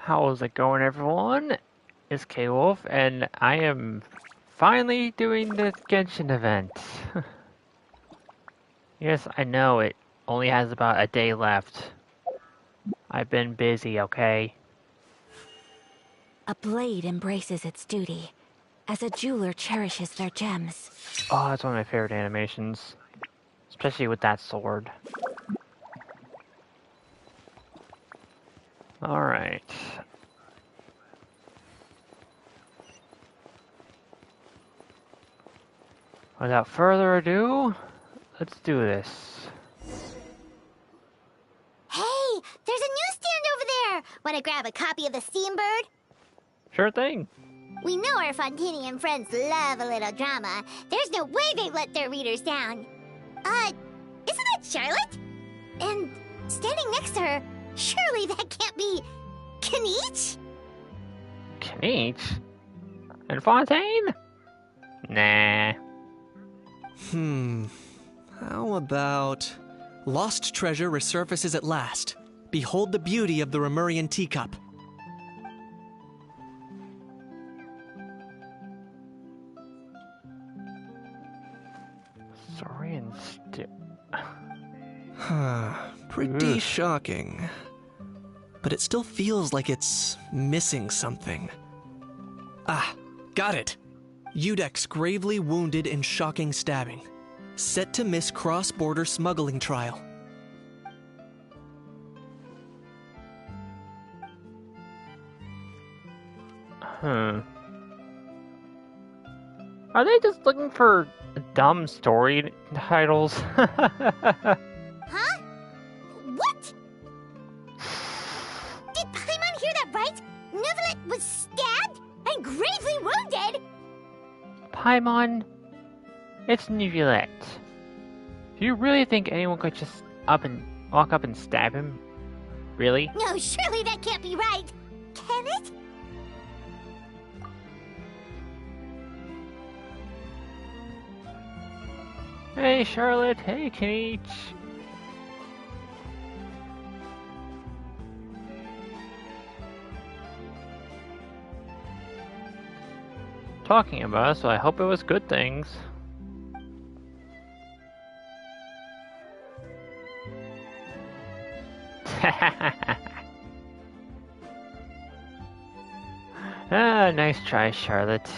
How's it going, everyone? It's K-Wolf, and I am finally doing the Genshin event. Yes, I know it only has about a day left. I've been busy, okay? A blade embraces its duty, as a jeweler cherishes their gems. Oh, that's one of my favorite animations. Especially with that sword. Alright. Without further ado, let's do this. Hey, there's a newsstand over there! Want to grab a copy of the Steambird? Sure thing. We know our Fontanian friends love a little drama. There's no way they've let their readers down. Isn't that Charlotte? And standing next to her, surely that can't be Kaniche? Kaniche? And Fontaine? Nah. How about... Lost treasure resurfaces at last. Behold the beauty of the Remurian teacup. Sorry and Pretty shocking. But it still feels like it's missing something. Ah, got it! Udex gravely wounded in shocking stabbing. Set to miss cross-border smuggling trial. Are they just looking for dumb story titles? Huh? What? Did Paimon hear that right? Neuvillette was stabbed and gravely wounded? Paimon, it's Neuvillette. Do you really think anyone could just walk up and stab him? Really? No, surely that can't be right. Can it? Hey, Charlotte. Hey, Kaniche. Talking about us, so I hope it was good things. Ah, nice try, Charlotte.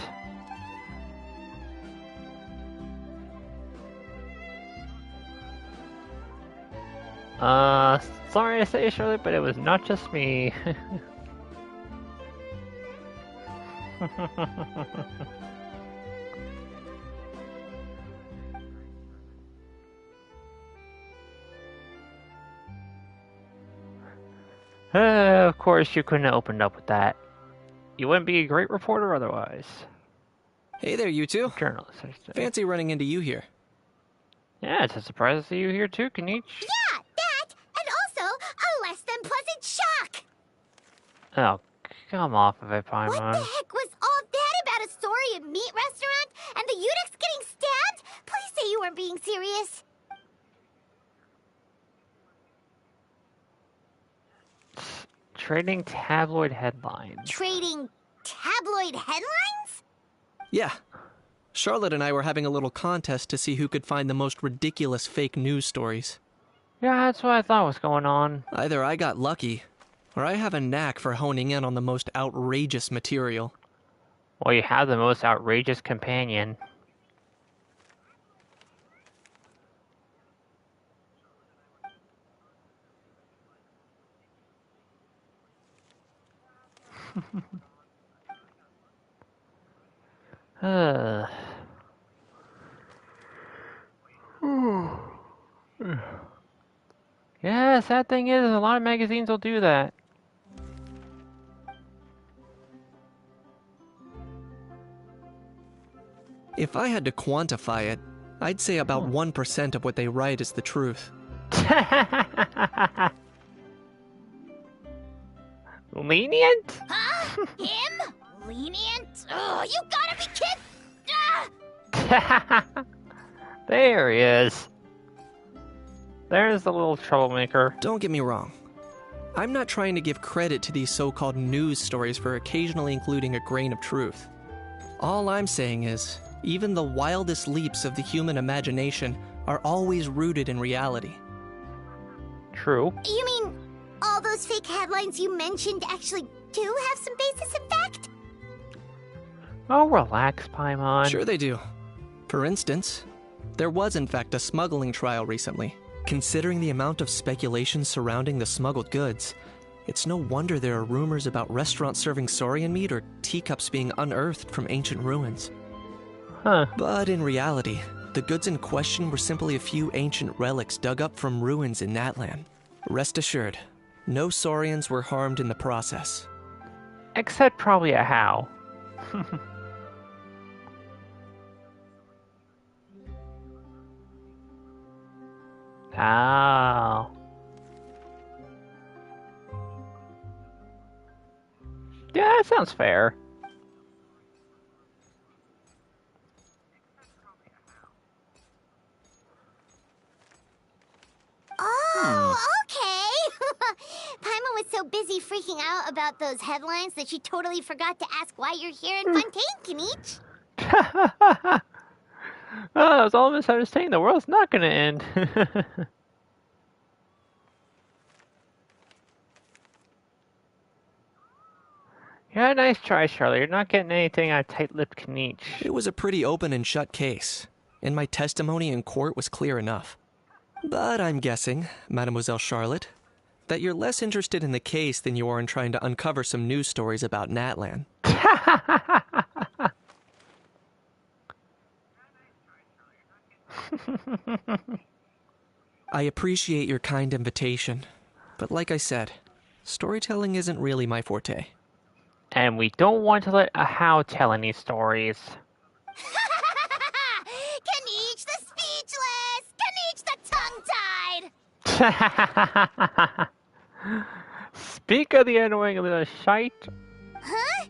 Sorry to say, Charlotte, but it was not just me. Of course, you couldn't have opened up with that. You wouldn't be a great reporter otherwise. Hey there, you two. Journalist, I should say. Fancy running into you here. Yeah, it's a surprise to see you here too, Kaniche. Yeah, that, and also a less than pleasant shock. Oh, come off of it, Paimon. What the heck was all that about a story at meat restaurant and the Udex getting stabbed? Please say you weren't being serious. Trading tabloid headlines. Trading tabloid headlines? Yeah. Charlotte and I were having a little contest to see who could find the most ridiculous fake news stories. Yeah, that's what I thought was going on. Either I got lucky, or I have a knack for honing in on the most outrageous material. Well, you have the most outrageous companion. Yeah, sad thing is, a lot of magazines will do that. If I had to quantify it, I'd say about 1% of what they write is the truth. Lenient? Huh? Him? Lenient? Oh, you gotta be kidding! Ah! There he is. There's the little troublemaker. Don't get me wrong. I'm not trying to give credit to these so-called news stories for occasionally including a grain of truth. All I'm saying is, even the wildest leaps of the human imagination are always rooted in reality. True. You mean all those fake headlines you mentioned actually do have some basis in fact? Oh, relax, Paimon. Sure they do. For instance, there was in fact a smuggling trial recently. Considering the amount of speculation surrounding the smuggled goods, it's no wonder there are rumors about restaurants serving saurian meat or teacups being unearthed from ancient ruins. Huh. But in reality, the goods in question were simply a few ancient relics dug up from ruins in Natlan. Rest assured, no saurians were harmed in the process. Except probably a how. Oh. Yeah, that sounds fair. Oh, okay. Paimon was so busy freaking out about those headlines that she totally forgot to ask why you're here in Fontaine, Kanich. Oh, it's all misunderstanding. The world's not gonna end. Yeah, nice try, Charlie. You're not getting anything out of tight-lipped Kanich. It was a pretty open and shut case, and my testimony in court was clear enough. But I'm guessing, Mademoiselle Charlotte, that you're less interested in the case than you are in trying to uncover some news stories about Natlan. I appreciate your kind invitation, but like I said, storytelling isn't really my forte. And we don't want to let a how tell any stories. Kanich the speechless! Kanich the tongue-tied! Speak of the annoying little shite. Huh?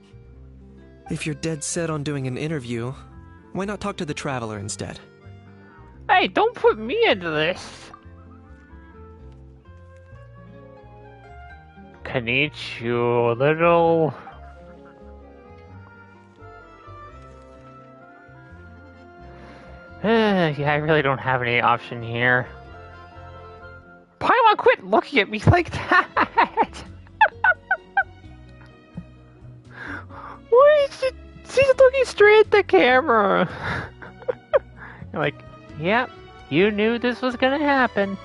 If you're dead set on doing an interview, why not talk to the Traveler instead? Hey, don't put me into this. Kanich, you little... Yeah, I really don't have any option here. Paimon, quit looking at me like that! Why is she... She's looking straight at the camera! You're like, yep, you knew this was gonna happen.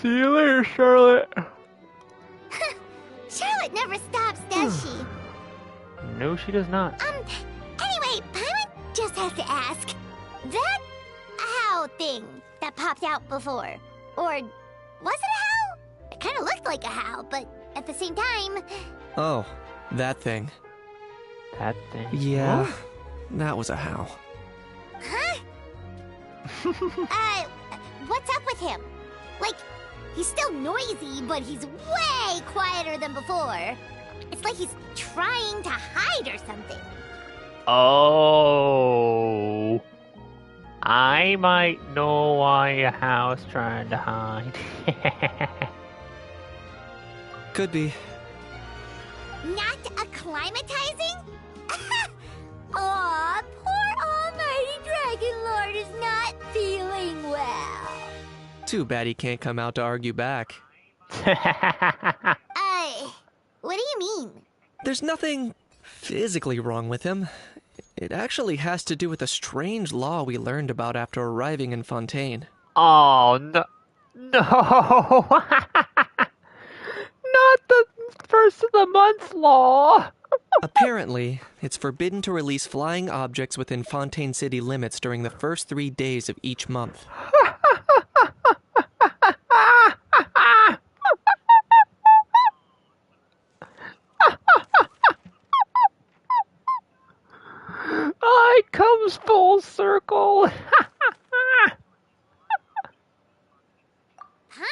See you later, Charlotte. Charlotte never stops, does she? No, she does not. Anyway, Paimon just has to ask. That how thing that popped out before, or was it a how? It kind of looked like a how, but at the same time... Oh, that thing. That thing. Yeah, that was a how. Huh? What's up with him? Like, he's still noisy, but he's way quieter than before. It's like he's trying to hide or something. Oh. I might know why a how's trying to hide. Could be. Not acclimatizing? Aw, poor almighty Dragon Lord is not feeling well. Too bad he can't come out to argue back. What do you mean? There's nothing physically wrong with him. It actually has to do with a strange law we learned about after arriving in Fontaine. Oh, no. No. Not the first of the month law. Apparently, it's forbidden to release flying objects within Fontaine city limits during the first 3 days of each month. It comes full circle. Paimon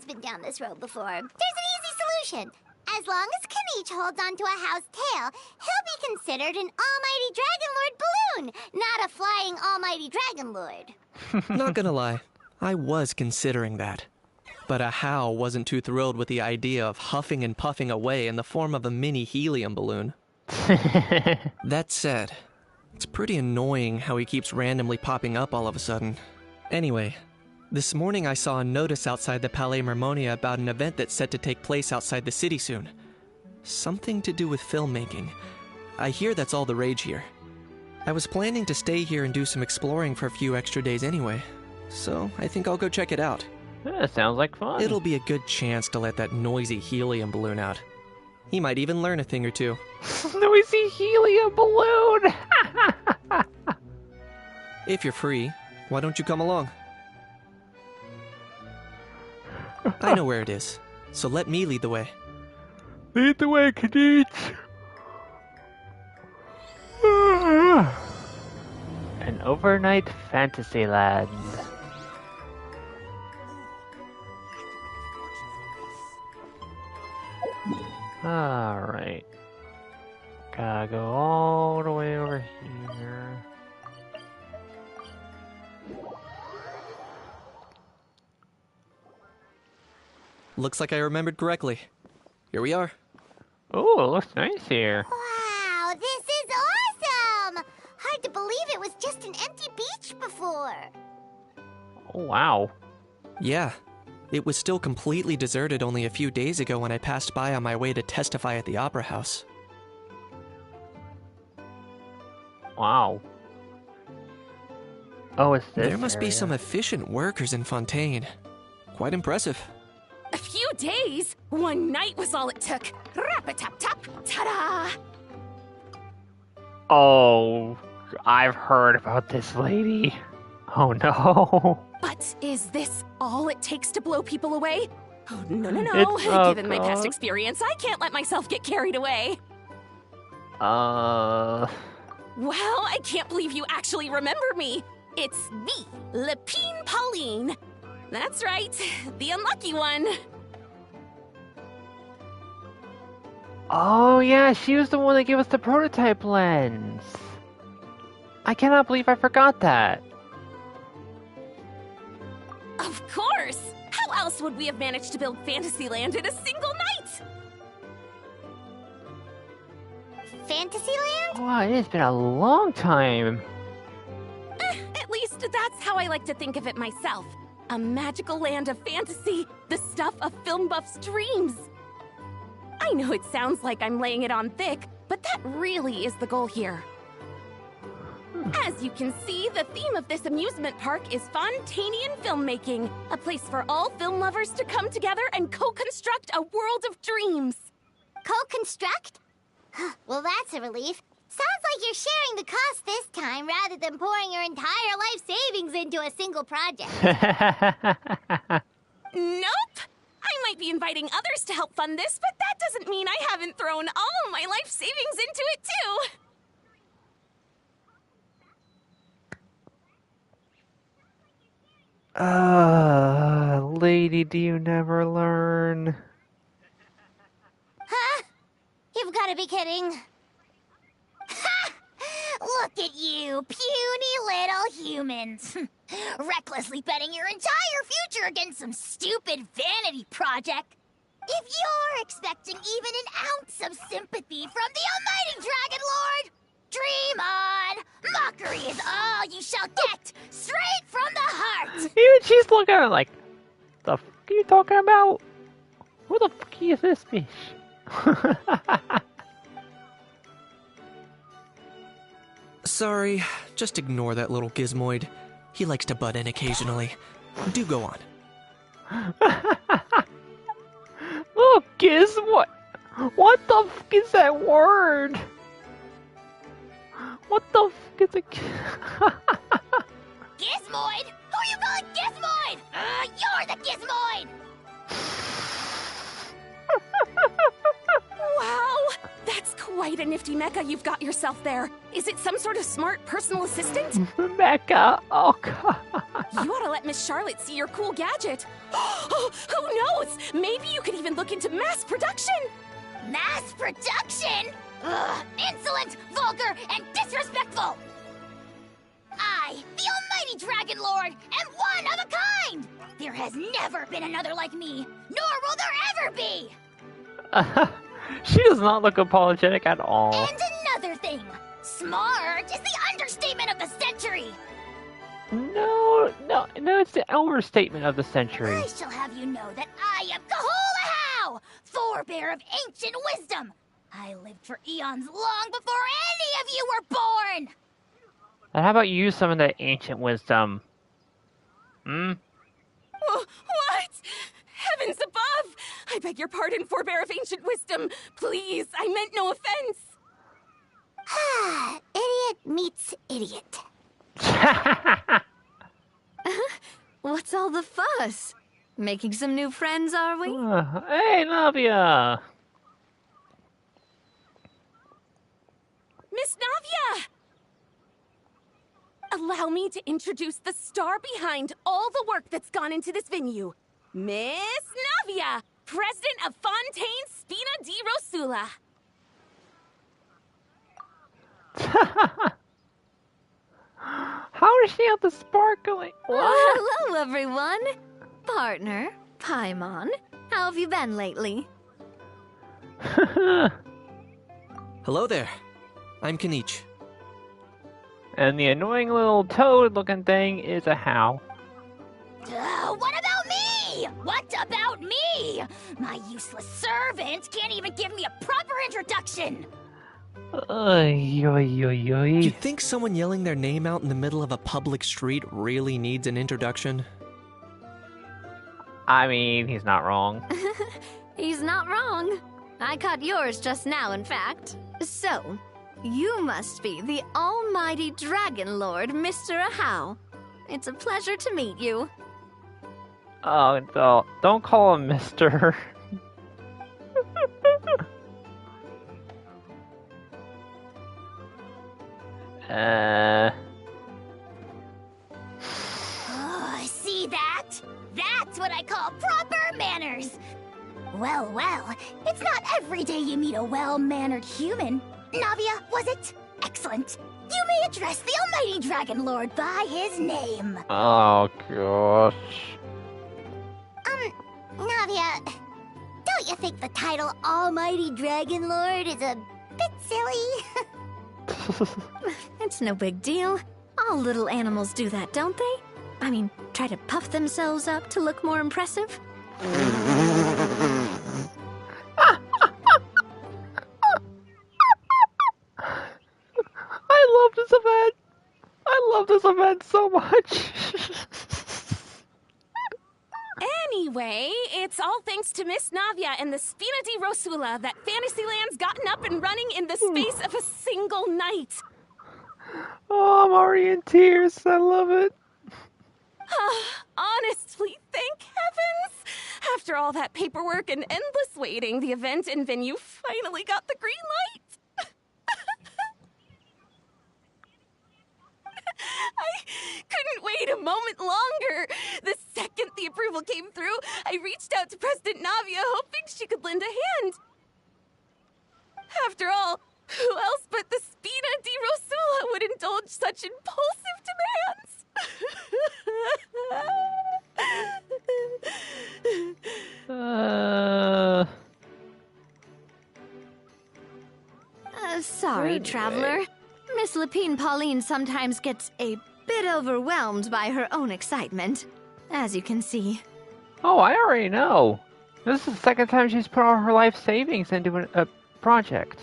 been down this road before. There's an easy solution. As long as Kaniche holds onto a house tail, he'll be considered an almighty Dragon Lord balloon, not a flying almighty Dragon Lord. Not gonna lie, I was considering that. But Ahau wasn't too thrilled with the idea of huffing and puffing away in the form of a mini helium balloon. That said, it's pretty annoying how he keeps randomly popping up all of a sudden. Anyway, this morning I saw a notice outside the Palais Mermonia about an event that's set to take place outside the city soon. Something to do with filmmaking. I hear that's all the rage here. I was planning to stay here and do some exploring for a few extra days anyway, so I think I'll go check it out. That sounds like fun. It'll be a good chance to let that noisy helium balloon out. He might even learn a thing or two. Noisy helium balloon! If you're free, why don't you come along? I know where it is, so let me lead the way. Lead the way, Kaniche! An overnight fantasy land. Alright. Gotta go all the way over here. Looks like I remembered correctly. Here we are. Oh, it looks nice here. Wow, this is awesome! Hard to believe it was just an empty beach before. Oh, wow. Yeah, it was still completely deserted only a few days ago when I passed by on my way to testify at the Opera House. Wow. Oh, it's this There must be area. some efficient workers in Fontaine. Quite impressive. A few days? One night was all it took. Rap-a-tap-tap, ta-da! Oh, I've heard about this lady. Oh no. But is this all it takes to blow people away? Oh, no. It's- Given my past experience, I can't let myself get carried away. Uh... Well, I can't believe you actually remember me. It's me, Lepine Pauline. That's right, the unlucky one. Oh yeah, she was the one that gave us the prototype lens. I cannot believe I forgot that. Of course! How else would we have managed to build Fantasyland in a single night? Fantasyland? Wow, it has been a long time. At least that's how I like to think of it myself. A magical land of fantasy, the stuff of film buffs' dreams. I know it sounds like I'm laying it on thick, but that really is the goal here. As you can see, the theme of this amusement park is Fontainian filmmaking, a place for all film lovers to come together and co-construct a world of dreams. Co-construct? Well, that's a relief. Sounds like you're sharing the cost this time rather than pouring your entire life savings into a single project. Nope! I might be inviting others to help fund this, but that doesn't mean I haven't thrown all my life savings into it too! Lady, do you never learn? Huh? You've got to be kidding. Ha! Look at you, puny little humans. Recklessly betting your entire future against some stupid vanity project. If you're expecting even an ounce of sympathy from the almighty Dragon Lord, dream on! Mockery is all you shall get, straight from the heart! Even she's looking at it like, the f are you talking about? Who the fuck is this bitch? Sorry, just ignore that little gizmoid. He likes to butt in occasionally. Do go on. Look, Giz, what the f is that word? What the f is a Gizmoid? Who you calling Gizmoid? You're the Gizmoid! Wow! That's quite a nifty mecha you've got yourself there. Is it some sort of smart personal assistant? Mecca? Oh god. You ought to let Miss Charlotte see your cool gadget. Who knows? Maybe you could even look into mass production. Mass production? Ugh, insolent, vulgar, and disrespectful! I, the Almighty Dragon Lord, am one of a kind! There has never been another like me, nor will there ever be! She does not look apologetic at all. And another thing, smart is the understatement of the century! No, it's the overstatement of the century. I shall have you know that I am Kahulahau, forebear of ancient wisdom! I lived for eons long before any of you were born! And how about you use some of that ancient wisdom? What? Heavens above! I beg your pardon, forebear of ancient wisdom. Please, I meant no offense. Idiot meets idiot. What's all the fuss? Making some new friends, are we? Hey, Navia! Miss Navia! Allow me to introduce the star behind all the work that's gone into this venue. Miss Navia, president of Fontaine Spina di Rosula. How does she have the sparkling? What? Hello, everyone. Partner, Paimon. How have you been lately? Hello there. I'm Kanich. And the annoying little toad-looking thing is a How. What about me? What about me? My useless servant can't even give me a proper introduction. You think someone yelling their name out in the middle of a public street really needs an introduction? I mean, he's not wrong. He's not wrong. I caught yours just now, in fact. So, you must be the almighty Dragon Lord, Mr. Ahau. It's a pleasure to meet you. Oh, don't call him Mr. See that? That's what I call proper manners. Well, it's not every day you meet a well-mannered human. Navia, was it? Excellent. You may address the almighty Dragon Lord by his name. Oh, gosh. Navia, don't you think the title Almighty Dragon Lord is a bit silly? It's no big deal. All little animals do that, don't they? I mean, try to puff themselves up to look more impressive. I love this event so much. Anyway, it's all thanks to Miss Navia and the Spina di Rosula that Fantasyland's gotten up and running in the space of a single night. Oh, I'm already in tears. I love it. Honestly, thank heavens! After all that paperwork and endless waiting, the event and venue finally got the green light. I couldn't wait a moment longer. The second the approval came through, I reached out to President Navia, hoping she could lend a hand. After all, who else but the Spina di Rosula would indulge such impulsive demands? Sorry, traveler. Miss Lapine Pauline sometimes gets a bit overwhelmed by her own excitement, as you can see. Oh, I already know. This is the second time she's put all her life savings into a project.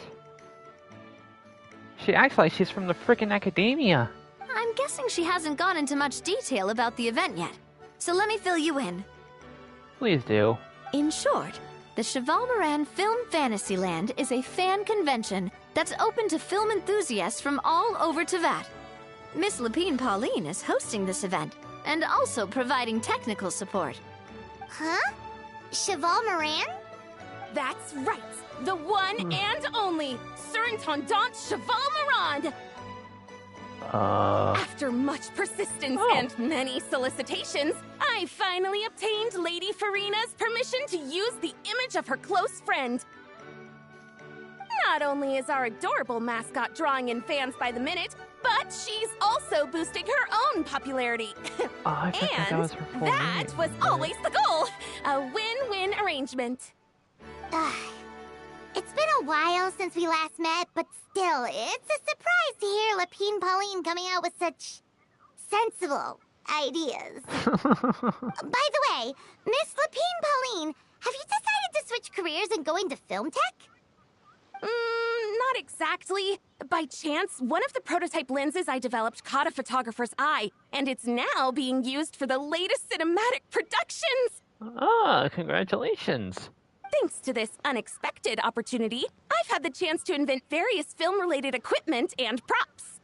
She acts like she's from the frickin' academia. I'm guessing she hasn't gone into much detail about the event yet, so let me fill you in. Please do. In short, the Cheval Moran Film Fantasyland is a fan convention that's open to film enthusiasts from all over Teyvat. Miss Lapine Pauline is hosting this event and also providing technical support. Huh? Cheval Moran? That's right. The one and only Surintendant Cheval Moran. After much persistence and many solicitations, I finally obtained Lady Farina's permission to use the image of her close friend. Not only is our adorable mascot drawing in fans by the minute, but she's also boosting her own popularity. I forgot that was her full that name. was always the goal. A win-win arrangement. It's been a while since we last met, but still, it's a surprise to hear Lapine Pauline coming out with such sensible ideas. By the way, Miss Lapine Pauline, have you decided to switch careers and go into film tech? Not exactly. By chance, one of the prototype lenses I developed caught a photographer's eye, and it's now being used for the latest cinematic productions. Congratulations. Thanks to this unexpected opportunity, I've had the chance to invent various film-related equipment and props.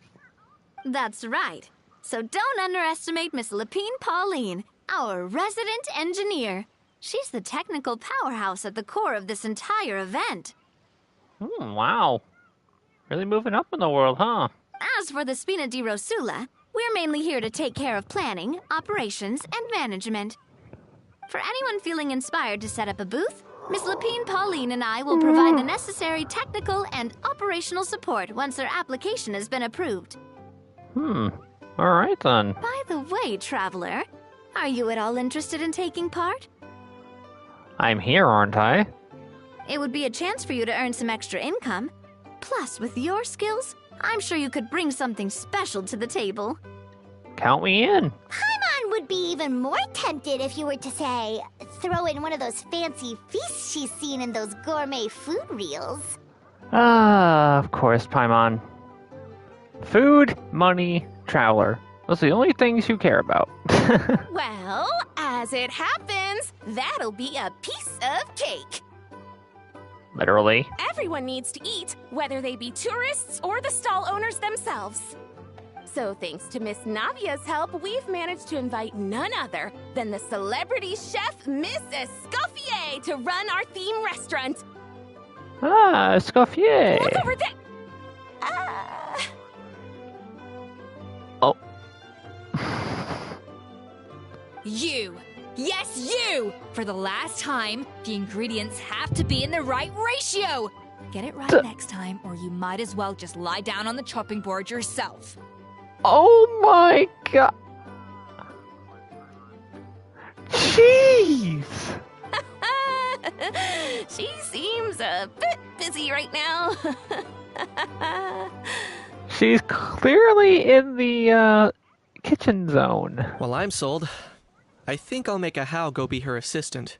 That's right. So don't underestimate Miss Lapine Pauline, our resident engineer. She's the technical powerhouse at the core of this entire event. Wow. Really moving up in the world, huh? As for the Spina di Rosula, we're mainly here to take care of planning, operations, and management. For anyone feeling inspired to set up a booth, Miss Lapine Pauline and I will provide the necessary technical and operational support once their application has been approved. Alright then. By the way, traveler, are you at all interested in taking part? I'm here, aren't I? It would be a chance for you to earn some extra income. Plus, with your skills, I'm sure you could bring something special to the table. Count me in. Paimon would be even more tempted if you were to, say, throw in one of those fancy feasts she's seen in those gourmet food reels. Of course, Paimon. Food, money, traveler. Those are the only things you care about. Well, as it happens, that'll be a piece of cake. Literally. Everyone needs to eat, whether they be tourists or the stall owners themselves. So thanks to Miss Navia's help, we've managed to invite none other than the celebrity chef, Miss Escoffier, to run our theme restaurant. Escoffier. Look over there! Oh. You! Yes, you! For the last time, the ingredients have to be in the right ratio! Get it right next time, or you might as well just lie down on the chopping board yourself. Oh my god. Jeez. She seems a bit busy right now. She's clearly in the kitchen zone. Well, I'm sold. I think I'll make a How go be her assistant.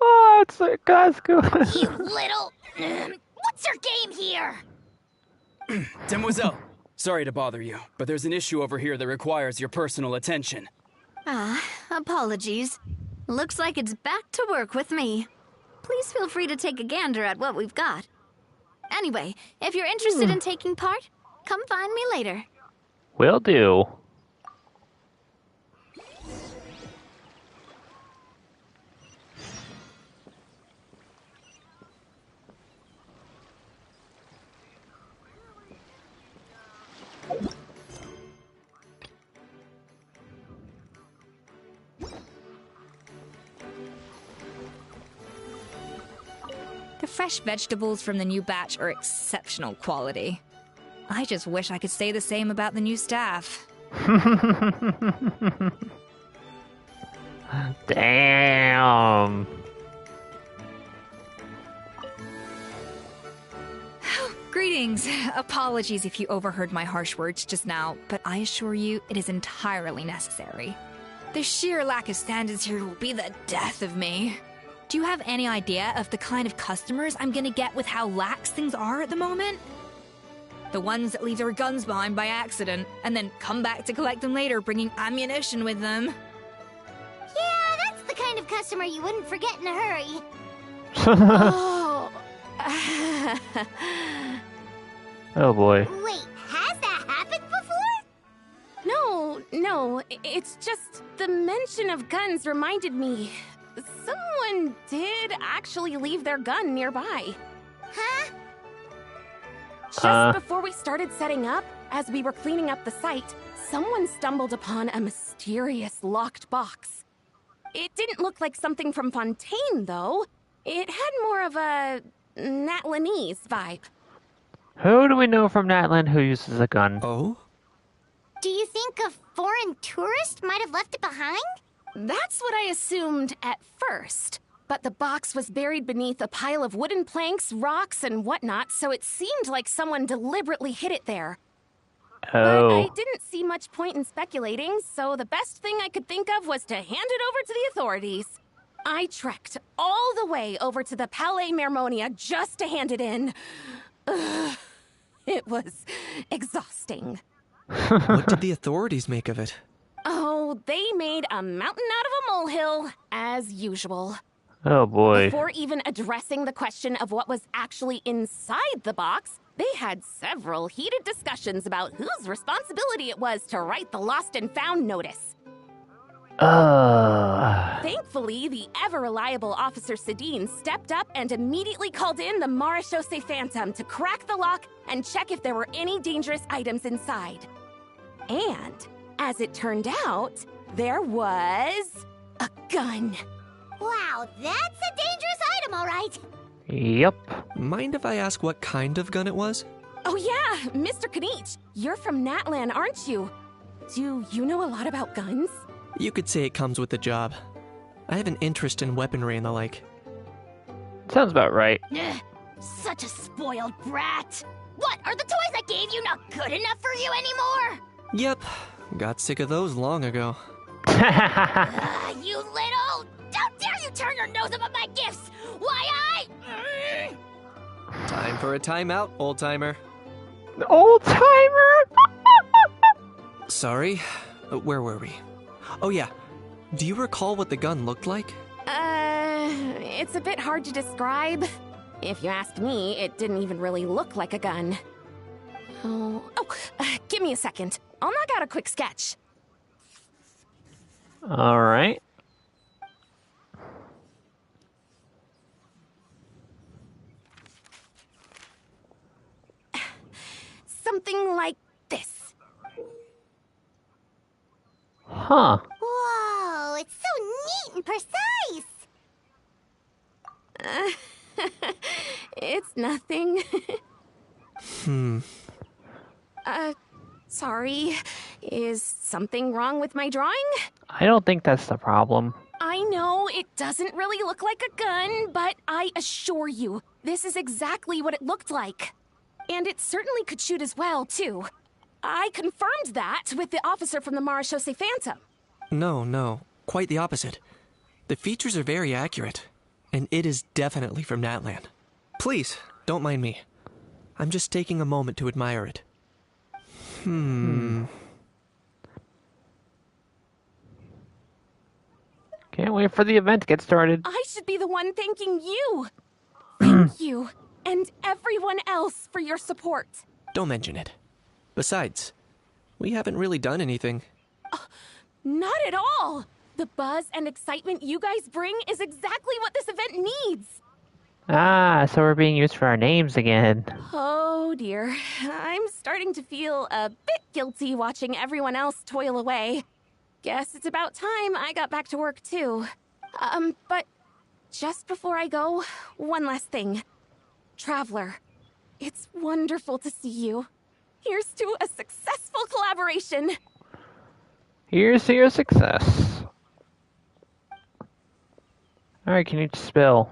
Oh, that's good. You little... what's your game here? Demoiselle, sorry to bother you, but there's an issue over here that requires your personal attention. Apologies. Looks like it's back to work with me. Please feel free to take a gander at what we've got. Anyway, if you're interested in taking part, come find me later. Will do. The fresh vegetables from the new batch are exceptional quality. I just wish I could say the same about the new staff. Damn. Greetings. Apologies if you overheard my harsh words just now, but I assure you it is entirely necessary. The sheer lack of standards here will be the death of me. Do you have any idea of the kind of customers I'm gonna get with how lax things are at the moment? The ones that leave their guns behind by accident, and then come back to collect them later bringing ammunition with them. Yeah, that's the kind of customer you wouldn't forget in a hurry. Oh. Oh boy. Wait, has that happened before? No, it's just the mention of guns reminded me. Someone someone did actually leave their gun nearby. Huh? Just before we started setting up, as we were cleaning up the site, someone stumbled upon a mysterious locked box. It didn't look like something from Fontaine, though. It had more of a Natlanese vibe. Who do we know from Natlan who uses a gun? Oh? Do you think a foreign tourist might have left it behind? That's what I assumed at first. But the box was buried beneath a pile of wooden planks, rocks, and whatnot, so it seemed like someone deliberately hid it there. But I didn't see much point in speculating, so the best thing I could think of was to hand it over to the authorities. I trekked all the way over to the Palais Mermonia just to hand it in. Ugh, it was exhausting. What did the authorities make of it? Oh, they made a mountain out of a molehill, as usual. Oh boy. Before even addressing the question of what was actually inside the box, they had several heated discussions about whose responsibility it was to write the lost and found notice. Thankfully, the ever-reliable Officer Sedine stepped up and immediately called in the Marechaussee Phantom to crack the lock and check if there were any dangerous items inside. And, as it turned out, there was a gun. Wow, that's a dangerous item, all right. Yep. Mind if I ask what kind of gun it was? Oh yeah, Mr. Kanich, you're from Natlan, aren't you? Do you know a lot about guns? You could say it comes with the job. I have an interest in weaponry and the like. Sounds about right. Ugh, such a spoiled brat. What, are the toys I gave you not good enough for you anymore? Yep, got sick of those long ago. You little... How dare you turn your nose up at my gifts? Why, Time for a timeout, old-timer. Old-timer? Sorry, where were we? Oh yeah, do you recall what the gun looked like? It's a bit hard to describe. If you ask me, it didn't even really look like a gun. Give me a second. I'll knock out a quick sketch. All right. Something like this. Huh. Whoa, it's so neat and precise. It's nothing. Hmm. Sorry. Is something wrong with my drawing? I don't think that's the problem. I know it doesn't really look like a gun, but I assure you, this is exactly what it looked like. And it certainly could shoot as well, too. I confirmed that with the officer from the Marechaussee Phantom. No, quite the opposite. The features are very accurate, and it is definitely from Natlan. Please, don't mind me. I'm just taking a moment to admire it. Can't wait for the event to get started. I should be the one thanking you. Thank you, and everyone else for your support. Don't mention it. Besides, we haven't really done anything. Not at all. The buzz and excitement you guys bring is exactly what this event needs. So we're being used for our names again. Oh dear, I'm starting to feel a bit guilty watching everyone else toil away. Guess it's about time I got back to work too. But just before I go, one last thing. Traveler, it's wonderful to see you. Here's to a successful collaboration. Here's to your success. Alright, can you spill?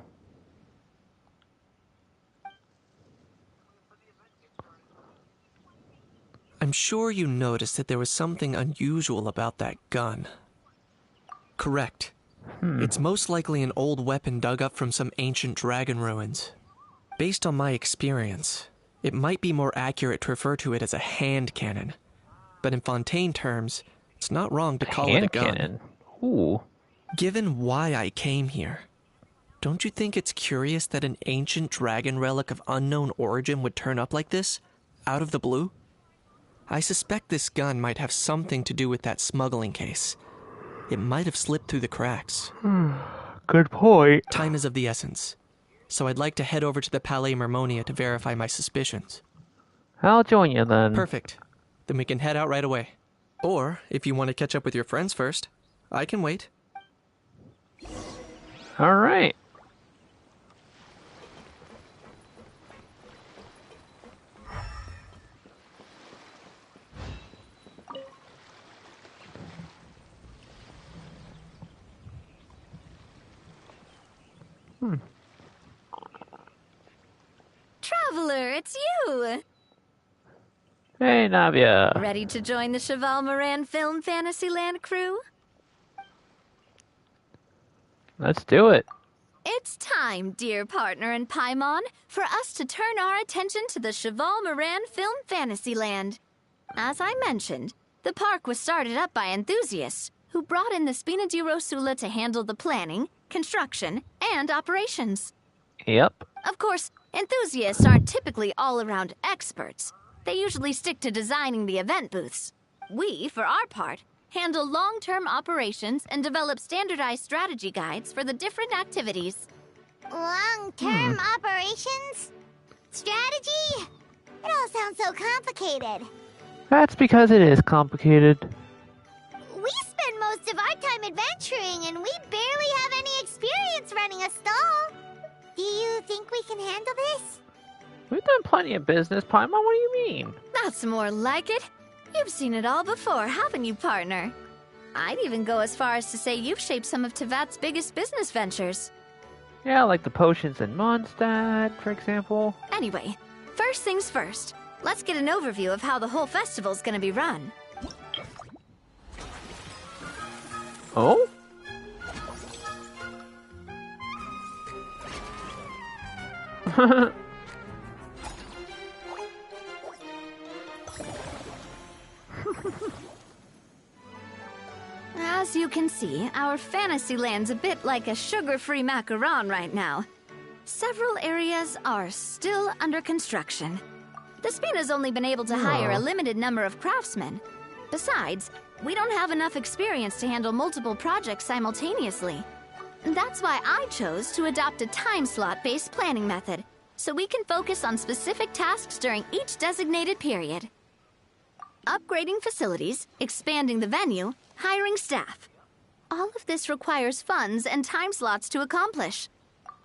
I'm sure you noticed that there was something unusual about that gun. Correct. It's most likely an old weapon dug up from some ancient dragon ruins. Based on my experience, it might be more accurate to refer to it as a hand cannon. But in Fontaine terms, it's not wrong to call it a gun. Cannon. Ooh. Given why I came here, don't you think it's curious that an ancient dragon relic of unknown origin would turn up like this, out of the blue? I suspect this gun might have something to do with that smuggling case. It might have slipped through the cracks. Good point. Time is of the essence, so I'd like to head over to the Palais Mermonia to verify my suspicions. I'll join you then. Perfect. Then we can head out right away. Or, if you want to catch up with your friends first, I can wait. Alright. Traveler, it's you! Hey, Navia. Ready to join the Cheval Moran Film Fantasyland crew? Let's do it. It's time, dear partner and Paimon, for us to turn our attention to the Cheval Moran Film Fantasyland. As I mentioned, the park was started up by enthusiasts who brought in the Spina di Rosula to handle the planning, construction, and operations. Yep. Of course, enthusiasts aren't typically all-around experts. They usually stick to designing the event booths. We, for our part, handle long-term operations and develop standardized strategy guides for the different activities. Long-term operations? Strategy? It all sounds so complicated. That's because it is complicated. We spend most of our time adventuring, and we barely have any experience running a stall. Do you think we can handle this? We've done plenty of business, Paimon. What do you mean? That's more like it. You've seen it all before, haven't you, partner? I'd even go as far as to say you've shaped some of Tevat's biggest business ventures. Yeah, like the potions in Mondstadt, for example. Anyway, first things first. Let's get an overview of how the whole festival's gonna be run. Oh? As you can see, our Fantasyland's a bit like a sugar-free macaron right now. Several areas are still under construction. The Spina's only been able to hire a limited number of craftsmen. Besides, we don't have enough experience to handle multiple projects simultaneously. That's why I chose to adopt a time slot-based planning method, so we can focus on specific tasks during each designated period. Upgrading facilities, expanding the venue, hiring staff. All of this requires funds and time slots to accomplish.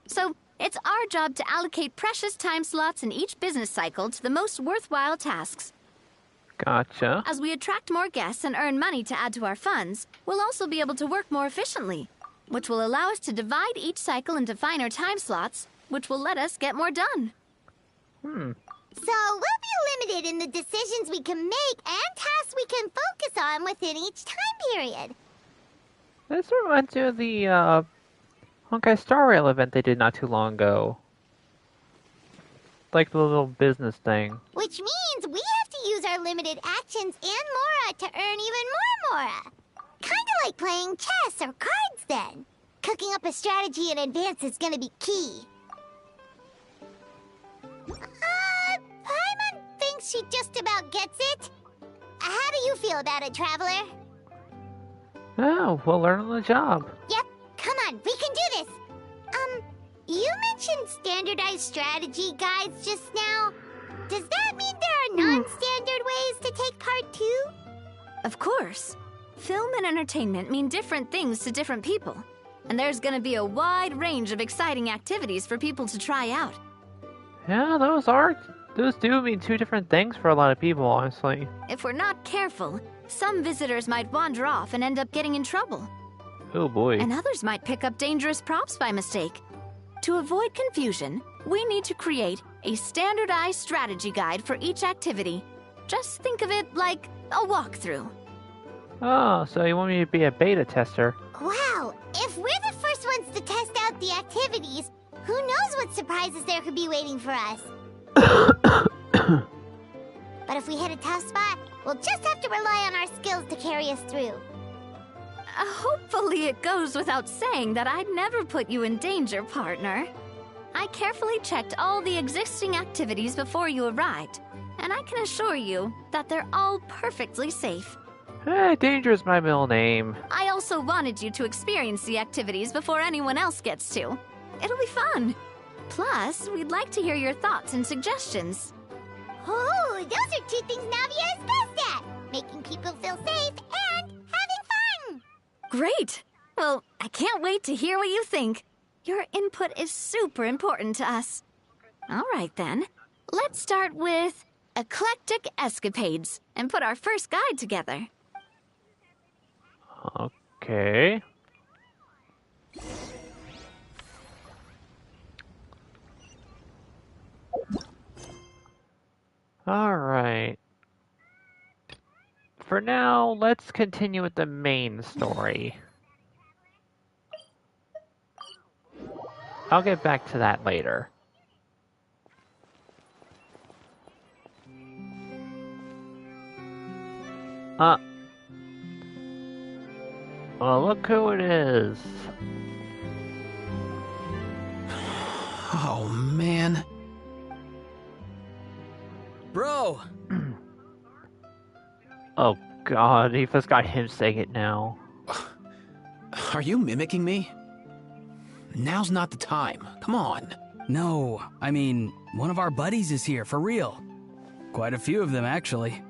So, it's our job to allocate precious time slots in each business cycle to the most worthwhile tasks. Gotcha. As we attract more guests and earn money to add to our funds, we'll also be able to work more efficiently, which will allow us to divide each cycle into finer time slots, which will let us get more done. So we'll be limited in the decisions we can make and tasks we can focus on within each time period. This reminds me of the Honkai Star Rail event they did not too long ago. Like the little business thing. Which means we have to use our limited actions and Mora to earn even more Mora. Kinda like playing chess or cards then. Cooking up a strategy in advance is gonna be key. Paimon thinks she just about gets it. How do you feel about it, Traveler? Oh, we'll learn on the job. Yep, come on, we can do this. You mentioned standardized strategy guides just now. Does that mean there are non-standard ways to take part too? Of course. Film and entertainment mean different things to different people. And there's gonna be a wide range of exciting activities for people to try out. Yeah, those do mean two different things for a lot of people, honestly. If we're not careful, some visitors might wander off and end up getting in trouble. Oh boy. And others might pick up dangerous props by mistake. To avoid confusion, we need to create a standardized strategy guide for each activity. Just think of it like a walkthrough. Oh, so you want me to be a beta tester? Wow, if we're the first ones to test out the activities, who knows what surprises there could be waiting for us? But if we hit a tough spot, we'll just have to rely on our skills to carry us through. Hopefully it goes without saying that I'd never put you in danger, partner. I carefully checked all the existing activities before you arrived, and I can assure you that they're all perfectly safe. Danger is my middle name. I also wanted you to experience the activities before anyone else gets to. It'll be fun. Plus, we'd like to hear your thoughts and suggestions. Oh, those are two things Navia is best at. Making people feel safe and having fun. Great! Well, I can't wait to hear what you think. Your input is super important to us. All right, then. Let's start with Eclectic Escapades and put our first guide together. Okay. Alright. For now, let's continue with the main story. I'll get back to that later. Well, look who it is. Oh, man. Bro! Oh god, Aoife's got him saying it now. Are you mimicking me? Now's not the time. Come on. No, I mean, one of our buddies is here, for real. Quite a few of them, actually.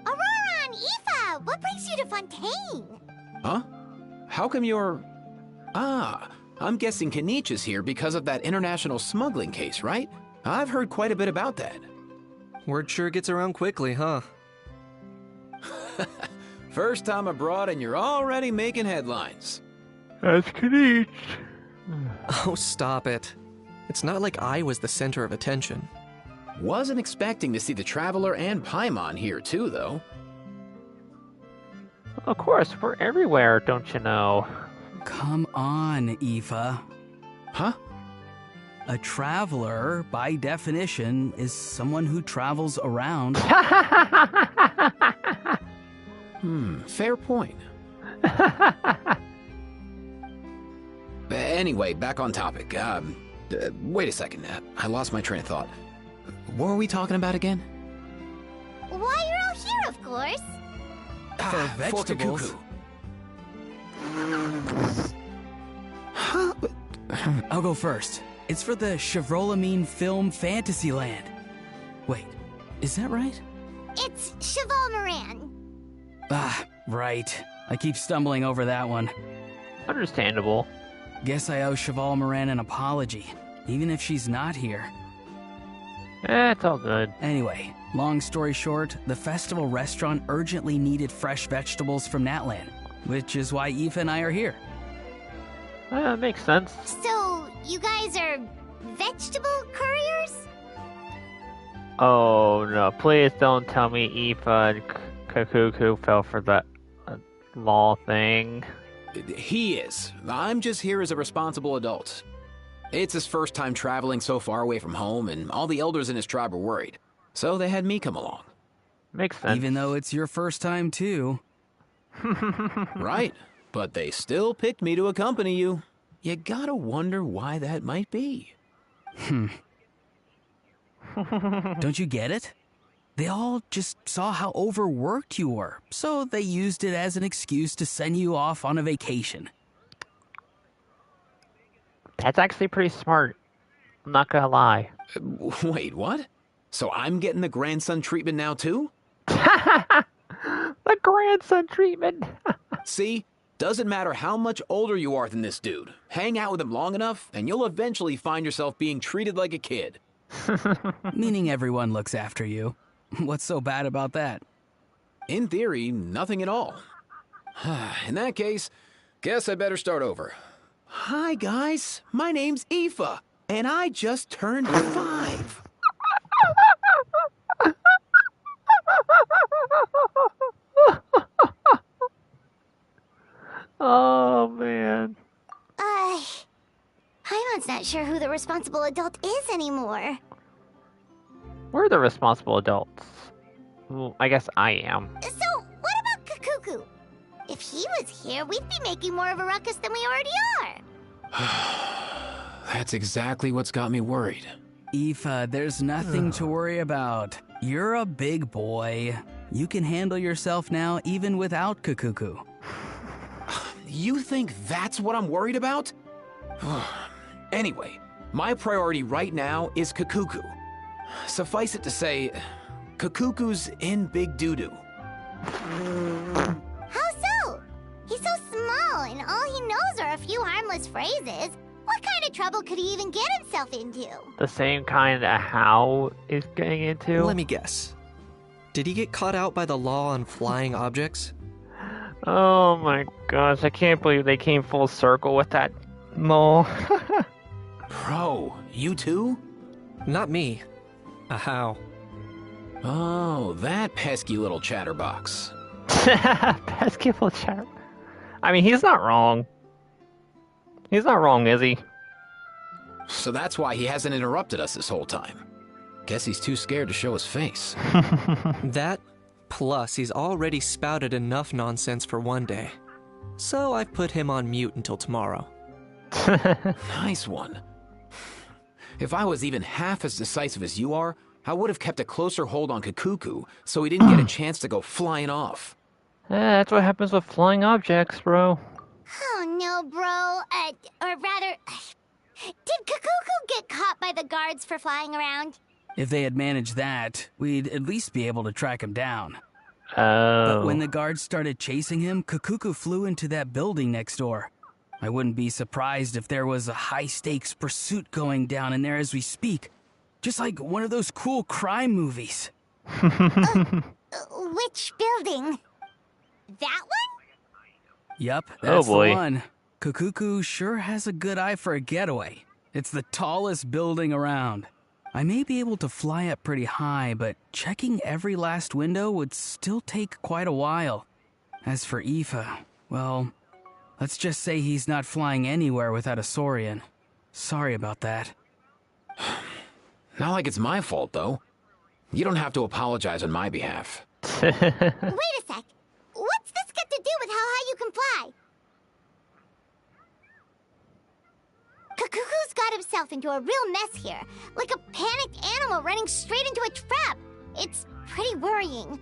Aurora and Aoife, what brings you to Fontaine? Huh? How come you're... Ah, I'm guessing Kanich is here because of that international smuggling case, right? I've heard quite a bit about that. Word sure gets around quickly, huh? First time abroad and you're already making headlines. That's Kanich. Oh, stop it. It's not like I was the center of attention. Wasn't expecting to see the Traveler and Paimon here too, though. Of course, we're everywhere, don't you know? Come on, Aoife. Huh? A traveler, by definition, is someone who travels around. Fair point. Anyway, back on topic. Wait a second. I lost my train of thought. What were we talking about again? Why, you're all here, of course. For vegetables. Fork a cuckoo. I'll go first. It's for the Chevrolamine Film Fantasyland. Wait, is that right? It's Cheval Moran. Ah, right. I keep stumbling over that one. Understandable. Guess I owe Cheval Moran an apology, even if she's not here. It's all good. Anyway, long story short, the festival restaurant urgently needed fresh vegetables from Natlan, which is why Aoife and I are here. Makes sense. So, you guys are vegetable couriers? Oh no, please don't tell me Aoife and Kakuku fell for that law thing. He is. I'm just here as a responsible adult. It's his first time traveling so far away from home, and all the elders in his tribe were worried. So they had me come along. Makes sense. Even though it's your first time, too. Right. But they still picked me to accompany you. You gotta wonder why that might be. Don't you get it? They all just saw how overworked you were, so they used it as an excuse to send you off on a vacation. That's actually pretty smart. I'm not gonna lie. Wait, what? So I'm getting the grandson treatment now, too? The grandson treatment. See? Doesn't matter how much older you are than this dude. Hang out with him long enough, and you'll eventually find yourself being treated like a kid. Meaning everyone looks after you. What's so bad about that? In theory, nothing at all. In that case, guess I better start over. Hi, guys. My name's Aoife, and I just turned 5. Oh, man. Paimon's not sure who the responsible adult is anymore. We're the responsible adults. Well, I guess I am. So, what about Kakuku? If he was here, we'd be making more of a ruckus than we already are. That's exactly what's got me worried. Aoife, there's nothing to worry about. You're a big boy. You can handle yourself now even without Kakuku. You think that's what I'm worried about? Anyway, my priority right now is Kakuku. Suffice it to say, Kakuku's in big doo-doo. How so? He's so small, and all he knows are a few harmless phrases. What kind of trouble could he even get himself into? The same kind that Hal is getting into? Let me guess. Did he get caught out by the law on flying objects? Oh my gosh, I can't believe they came full circle with that mole. Bro, you too? Not me. How? Oh, that pesky little chatterbox. Pesky little chat. I mean, he's not wrong. He's not wrong, is he? So that's why he hasn't interrupted us this whole time. Guess he's too scared to show his face. That, plus he's already spouted enough nonsense for one day. So I've put him on mute until tomorrow. Nice one. If I was even half as decisive as you are, I would have kept a closer hold on Kakuku so he didn't get a chance to go flying off. That's what happens with flying objects, bro. Oh no, bro. Or rather, did Kakuku get caught by the guards for flying around? If they had managed that, we'd at least be able to track him down. Oh. But when the guards started chasing him, Kakuku flew into that building next door. I wouldn't be surprised if there was a high-stakes pursuit going down in there as we speak. Just like one of those cool crime movies. Which building? That one? Yep, that's boy. the one. Kakuku sure has a good eye for a getaway. It's the tallest building around. I may be able to fly up pretty high, but checking every last window would still take quite a while. As for Aoife, well, let's just say he's not flying anywhere without a Saurian. Sorry about that. Not like it's my fault, though. You don't have to apologize on my behalf. Wait a sec. What's this got to do with how high you can fly? Kakuku's got himself into a real mess here, like a panicked animal running straight into a trap. It's pretty worrying.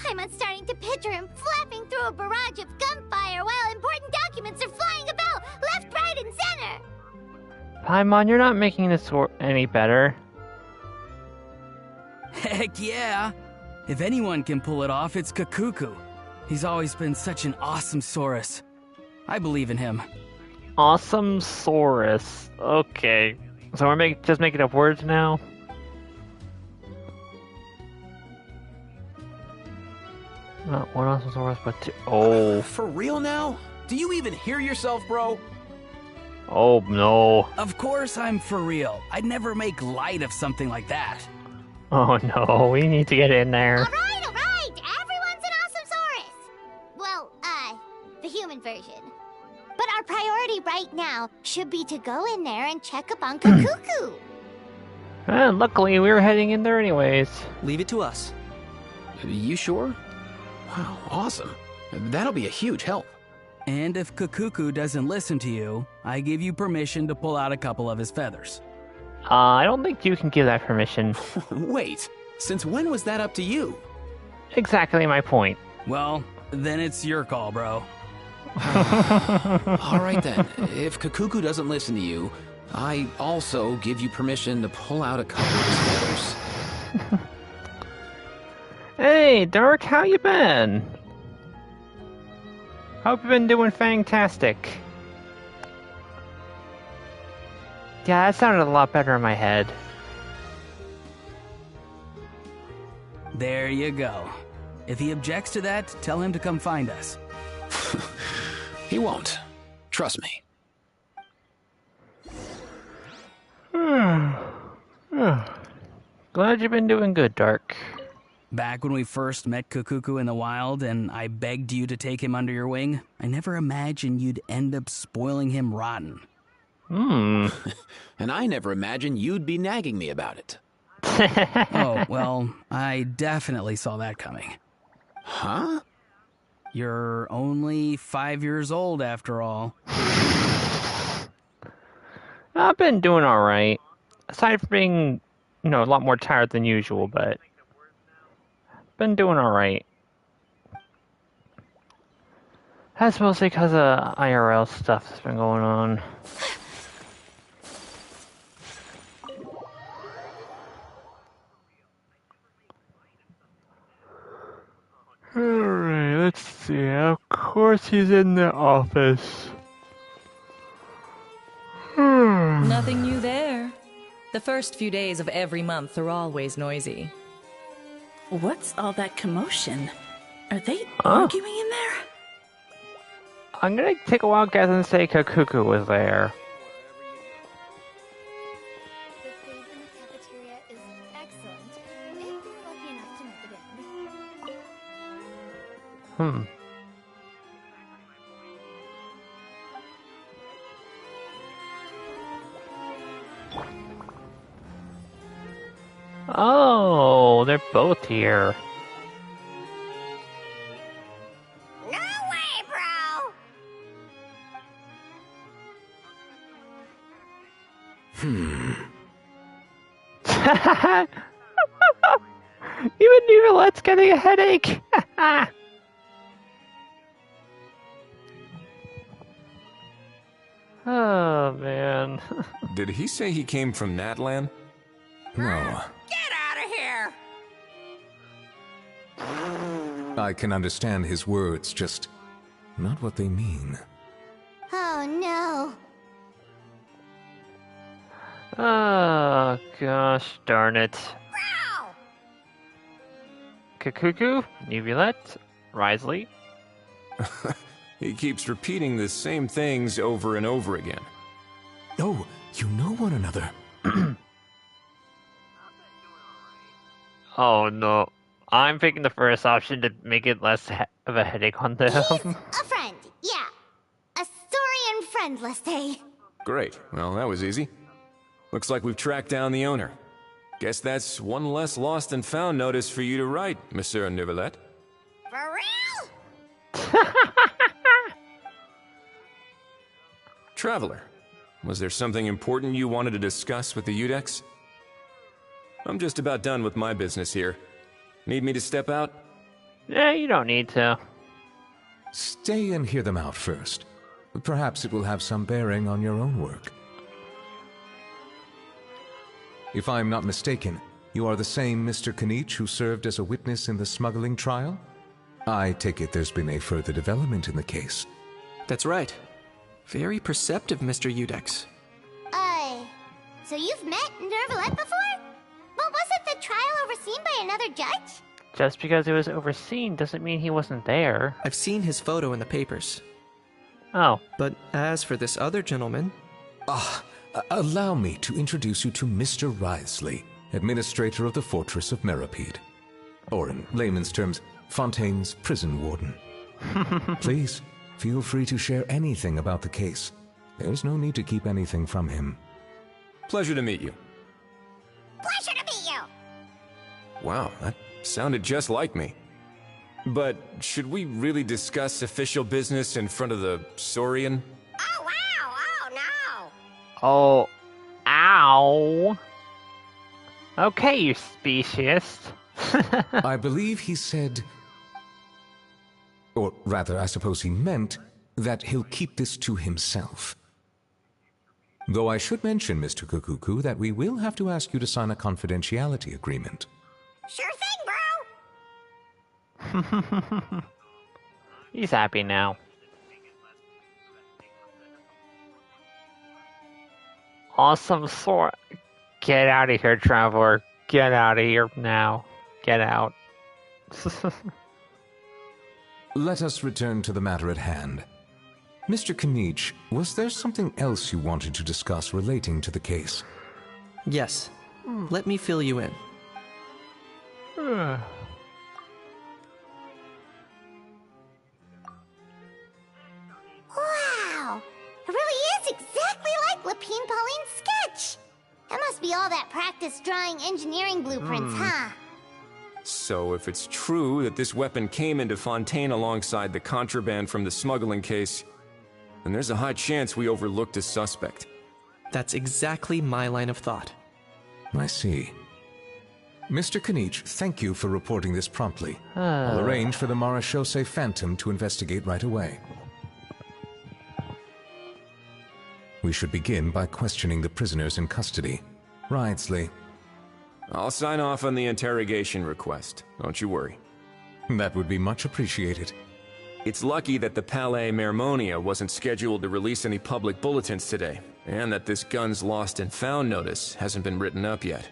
I'm starting to picture him flapping through a barrage of gunfire while important documents are flying about left, right, and center. Paimon, you're not making this any better. Heck yeah! If anyone can pull it off, it's Kakuku. He's always been such an awesome Saurus. I believe in him. Awesome Saurus. Okay. So we're just making up words now? Not one awesome Saurus, but two. Oh. For real now? Do you even hear yourself, bro? Oh, no. Of course I'm for real. I'd never make light of something like that. Oh, no. We need to get in there. All right. Everyone's an awesome Saurus. Well, the human version. But our priority right now should be to go in there and check up on Kakuku. And luckily, we were heading in there anyways. Leave it to us. You sure? Wow, awesome. That'll be a huge help. And if Kakuku doesn't listen to you, I give you permission to pull out a couple of his feathers. I don't think you can give that permission. Wait, since when was that up to you? Exactly my point. Well, then it's your call, bro. All right then, if Kakuku doesn't listen to you, I also give you permission to pull out a couple of his feathers. Hey, Dirk, how you been? Hope you've been doing fangtastic. Yeah, that sounded a lot better in my head. There you go. If he objects to that, tell him to come find us. He won't. Trust me. Glad you've been doing good, Dark. Back when we first met Kakuku in the wild and I begged you to take him under your wing, I never imagined you'd end up spoiling him rotten. And I never imagined you'd be nagging me about it. Oh, well, I definitely saw that coming. Huh? You're only 5 years old after all. I've been doing alright. Aside from being, a lot more tired than usual, but Been doing alright. That's mostly because of IRL stuff that's been going on. Alright, let's see. Of course he's in the office. Nothing new there. The first few days of every month are always noisy. What's all that commotion? Are they arguing in there? I'm gonna take a wild guess and say Kakuku was there. The food in the cafeteria is excellent, if you're lucky enough to make it in. Oh, they're both here. No way, bro! Even Nivelette's getting a headache. Oh, man. Did he say he came from Natlan? No. Get out of here! I can understand his words, just not what they mean. Oh no. Oh, gosh darn it. Bro! Kakuku, Nivelette, Risley. He keeps repeating the same things over and over again. Oh, you know one another. Oh no. I'm picking the first option to make it less of a headache on them. He's a friend, yeah. A Saurian friend, let's say. Great. Well, that was easy. Looks like we've tracked down the owner. Guess that's one less lost and found notice for you to write, Monsieur Nivelette. For real? Traveler, was there something important you wanted to discuss with the Udex? I'm just about done with my business here. Need me to step out? Yeah, you don't need to. Stay and hear them out first. Perhaps it will have some bearing on your own work. If I'm not mistaken, you are the same Mr. Kanich who served as a witness in the smuggling trial? I take it there's been a further development in the case. That's right. Very perceptive, Mr. Udex. So you've met Nervalette before? But wasn't the trial overseen by another judge? Just because it was overseen doesn't mean he wasn't there. I've seen his photo in the papers. Oh. But as for this other gentleman... Allow me to introduce you to Mr. Risley, administrator of the Fortress of Meripede. Or in layman's terms, Fontaine's prison warden. Please, feel free to share anything about the case. There's no need to keep anything from him. Pleasure to meet you. Pleasure to meet you! Wow, that sounded just like me. But should we really discuss official business in front of the Saurian? Oh, wow! Oh, no! Oh. Ow. Okay, you speciesist. I believe he said... Or rather, I suppose he meant that he'll keep this to himself. Though I should mention, Mr. Kukuku, that we will have to ask you to sign a confidentiality agreement. Sure thing, bro! He's happy now. Awesome sort. Get out of here, traveler. Get out of here now. Get out. Let us return to the matter at hand. Mr. Kanich, was there something else you wanted to discuss relating to the case? Yes. Let me fill you in. Wow! It really is exactly like Lapine Pauline's sketch! That must be all that practice drawing engineering blueprints, huh? So if it's true that this weapon came into Fontaine alongside the contraband from the smuggling case, then there's a high chance we overlooked a suspect. That's exactly my line of thought. I see. Mr. Kanich, thank you for reporting this promptly. I'll arrange for the Marechaussee Phantom to investigate right away. We should begin by questioning the prisoners in custody. Wrightsley. I'll sign off on the interrogation request. Don't you worry. That would be much appreciated. It's lucky that the Palais Mermonia wasn't scheduled to release any public bulletins today, and that this Guns Lost and Found notice hasn't been written up yet.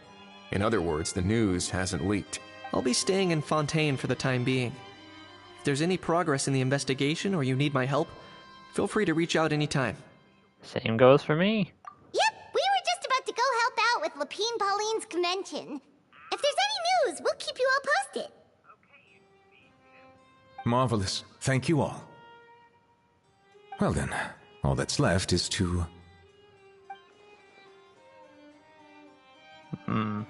In other words, the news hasn't leaked. I'll be staying in Fontaine for the time being. If there's any progress in the investigation or you need my help, feel free to reach out anytime. Same goes for me. Yep, we were just about to go help out with Lapine Pauline's convention. If there's any news, we'll keep you all posted. Marvelous. Thank you all. Well then, all that's left is to... You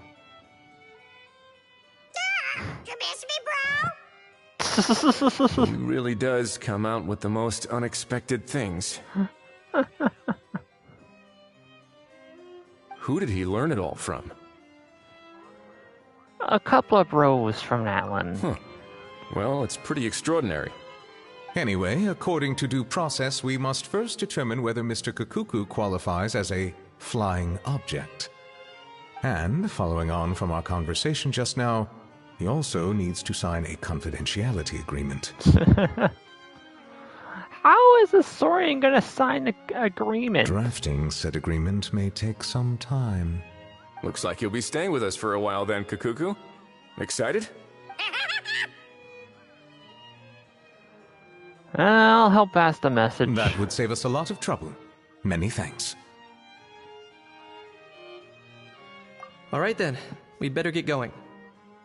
miss me, bro? He really does come out with the most unexpected things. Who did he learn it all from? A couple of bros from that one. Huh. Well, it's pretty extraordinary. Anyway, according to due process, we must first determine whether Mr. Kakuku qualifies as a flying object. And, following on from our conversation just now, he also needs to sign a confidentiality agreement. How is the Saurian gonna sign the agreement? Drafting said agreement may take some time. Looks like you'll be staying with us for a while then, Kakuku. Excited? I'll help pass the message. That would save us a lot of trouble. Many thanks. All right then, we'd better get going.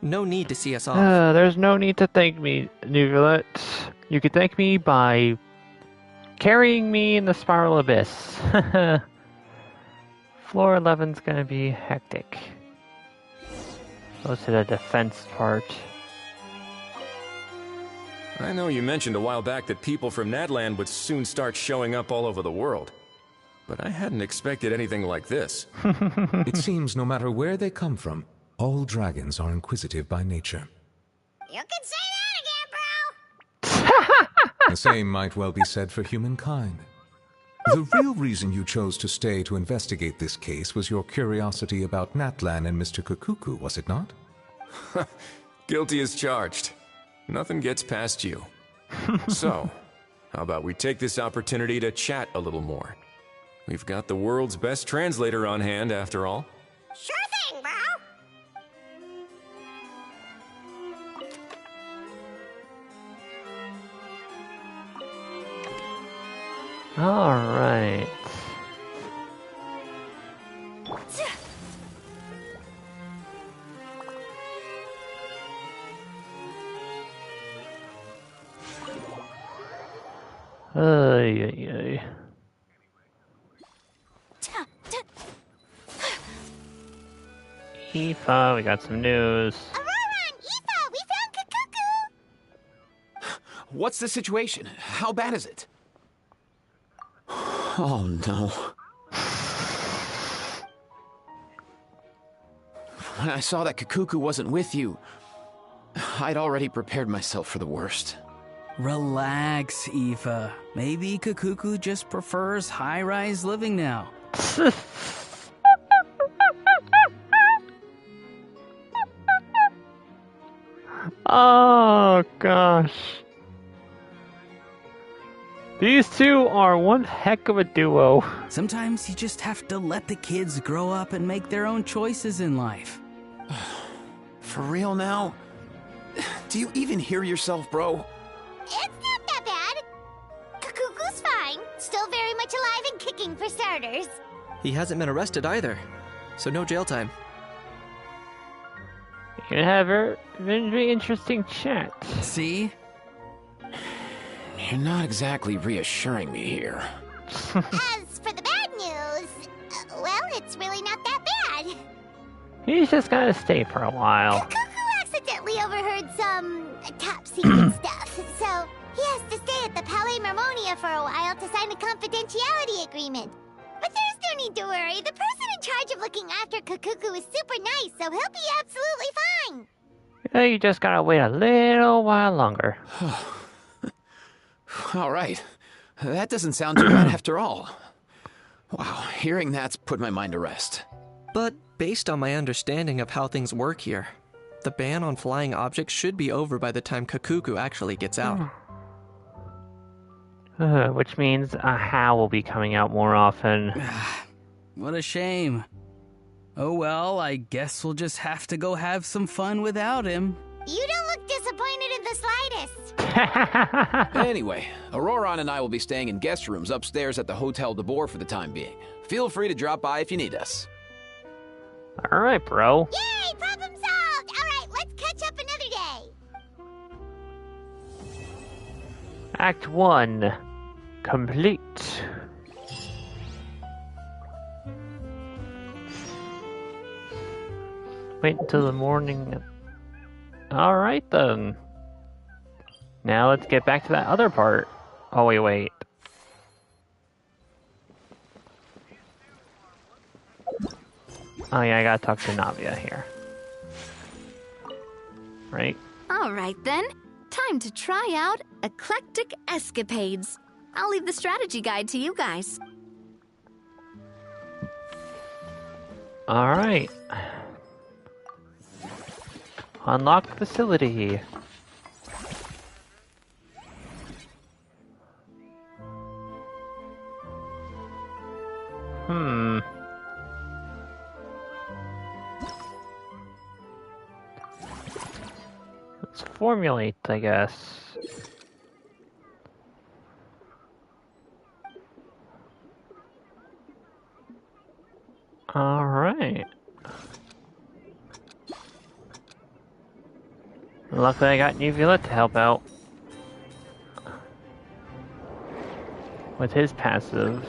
No need to see us off. There's no need to thank me, Nuvulet. You could thank me by carrying me in the spiral abyss. Floor 11's gonna be hectic. Go to the defense part. I know you mentioned a while back that people from Natland would soon start showing up all over the world. But I hadn't expected anything like this. It seems no matter where they come from, all dragons are inquisitive by nature. You can say that again, bro! The same might well be said for humankind. The real reason you chose to stay to investigate this case was your curiosity about Natlan and Mr. Kakuku, was it not? Guilty as charged. Nothing gets past you. So, how about we take this opportunity to chat a little more? We've got the world's best translator on hand, after all. Sure thing, bro! Alright. Ay. Aoife, we got some news. Aurora, Aoife, we found Kakuku! What's the situation? How bad is it? Oh, no. When I saw that Kakuku wasn't with you, I'd already prepared myself for the worst. Relax, Aoife. Maybe Kakuku just prefers high-rise living now. Oh, gosh. These two are one heck of a duo. Sometimes you just have to let the kids grow up and make their own choices in life. For real now? Do you even hear yourself, bro? It's not that bad. Kakuku's fine. Still very much alive and kicking for starters. He hasn't been arrested either, so no jail time. You can have a very interesting chat. See? You're not exactly reassuring me here. As for the bad news, well, it's really not that bad. He's just gotta stay for a while. Kakuku accidentally overheard some top secret stuff, so he has to stay at the Palais Mermonia for a while to sign a confidentiality agreement. But there's no need to worry. The person in charge of looking after Kakuku is super nice, so he'll be absolutely fine. Yeah, you just gotta wait a little while longer. All right. That doesn't sound too bad after all. Wow, hearing that's put my mind to rest. But based on my understanding of how things work here, the ban on flying objects should be over by the time Kakuku actually gets out. Which means a How will be coming out more often. What a shame. Oh well, I guess we'll just have to go have some fun without him. You don't look disappointed in the slightest. Anyway, Auroron and I will be staying in guest rooms upstairs at the Hotel de Boer for the time being. Feel free to drop by if you need us. Alright, bro. Yay! Problem solved! Alright, let's catch up another day. Act 1. Complete. Wait until the morning. Alright then. Now let's get back to that other part. Oh, wait. Oh yeah, I gotta talk to Navia here. Right? Alright then. Time to try out Eclectic Escapades. I'll leave the strategy guide to you guys. Alright. Unlock facility. Let's formulate, I guess. Alright. Luckily I got Uvula to help out with his passive.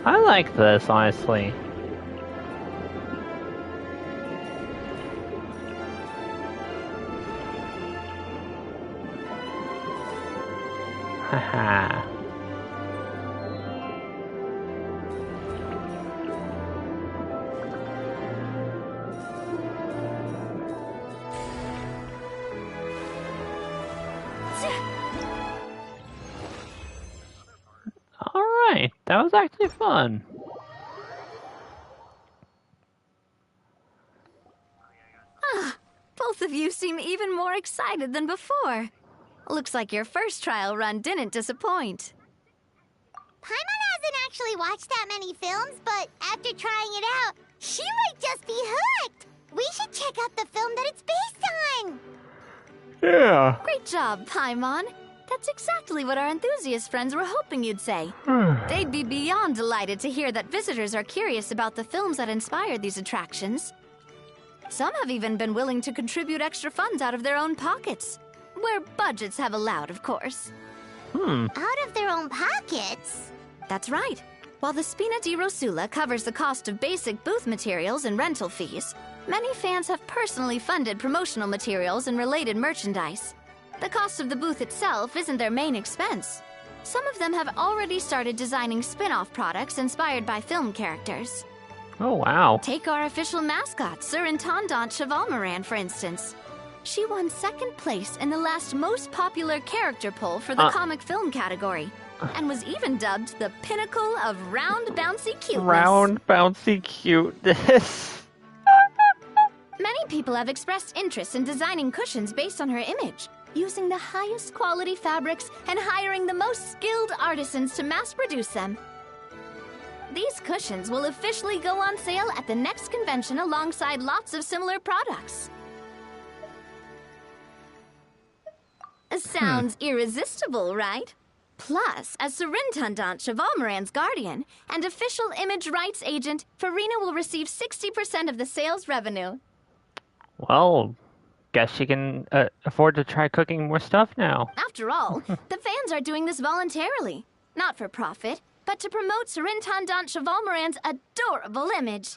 I like this, honestly. Haha. Alright, that was actually fun. Both of you seem even more excited than before. Looks like your first trial run didn't disappoint. Paimon hasn't actually watched that many films, but after trying it out, she might just be hooked. We should check out the film that it's based on. Yeah. Great job, Paimon. That's exactly what our enthusiast friends were hoping you'd say. They'd be beyond delighted to hear that visitors are curious about the films that inspired these attractions. Some have even been willing to contribute extra funds out of their own pockets. Where budgets have allowed, of course. Out of their own pockets? That's right. While the Spina di Rosula covers the cost of basic booth materials and rental fees, many fans have personally funded promotional materials and related merchandise. The cost of the booth itself isn't their main expense. Some of them have already started designing spin-off products inspired by film characters. Oh, wow. Take our official mascot, Sir Intendant Chevalmoran, for instance. She won second place in the last most popular character poll for the comic film category, and was even dubbed the pinnacle of round, bouncy cuteness. Round, bouncy cuteness. Many people have expressed interest in designing cushions based on her image, using the highest quality fabrics and hiring the most skilled artisans to mass produce them. These cushions will officially go on sale at the next convention alongside lots of similar products. Sounds irresistible, right? Plus, as Surintendant Chevalmoran's guardian and official image rights agent, Farina will receive 60% of the sales revenue. Well, guess she can afford to try cooking more stuff now. After all, the fans are doing this voluntarily. Not for profit, but to promote Surintendant Chevalmoran's adorable image.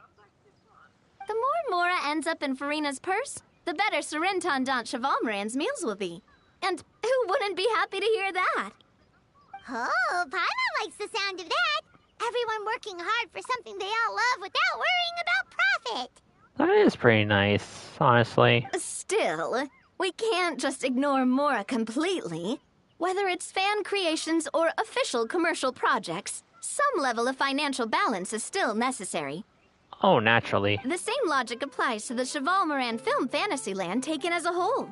The more Mora ends up in Farina's purse, the better Surintendant Chevalmoran's meals will be. And who wouldn't be happy to hear that? Oh, Paimon likes the sound of that. Everyone working hard for something they all love without worrying about profit. That is pretty nice, honestly. Still, we can't just ignore Mora completely. Whether it's fan creations or official commercial projects, some level of financial balance is still necessary. Oh, naturally. The same logic applies to the Chevalmoran Film Fantasyland taken as a whole.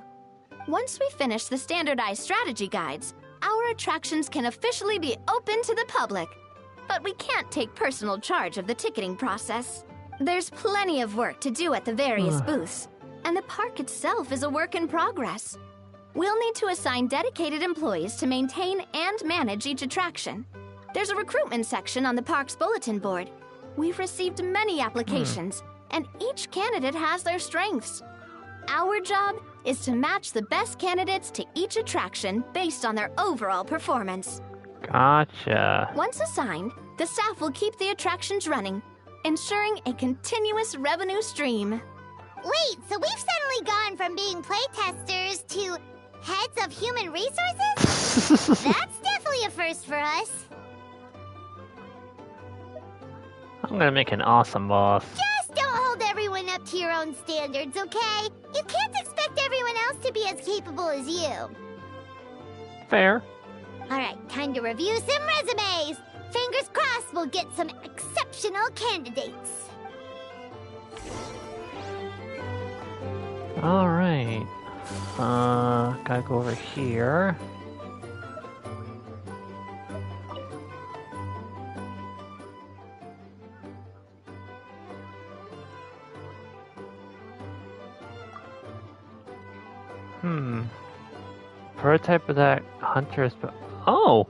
Once we finish the standardized strategy guides, our attractions can officially be open to the public. But we can't take personal charge of the ticketing process. There's plenty of work to do at the various booths, and the park itself is a work in progress. We'll need to assign dedicated employees to maintain and manage each attraction. There's a recruitment section on the park's bulletin board. We've received many applications, and each candidate has their strengths. Our job is to match the best candidates to each attraction based on their overall performance. Gotcha. Once assigned, the staff will keep the attractions running, ensuring a continuous revenue stream. Wait, so we've suddenly gone from being playtesters to heads of human resources? That's definitely a first for us. I'm gonna make an awesome boss. Just don't hold everyone up to your own standards, okay? You can't expect everyone else to be as capable as you. Fair. Alright, time to review some resumes. Fingers crossed we'll get some exceptional candidates. Alright. Gotta go over here. Prototype of that hunter is... Oh!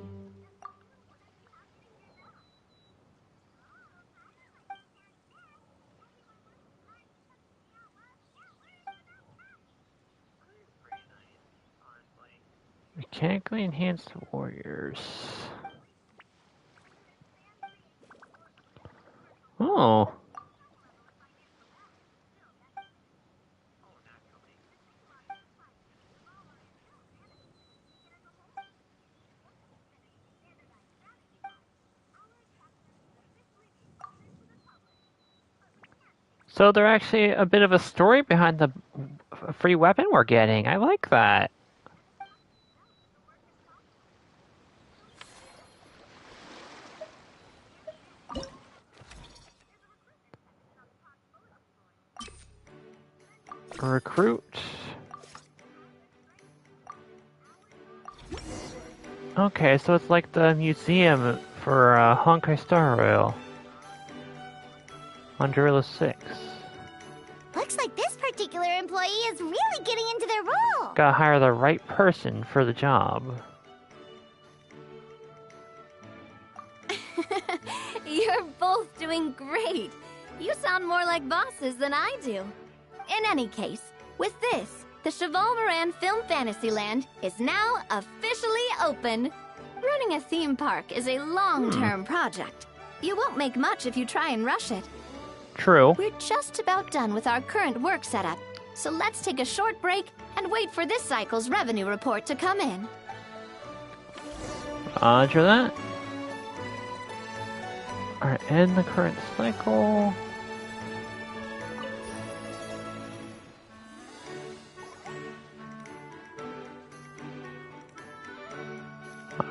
Mechanically enhanced warriors. Oh. So there's actually a bit of a story behind the free weapon we're getting. I like that. Recruit. Okay, so it's like the museum for Honkai Star Rail. On Gorilla 6. Looks like this particular employee is really getting into their role. Gotta hire the right person for the job. You're both doing great. You sound more like bosses than I do. In any case, with this, the Chevalmoran Film Fantasyland is now officially open. Running a theme park is a long-term project. You won't make much if you try and rush it. True. We're just about done with our current work setup, so let's take a short break and wait for this cycle's revenue report to come in. Roger that. Alright, end the current cycle.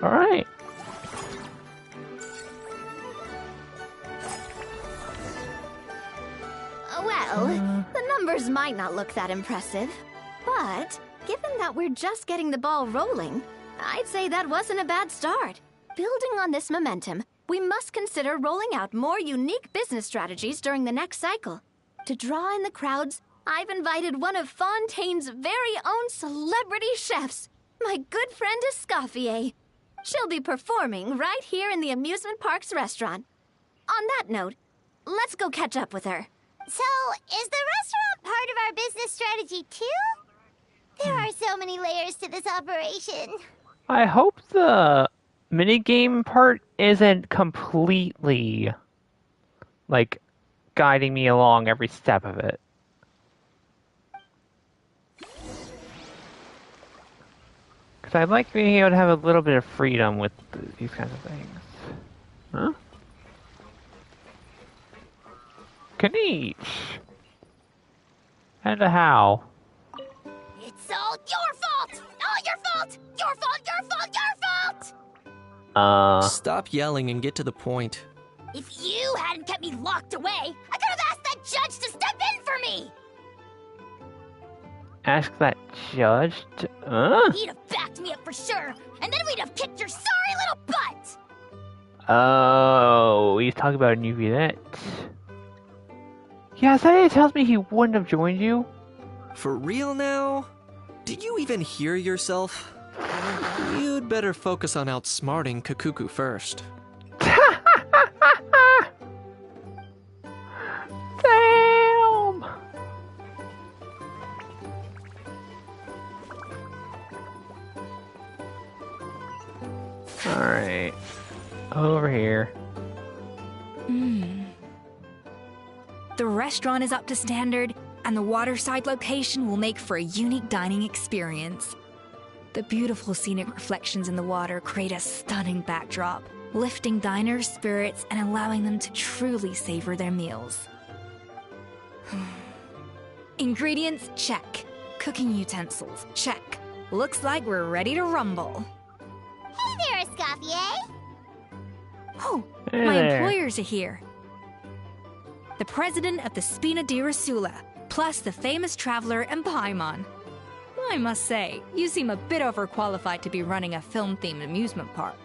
Alright. Well, the numbers might not look that impressive, but given that we're just getting the ball rolling, I'd say that wasn't a bad start. Building on this momentum, we must consider rolling out more unique business strategies during the next cycle. To draw in the crowds, I've invited one of Fontaine's very own celebrity chefs, my good friend Escoffier. She'll be performing right here in the amusement park's restaurant. On that note, let's go catch up with her. So, is the restaurant part of our business strategy too? There are so many layers to this operation. I hope the minigame part isn't completely, like, guiding me along every step of it. Because I'd like being able to have a little bit of freedom with these kinds of things. Huh? Kanish! And a how? It's all your fault! All your fault! Your fault, your fault, your fault! Stop yelling and get to the point. If you hadn't kept me locked away, I could have asked that judge to step in for me! Ask that judge to, He'd have backed me up for sure, and then we'd have kicked your sorry little butt! Oh, he's talking about a new Violette. Yeah, that tells me he wouldn't have joined you. For real now? Did you even hear yourself? You'd better focus on outsmarting Kakuku first. Damn! Alright. Over here. The restaurant is up to standard, and the waterside location will make for a unique dining experience. The beautiful scenic reflections in the water create a stunning backdrop, lifting diners' spirits and allowing them to truly savor their meals. Ingredients, check. Cooking utensils, check. Looks like we're ready to rumble. Hey there, Escoffier! Oh, Hey my there. employers are here. The president of the Spina di Rasula, plus the famous traveler and Paimon. I must say, you seem a bit overqualified to be running a film-themed amusement park.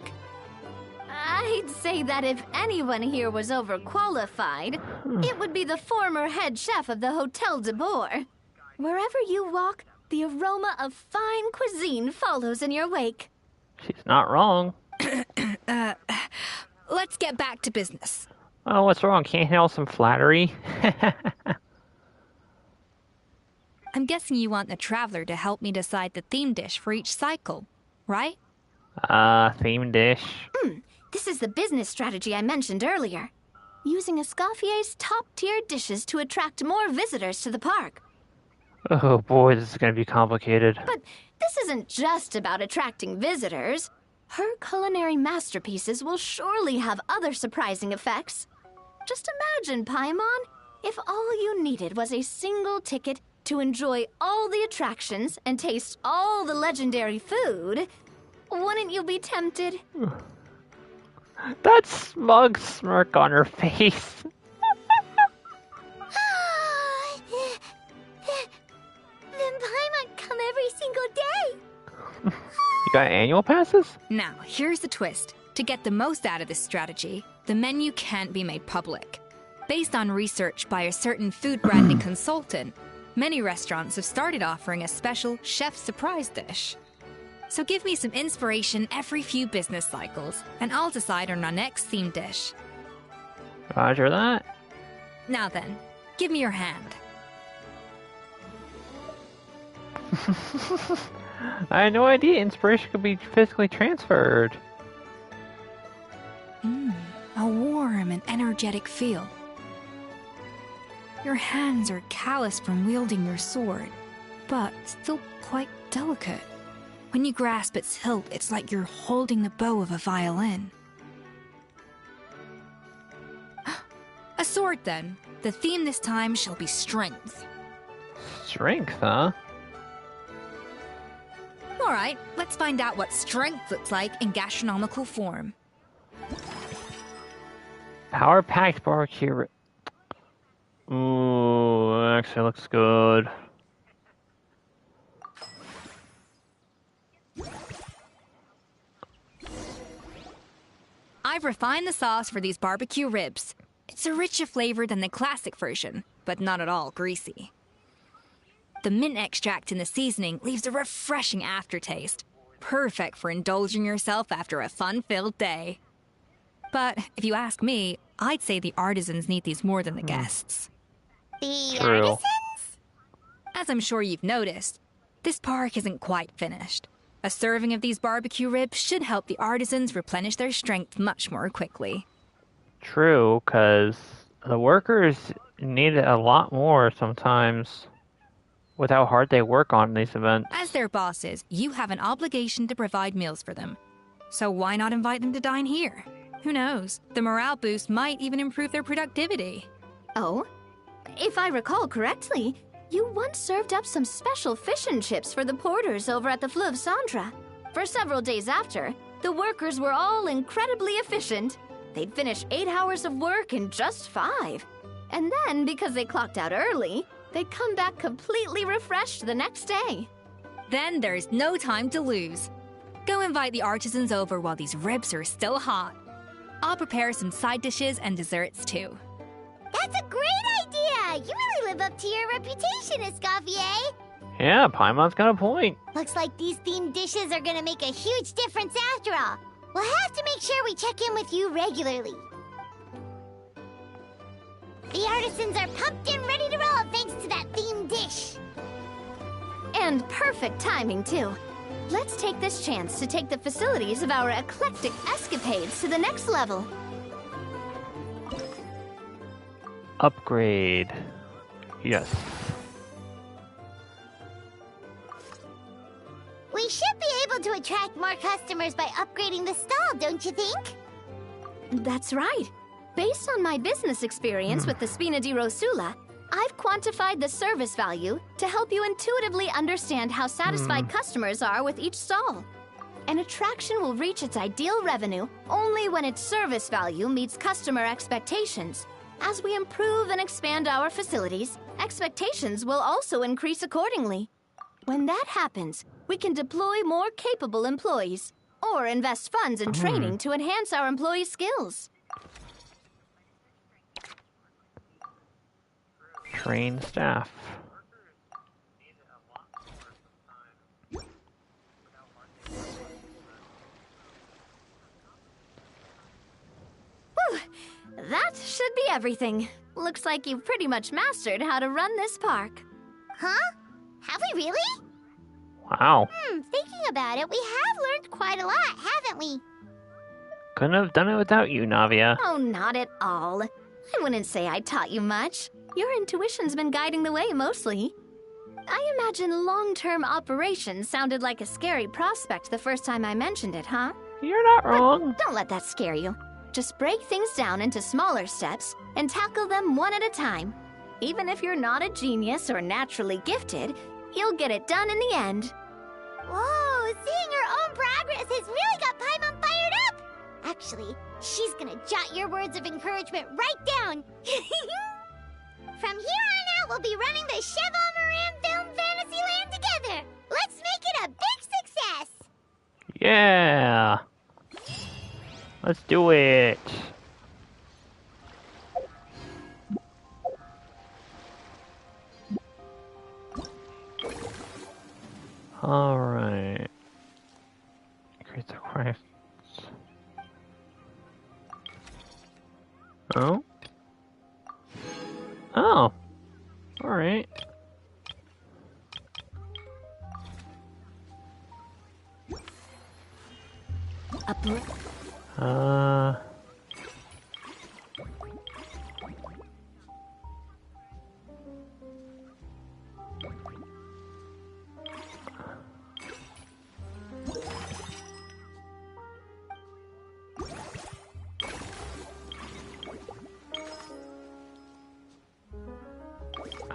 I'd say that if anyone here was overqualified, it would be the former head chef of the Hotel de Boer. Wherever you walk, the aroma of fine cuisine follows in your wake. She's not wrong. Let's get back to business. Oh, what's wrong? Can't handle some flattery? I'm guessing you want the traveler to help me decide the theme dish for each cycle, right? Theme dish. This is the business strategy I mentioned earlier. Using Escoffier's top-tier dishes to attract more visitors to the park. Oh boy, this is gonna be complicated. But this isn't just about attracting visitors. Her culinary masterpieces will surely have other surprising effects. Just imagine, Paimon, if all you needed was a single ticket to enjoy all the attractions and taste all the legendary food. Wouldn't you be tempted? That smug smirk on her face. Then Paimon come every single day! You got annual passes? Now, here's the twist. To get the most out of this strategy, the menu can't be made public. Based on research by a certain food branding consultant, many restaurants have started offering a special chef surprise dish. So give me some inspiration every few business cycles, and I'll decide on our next theme dish. Roger that. Now then, give me your hand. I had no idea inspiration could be physically transferred. A warm and energetic feel. Your hands are calloused from wielding your sword, but still quite delicate. When you grasp its hilt, it's like you're holding the bow of a violin. A sword, then. The theme this time shall be strength. Strength, huh? All right, let's find out what strength looks like in gastronomical form. Power-packed barbecue. Ooh, that actually looks good. I've refined the sauce for these barbecue ribs. It's a richer flavor than the classic version, but not at all greasy. The mint extract in the seasoning leaves a refreshing aftertaste, perfect for indulging yourself after a fun-filled day. But if you ask me, I'd say the artisans need these more than the guests. The True. artisans? As I'm sure you've noticed, this park isn't quite finished. A serving of these barbecue ribs should help the artisans replenish their strength much more quickly. True, because the workers need a lot more sometimes with how hard they work on these events. As their bosses, you have an obligation to provide meals for them. So why not invite them to dine here? Who knows? The morale boost might even improve their productivity. Oh? If I recall correctly, you once served up some special fish and chips for the porters over at the Fleuve Centre. For several days after, the workers were all incredibly efficient. They'd finish 8 hours of work in just 5. And then, because they clocked out early, they'd come back completely refreshed the next day. Then there's no time to lose. Go invite the artisans over while these ribs are still hot. I'll prepare some side dishes and desserts too. That's a great idea! You really live up to your reputation, Escoffier! Yeah, Paimon's got a point. Looks like these themed dishes are gonna make a huge difference after all. We'll have to make sure we check in with you regularly. The artisans are pumped and ready to roll thanks to that themed dish. And perfect timing, too. Let's take this chance to take the facilities of our eclectic escapades to the next level. Upgrade. Yes. We should be able to attract more customers by upgrading the stall, don't you think? That's right. Based on my business experience with the Spina di Rosula, I've quantified the service value to help you intuitively understand how satisfied customers are with each stall. An attraction will reach its ideal revenue only when its service value meets customer expectations. As we improve and expand our facilities, expectations will also increase accordingly. When that happens, we can deploy more capable employees or invest funds in training to enhance our employees' skills. Train staff. Whew. That should be everything. Looks like you've pretty much mastered how to run this park. Huh? Have we really? Wow. Thinking about it, we have learned quite a lot, haven't we? Couldn't have done it without you, Navia. Oh, not at all. I wouldn't say I taught you much. Your intuition's been guiding the way mostly. I imagine long-term operations sounded like a scary prospect the first time I mentioned it, huh? You're not wrong. But don't let that scare you. Just break things down into smaller steps and tackle them one at a time. Even if you're not a genius or naturally gifted, you'll get it done in the end. Whoa, seeing her own progress has really got Paimon fired up! Actually, she's gonna jot your words of encouragement right down. From here on out, we'll be running the Cheval Moran Film Fantasyland together. Let's make it a big success! Yeah. Let's do it. Alright. Create the quests. Oh? Oh. Alright.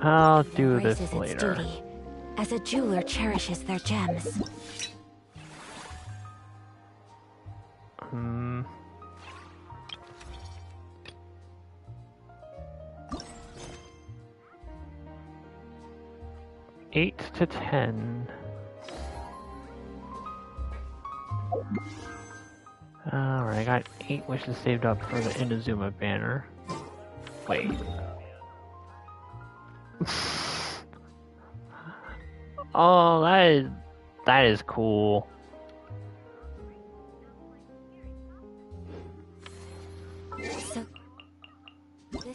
I'll do this Embraces its later. duty, as a jeweler cherishes their gems. Hmm. Eight to 10. Alright, I got 8 wishes saved up for the Inazuma banner. Wait. Oh, that is cool.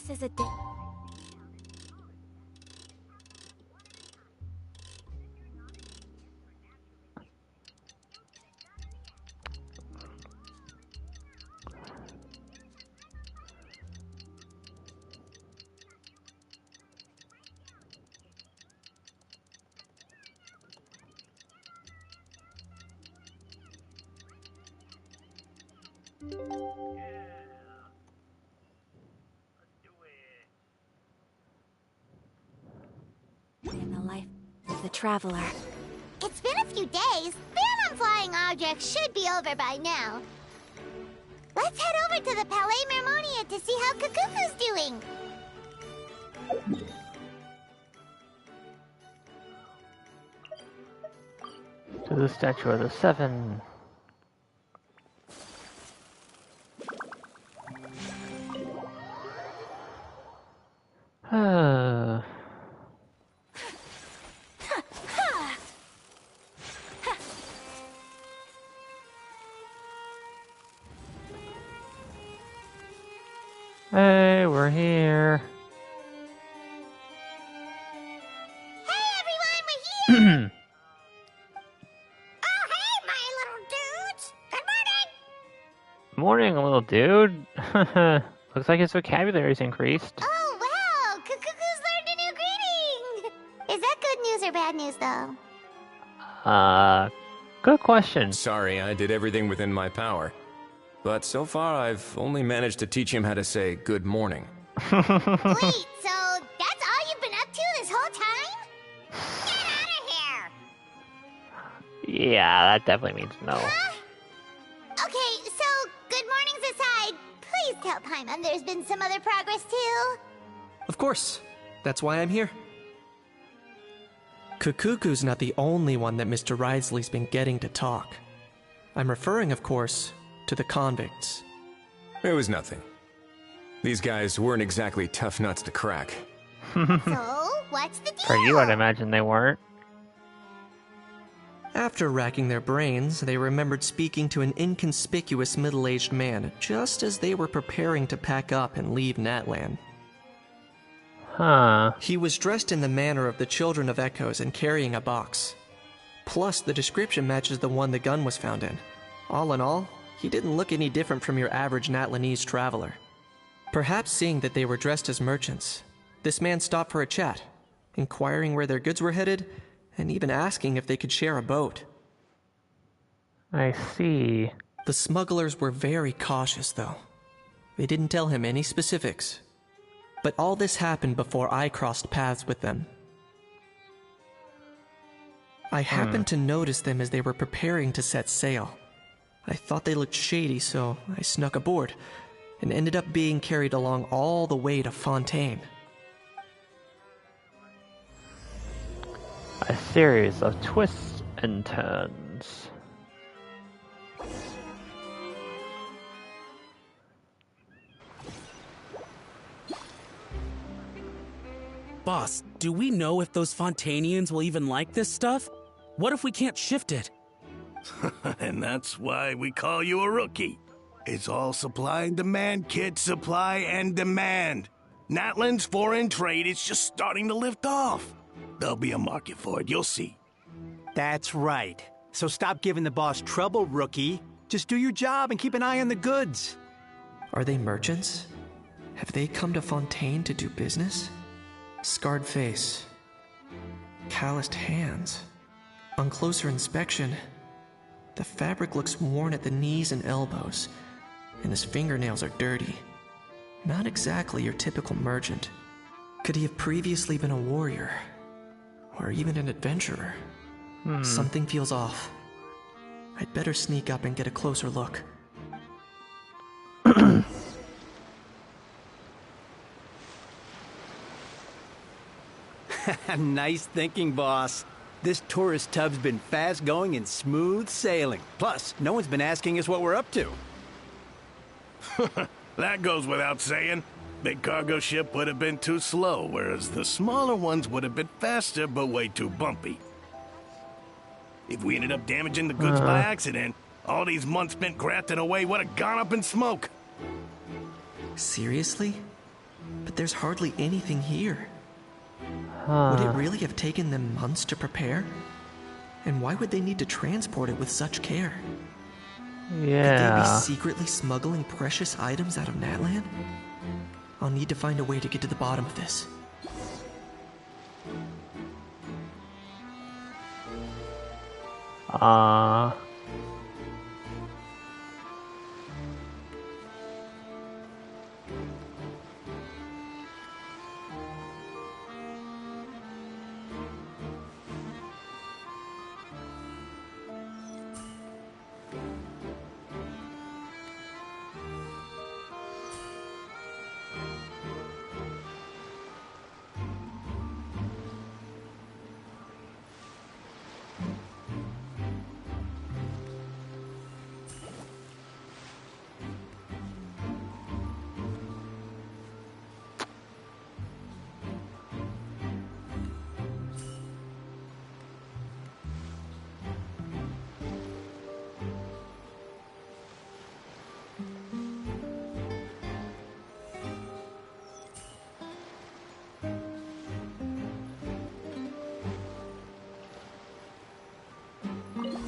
This is a day. In the life of the traveler. It's been a few days. Ban on flying objects should be over by now. Let's head over to the Palais Mermonia to see how Kakuku's doing. To the Statue of the Seven. Hey, we're here. Hey everyone, we're here! Oh hey, my little dudes! Good morning! Morning, little dude. Looks like his vocabulary's increased. Oh wow, Kakuku's learned a new greeting! Is that good news or bad news though? Good question. Sorry, I did everything within my power. But so far, I've only managed to teach him how to say good morning. Wait, so that's all you've been up to this whole time? Get out of here! Yeah, that definitely means no. Huh? Okay, so good mornings aside, please tell Paimon there's been some other progress too. Of course. That's why I'm here. Kakuku's not the only one that Mr. Ridesley's been getting to talk. I'm referring, of course, to the convicts. It was nothing. These guys weren't exactly tough nuts to crack. So, what's the deal? For you, I'd imagine they weren't. After racking their brains, they remembered speaking to an inconspicuous middle-aged man just as they were preparing to pack up and leave Natlan. Huh. He was dressed in the manner of the Children of Echoes and carrying a box. Plus, the description matches the one the gun was found in. All in all, he didn't look any different from your average Natlanese traveler. Perhaps seeing that they were dressed as merchants, this man stopped for a chat, inquiring where their goods were headed, and even asking if they could share a boat. I see. The smugglers were very cautious, though. They didn't tell him any specifics. But all this happened before I crossed paths with them. I happened to notice them as they were preparing to set sail. I thought they looked shady, so I snuck aboard, and ended up being carried along all the way to Fontaine. A series of twists and turns. Boss, do we know if those Fontainians will even like this stuff? What if we can't shift it? And that's why we call you a rookie. It's all supply and demand, kid. Supply and demand. Natlan's foreign trade is just starting to lift off. There'll be a market for it, you'll see. That's right. So stop giving the boss trouble, rookie. Just do your job and keep an eye on the goods. Are they merchants? Have they come to Fontaine to do business? Scarred face. Calloused hands. On closer inspection, the fabric looks worn at the knees and elbows, and his fingernails are dirty. Not exactly your typical merchant. Could he have previously been a warrior? Or even an adventurer? Something feels off. I'd better sneak up and get a closer look. Nice thinking, boss. This tourist tub's been fast-going and smooth sailing. Plus, no one's been asking us what we're up to. That goes without saying. Big cargo ship would have been too slow, whereas the smaller ones would have been faster but way too bumpy. If we ended up damaging the goods by accident, all these months spent grafting away would have gone up in smoke. Seriously? But But there's hardly anything here. Would it really have taken them months to prepare? And why would they need to transport it with such care? Yeah. Could they be secretly smuggling precious items out of Natlan? I'll need to find a way to get to the bottom of this.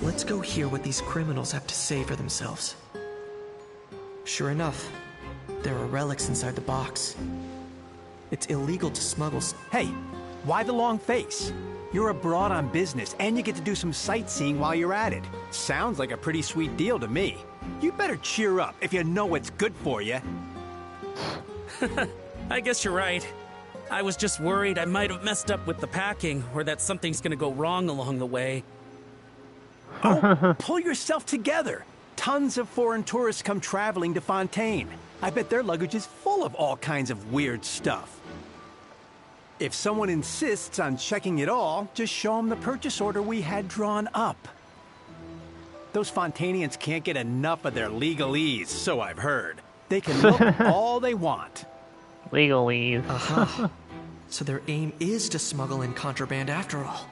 Let's go hear what these criminals have to say for themselves. Sure enough, there are relics inside the box. It's illegal to smuggle. Hey, why the long face? You're abroad on business, and you get to do some sightseeing while you're at it. Sounds like a pretty sweet deal to me. You better cheer up if you know what's good for you. I guess you're right. I was just worried I might have messed up with the packing, or that something's gonna go wrong along the way. Oh, pull yourself together. Tons of foreign tourists come traveling to Fontaine. I bet their luggage is full of all kinds of weird stuff. If someone insists on checking it all, just show them the purchase order we had drawn up. Those Fontainians can't get enough of their legalese, so I've heard. They can look all they want. Legalese. Aha. So their aim is to smuggle in contraband after all.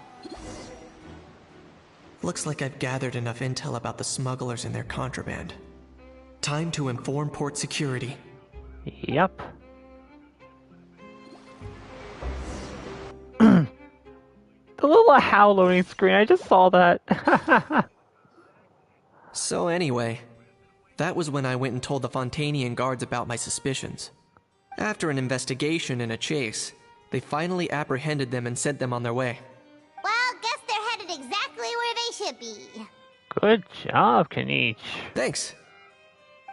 Looks like I've gathered enough intel about the smugglers and their contraband. Time to inform port security. Yep. The little HAL loading screen, I just saw that. So anyway, that was when I went and told the Fontainian guards about my suspicions. After an investigation and a chase, they finally apprehended them and sent them on their way. Well, guess they're headed exactly where they should be. Good job, Kaniche. Thanks.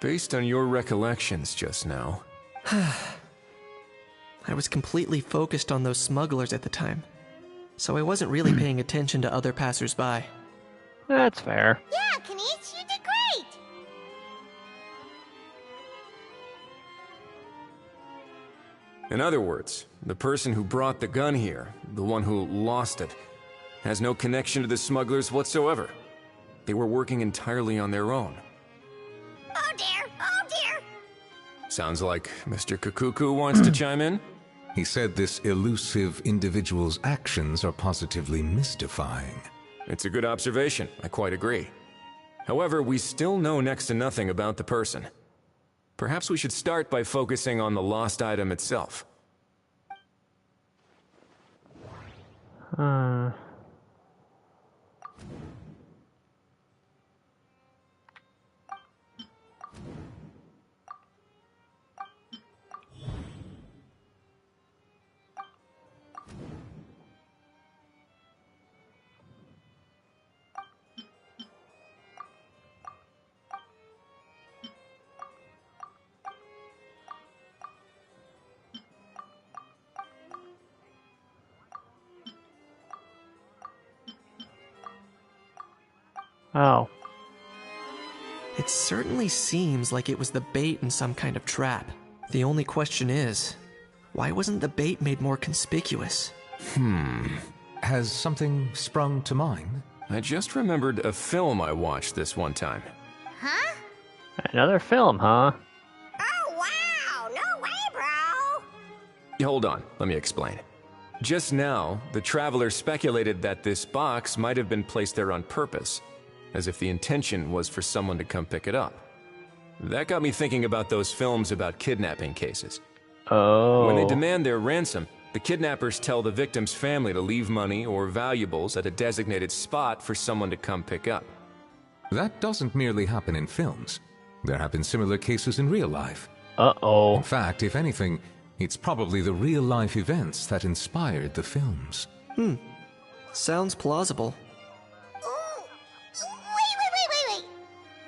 Based on your recollections just now. I was completely focused on those smugglers at the time, so I wasn't really paying attention to other passers-by. That's fair. Yeah, Kaniche, you did great! In other words, the person who brought the gun here, the one who lost it, has no connection to the smugglers whatsoever. They were working entirely on their own. Oh dear, oh dear! Sounds like Mr. Kakuku wants to chime in? He said this elusive individual's actions are positively mystifying. It's a good observation, I quite agree. However, we still know next to nothing about the person. Perhaps we should start by focusing on the lost item itself. Oh. It certainly seems like it was the bait in some kind of trap. The only question is, why wasn't the bait made more conspicuous? Has something sprung to mind? I just remembered a film I watched this one time. Huh? Another film, huh? Oh wow, no way, bro! Hold on, let me explain. Just now, the traveler speculated that this box might have been placed there on purpose, as if the intention was for someone to come pick it up. That got me thinking about those films about kidnapping cases. Oh. When they demand their ransom, the kidnappers tell the victim's family to leave money or valuables at a designated spot for someone to come pick up. That doesn't merely happen in films. There have been similar cases in real life. Uh-oh. In fact, if anything, it's probably the real-life events that inspired the films. Sounds plausible. Ooh. Wait.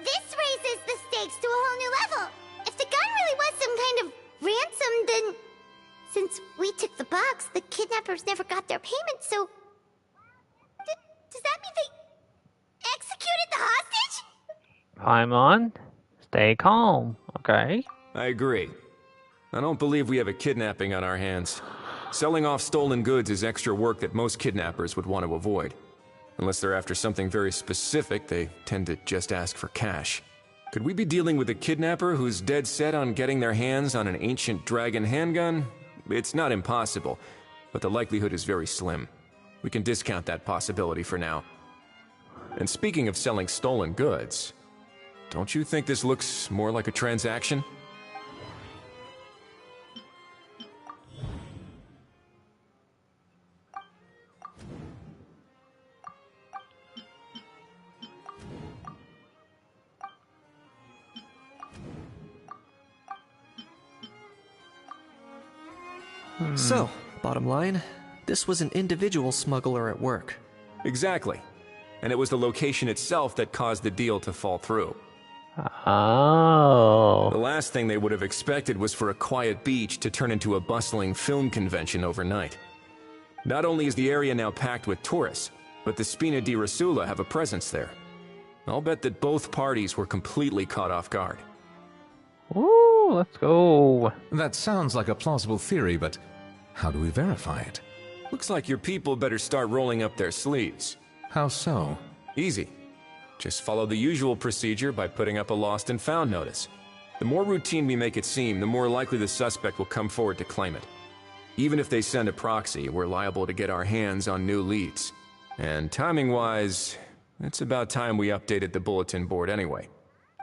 This raises the stakes to a whole new level. If the gun really was some kind of ransom, then... Since we took the box, the kidnappers never got their payment, so... Does that mean they executed the hostage? Paimon, stay calm, okay? I agree. I don't believe we have a kidnapping on our hands. Selling off stolen goods is extra work that most kidnappers would want to avoid. Unless they're after something very specific, they tend to just ask for cash. Could we be dealing with a kidnapper who's dead set on getting their hands on an ancient dragon handgun? It's not impossible, but the likelihood is very slim. We can discount that possibility for now. And speaking of selling stolen goods, don't you think this looks more like a transaction? So, bottom line, this was an individual smuggler at work. Exactly. And it was the location itself that caused the deal to fall through. Oh. The last thing they would have expected was for a quiet beach to turn into a bustling film convention overnight. Not only is the area now packed with tourists, but the Spina di Rosula have a presence there. I'll bet that both parties were completely caught off guard. Ooh, let's go. That sounds like a plausible theory, but how do we verify it? Looks like your people better start rolling up their sleeves. How so? Easy. Just follow the usual procedure by putting up a lost and found notice. The more routine we make it seem, the more likely the suspect will come forward to claim it. Even if they send a proxy, we're liable to get our hands on new leads. And timing-wise, it's about time we updated the bulletin board anyway.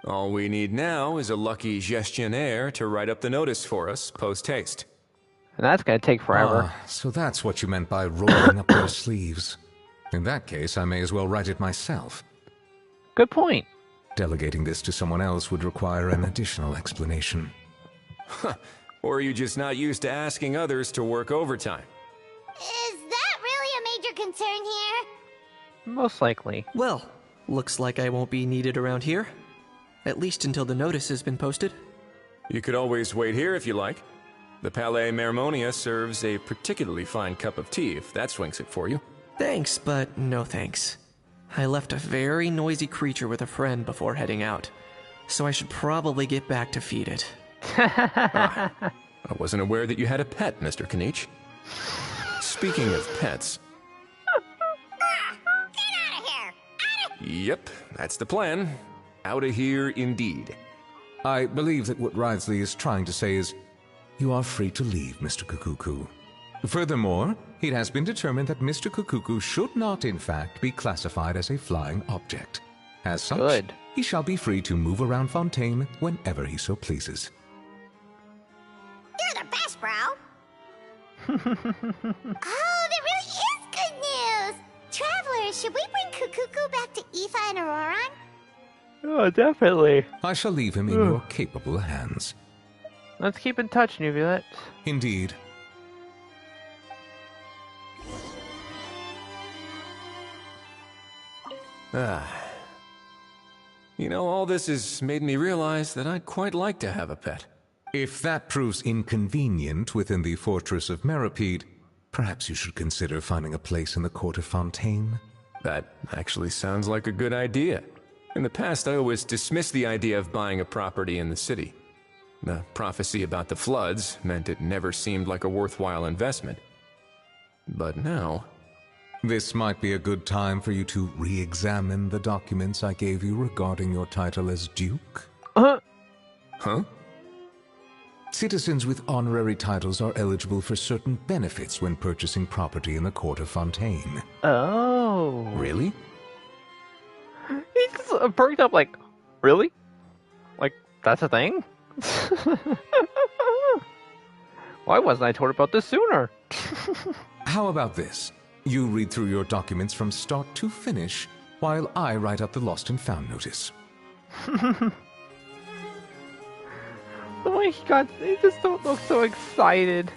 All we need now is a lucky gestionnaire to write up the notice for us post-haste. And that's gonna take forever. So that's what you meant by rolling up their sleeves. In that case, I may as well write it myself. Good point. Delegating this to someone else would require an additional explanation. Or are you just not used to asking others to work overtime? Is that really a major concern here? Most likely. Well, looks like I won't be needed around here. At least until the notice has been posted. You could always wait here if you like. The Palais Mermonia serves a particularly fine cup of tea if that swings it for you. Thanks, but no thanks. I left a very noisy creature with a friend before heading out, so I should probably get back to feed it. I wasn't aware that you had a pet, Mr. Kanich. Speaking of pets... Get out of here! Yep, that's the plan. Out of here indeed. I believe that what Wriothesley is trying to say is, you are free to leave, Mr. Kukuku. Furthermore, it has been determined that Mr. Kukuku should not, in fact, be classified as a flying object. As such, he shall be free to move around Fontaine whenever he so pleases. You're the best, bro! Oh, that really is good news! Travelers, should we bring Kukuku back to Aoife and Auroran? Oh, definitely. I shall leave him in your capable hands. Let's keep in touch, Nuvulet. Indeed. You know, all this has made me realize that I'd quite like to have a pet. If that proves inconvenient within the fortress of Meripede, perhaps you should consider finding a place in the court of Fontaine. That actually sounds like a good idea. In the past, I always dismissed the idea of buying a property in the city. The prophecy about the floods meant it never seemed like a worthwhile investment. But now... This might be a good time for you to re-examine the documents I gave you regarding your title as Duke. Huh? Citizens with honorary titles are eligible for certain benefits when purchasing property in the court of Fontaine. Oh. Really? He just perked up like, really? Like, that's a thing? Why wasn't I told about this sooner? How about this? You read through your documents from start to finish, while I write up the lost and found notice. The way he just don't look so excited.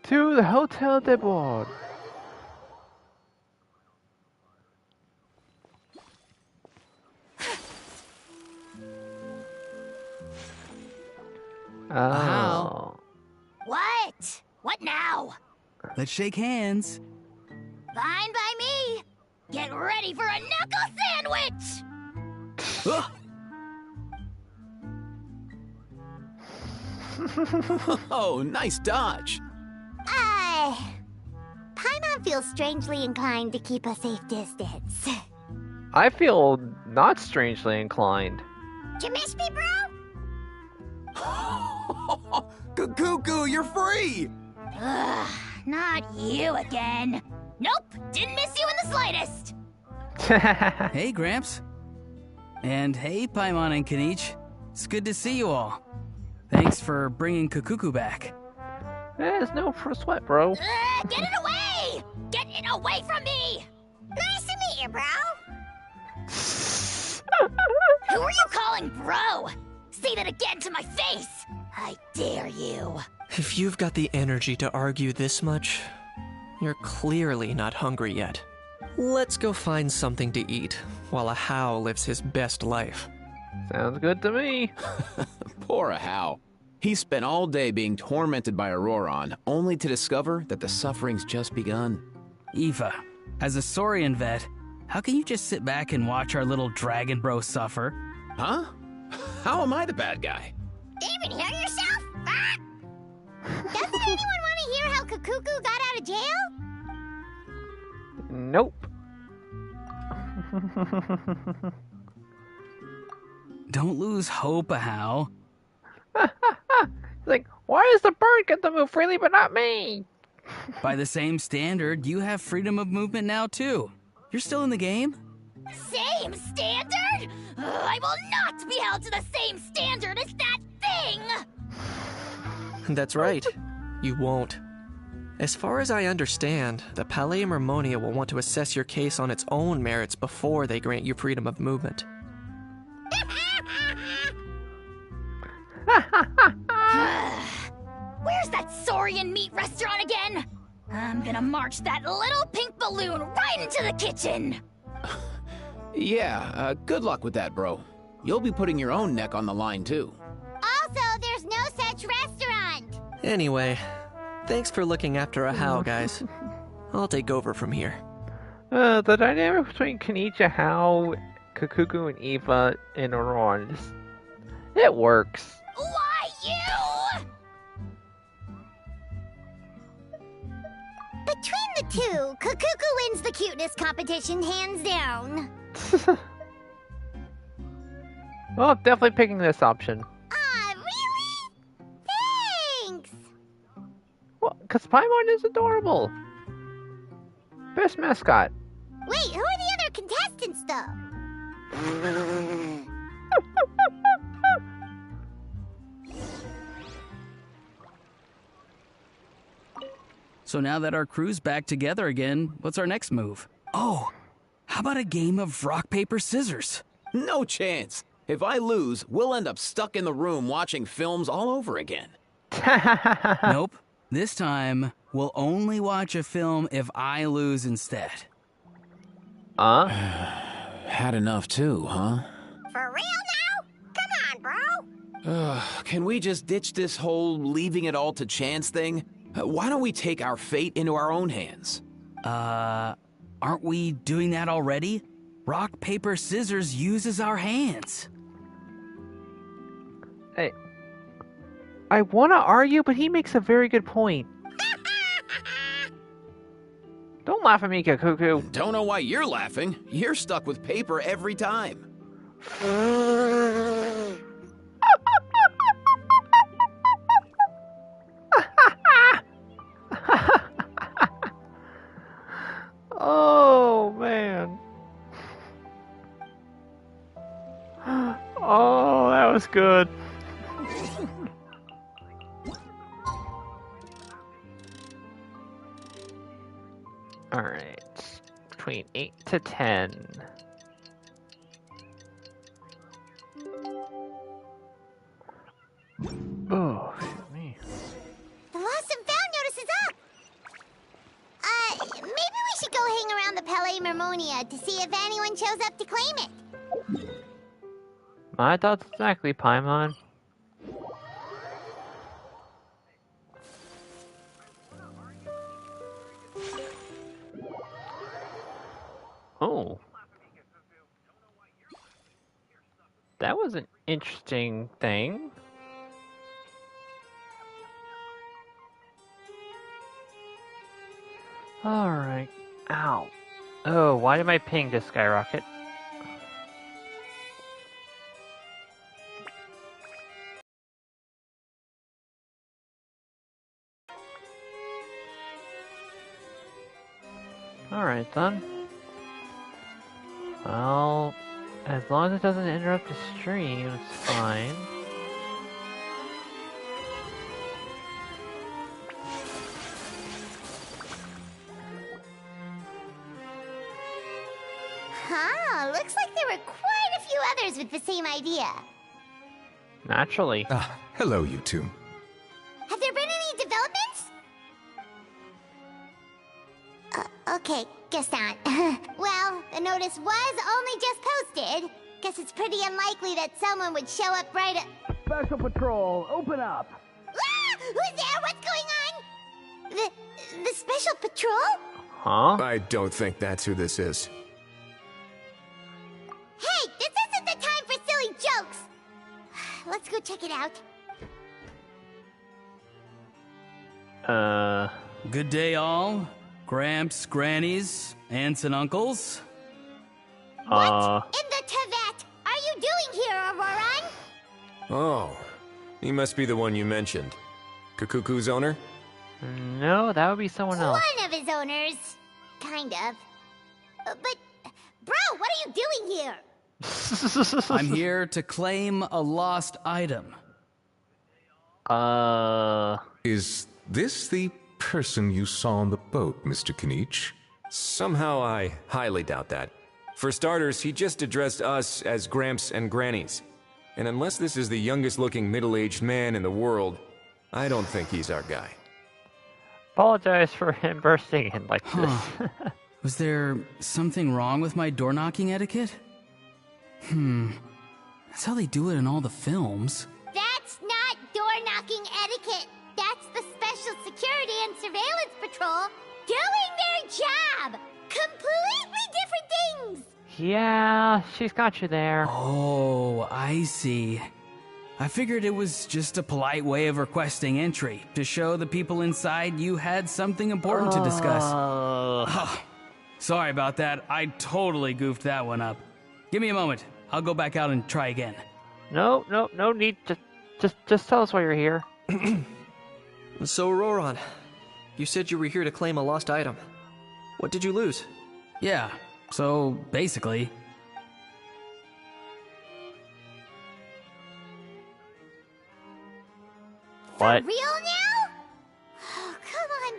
To the Hotel de Bord. Wow. What? What now? Let's shake hands. Fine by me. Get ready for a knuckle sandwich! Oh, nice dodge. Paimon feels strangely inclined to keep a safe distance. I feel not strangely inclined. You miss me, bro? Cuckoo, you're free! Ugh, not you again. Nope, didn't miss you in the slightest. Hey, Gramps. And hey, Paimon and Kanich. It's good to see you all. Thanks for bringing Kukuku back. There's no sweat, bro. Get it away! Get it away from me! Nice to meet you, bro. Who are you calling bro? Say that again to my face! I dare you. If you've got the energy to argue this much, you're clearly not hungry yet. Let's go find something to eat while a How lives his best life. Sounds good to me. Poor How. He spent all day being tormented by Auroron, only to discover that the suffering's just begun. Eva, as a Saurian vet, how can you just sit back and watch our little dragon bro suffer? Huh? How am I the bad guy? Even hear yourself? Ah! Doesn't anyone want to hear how Kukuku got out of jail? Nope. Don't lose hope, How. Like, why does the bird get to move freely but not me? By the same standard, you have freedom of movement now, too. You're still in the game? Same standard? I will not be held to the same standard as that thing! That's right. You won't. As far as I understand, the Palais Mermonia will want to assess your case on its own merits before they grant you freedom of movement. Where's that Saurian meat restaurant again? I'm gonna march that little pink balloon right into the kitchen! Yeah, good luck with that, bro. You'll be putting your own neck on the line, too. Also, there's no such restaurant! Anyway, thanks for looking after a How, guys. I'll take over from here. The dynamic between Kanicha, How, Kukuku, and Eva and Auron, it works. Why you? Between the two, Kukuku wins the cuteness competition hands down. Well, definitely picking this option. Really? Thanks! Well, because Paimon is adorable. Best mascot. Wait, who are the other contestants, though? So now that our crew's back together again, what's our next move? Oh, how about a game of rock, paper, scissors? No chance. If I lose, we'll end up stuck in the room watching films all over again. Nope. This time, we'll only watch a film if I lose instead. Had enough too, huh? For real now? Come on, bro! Can we just ditch this whole leaving it all to chance thing? Why don't we take our fate into our own hands? Aren't we doing that already? Rock, paper, scissors uses our hands. Hey, I want to argue, but he makes a very good point. Don't laugh at me, Kukuku. Don't know why you're laughing. You're stuck with paper every time. Oh, man. was good. Alright. Between 8 to 10. Oh, shoot me. The lost and found notice is up! Maybe we should go hang around the Palais Mermonia to see if anyone shows up to claim it. My thoughts exactly, Paimon. Oh. That was an interesting thing. Alright. Ow. Oh, why did my ping just skyrocket? Alright then. Well, as long as it doesn't interrupt the stream, it's fine. Huh, looks like there were quite a few others with the same idea. Naturally. Hello, you two. Have there been any developments? Okay, guess not. Well, the notice was only just posted. Guess it's pretty unlikely that someone would show up right at... Special Patrol, open up! Ah! Who's there? What's going on? The Special Patrol? Huh? I don't think that's who this is. Hey, this isn't the time for silly jokes! Let's go check it out. Good day, all. Gramps, grannies, aunts, and uncles. What in the Tevat are you doing here, Auroran? Oh, he must be the one you mentioned. Kakuku's owner? No, that would be someone else. One of his owners. Kind of. But, bro, what are you doing here? I'm here to claim a lost item. Is this the person you saw on the boat, Mr. Kinich? Somehow I highly doubt that. For starters, he just addressed us as Gramps and Grannies. And unless this is the youngest looking middle-aged man in the world, I don't think he's our guy. Apologize for him bursting in like this. Was there something wrong with my door-knocking etiquette? That's how they do it in all the films. That's not door-knocking etiquette. That's the Special Security and Surveillance Patrol doing their job! Completely different things! Yeah, she's got you there. Oh, I see. I figured it was just a polite way of requesting entry, to show the people inside you had something important to discuss. Oh, sorry about that. I totally goofed that one up. Give me a moment. I'll go back out and try again. No need. Just tell us why you're here. So, Auroran, you said you were here to claim a lost item. What did you lose? Yeah, so basically... What? For real now? Oh, come on,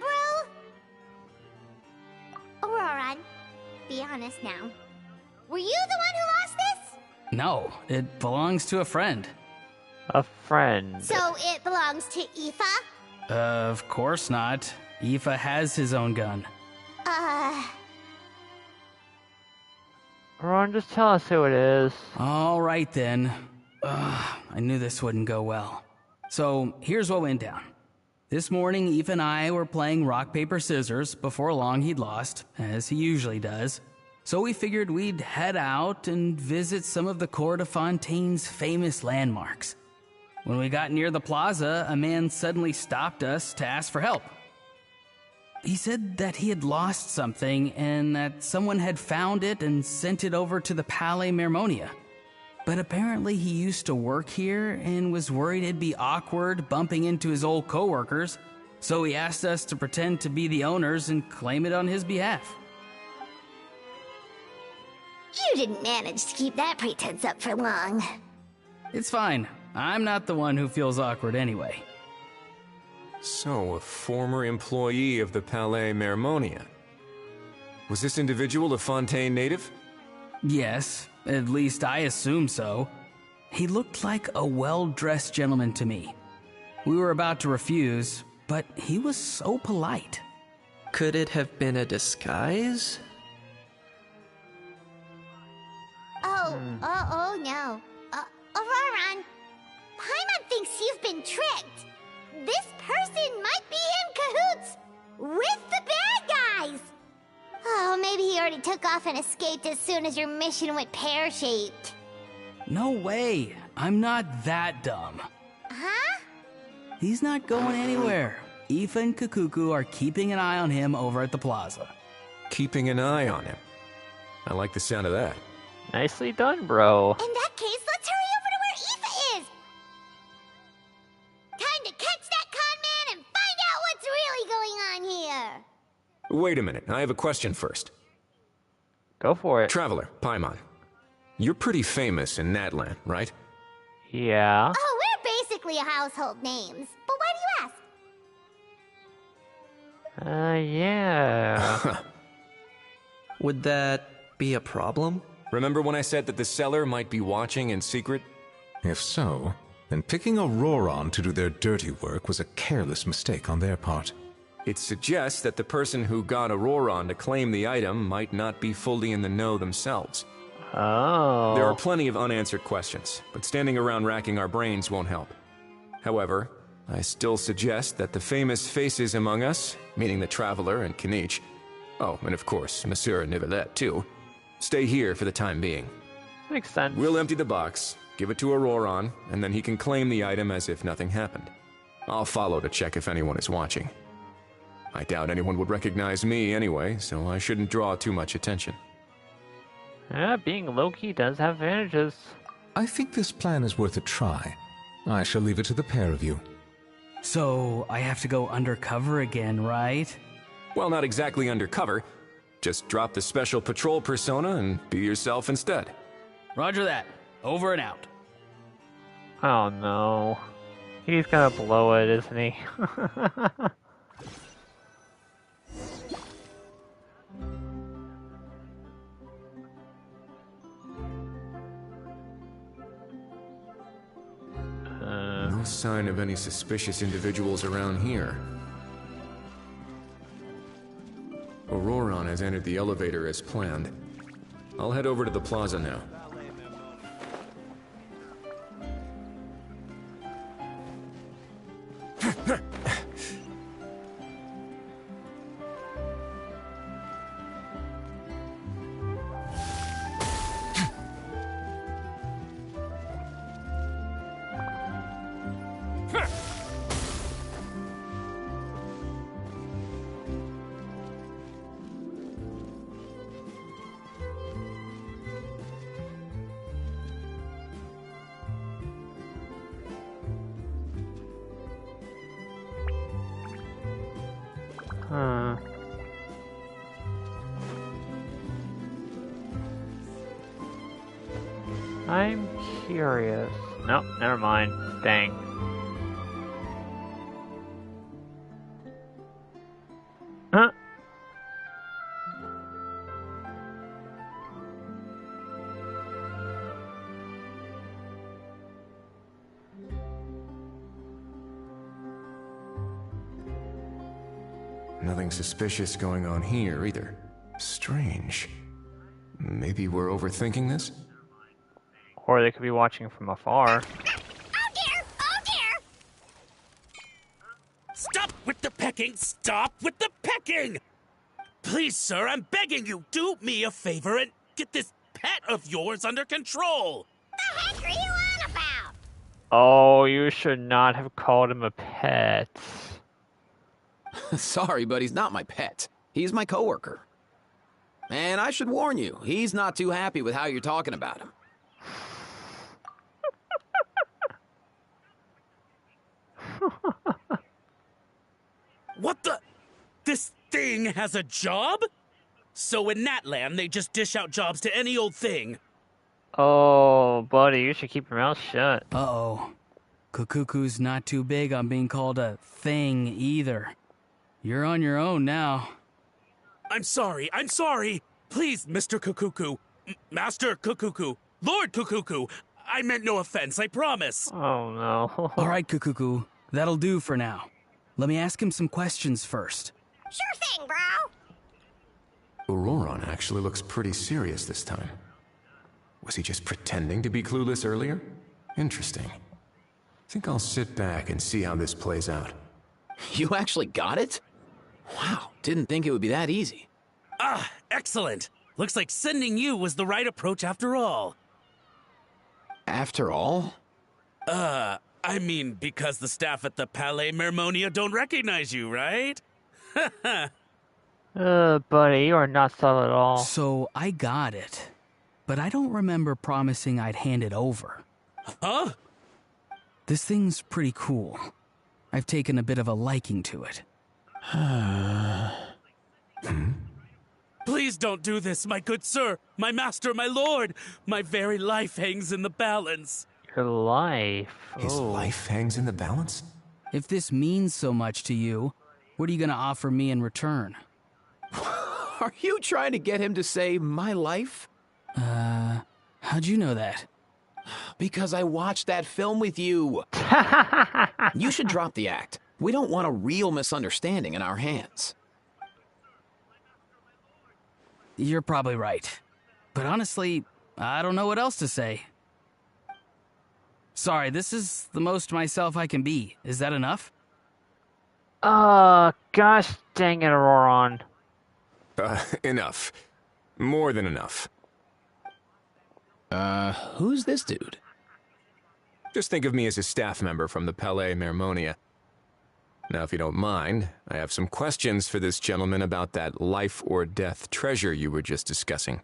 bro. Auroran, be honest now. Were you the one who lost this? No, it belongs to a friend. A friend. So it belongs to Aoife? Of course not. Aoife has his own gun. Ron, just tell us who it is. All right then. I knew this wouldn't go well. So here's what went down. This morning, Aoife and I were playing rock, paper, scissors. Before long, he'd lost, as he usually does. So we figured we'd head out and visit some of the Cour de Fontaine's famous landmarks. When we got near the plaza, a man suddenly stopped us to ask for help. He said that he had lost something and that someone had found it and sent it over to the Palais Mermonia. But apparently he used to work here and was worried it'd be awkward bumping into his old coworkers, so he asked us to pretend to be the owners and claim it on his behalf. You didn't manage to keep that pretense up for long. It's fine. I'm not the one who feels awkward anyway. So, a former employee of the Palais Mermonia. Was this individual a Fontaine native? Yes, at least I assume so. He looked like a well-dressed gentleman to me. We were about to refuse, but he was so polite. Could it have been a disguise? Oh no. Auroron, Paimon thinks you've been tricked. This person might be in cahoots with the bad guys. Oh, maybe he already took off and escaped as soon as your mission went pear-shaped. No way. I'm not that dumb. Huh? He's not going anywhere. Aoife and Kakuku are keeping an eye on him over at the plaza. Keeping an eye on him. I like the sound of that. Nicely done, bro. In that case, let's hurry over to where Aoife is. Time to catch that con man and find out what's really going on here. Wait a minute, I have a question first. Go for it. Traveler, Paimon. You're pretty famous in Natlan, right? Yeah. Oh, we're basically household names. But why do you ask? Yeah. Would that be a problem? Remember when I said that the seller might be watching in secret? If so, then picking Auroron to do their dirty work was a careless mistake on their part. It suggests that the person who got Auroron to claim the item might not be fully in the know themselves. Oh. There are plenty of unanswered questions, but standing around racking our brains won't help. However, I still suggest that the famous faces among us, meaning the Traveler and Kinich, oh, and of course, Monsieur Nivelette too, stay here for the time being. Makes sense. We'll empty the box, give it to Auroron, and then he can claim the item as if nothing happened. I'll follow to check if anyone is watching. I doubt anyone would recognize me anyway, so I shouldn't draw too much attention. Yeah, being low-key does have advantages. I think this plan is worth a try. I shall leave it to the pair of you. So, I have to go undercover again, right? Well, not exactly undercover. Just drop the special patrol persona and be yourself instead. Roger that. Over and out. Oh no. He's gonna blow it, isn't he? No sign of any suspicious individuals around here. Auroron has entered the elevator as planned. I'll head over to the plaza now. I'm curious. Nope, never mind. Dang. Huh? Nothing suspicious going on here either. Strange. Maybe we're overthinking this? Or they could be watching from afar. Oh dear! Oh dear! Stop with the pecking! Stop with the pecking! Please, sir, I'm begging you, do me a favor and get this pet of yours under control! The heck are you on about? Oh, you should not have called him a pet. Sorry, but he's not my pet. He's my coworker. And I should warn you, he's not too happy with how you're talking about him. What the? This thing has a job? So in Natlan, they just dish out jobs to any old thing. Oh, buddy, you should keep your mouth shut. Uh-oh. Kukuku's not too big on being called a thing either. You're on your own now. I'm sorry. Please, Mr. Kukuku. Master Kukuku. Lord Kukuku. I meant no offense, I promise. Oh, no. All right, Kukuku. That'll do for now. Let me ask him some questions first. Sure thing, bro. Auroron actually looks pretty serious this time. Was he just pretending to be clueless earlier? Interesting. Think I'll sit back and see how this plays out. You actually got it? Wow, didn't think it would be that easy. Ah, excellent. Looks like sending you was the right approach after all. After all? I mean, because the staff at the Palais Mermonia don't recognize you, right? Buddy, you are not subtle at all. So, I got it. But I don't remember promising I'd hand it over. Huh? This thing's pretty cool. I've taken a bit of a liking to it. Please don't do this, my good sir, my master, my lord. My very life hangs in the balance. Your life? His life hangs in the balance? If this means so much to you, what are you gonna offer me in return? Are you trying to get him to say my life? How'd you know that? Because I watched that film with you. You should drop the act. We don't want a real misunderstanding in our hands. You're probably right. But honestly, I don't know what else to say. Sorry, this is the most myself I can be. Is that enough? Gosh dang it, Auroron. Enough. More than enough. Who's this dude? Just think of me as a staff member from the Palais Mermonia. Now, if you don't mind, I have some questions for this gentleman about that life or death treasure you were just discussing.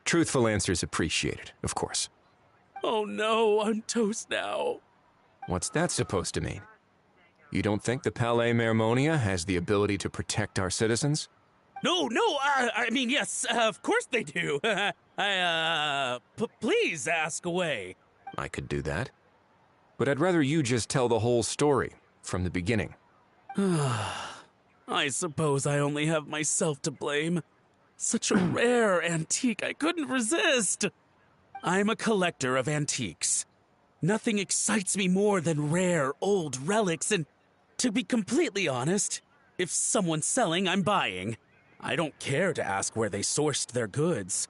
Truthful answers appreciated, of course. Oh no, I'm toast now. What's that supposed to mean? You don't think the Palais Mermonia has the ability to protect our citizens? No, I mean, yes, of course they do. Please ask away. I could do that. But I'd rather you just tell the whole story, from the beginning. I suppose I only have myself to blame. Such a rare antique, I couldn't resist. I'm a collector of antiques. Nothing excites me more than rare, old relics, and to be completely honest, if someone's selling, I'm buying. I don't care to ask where they sourced their goods.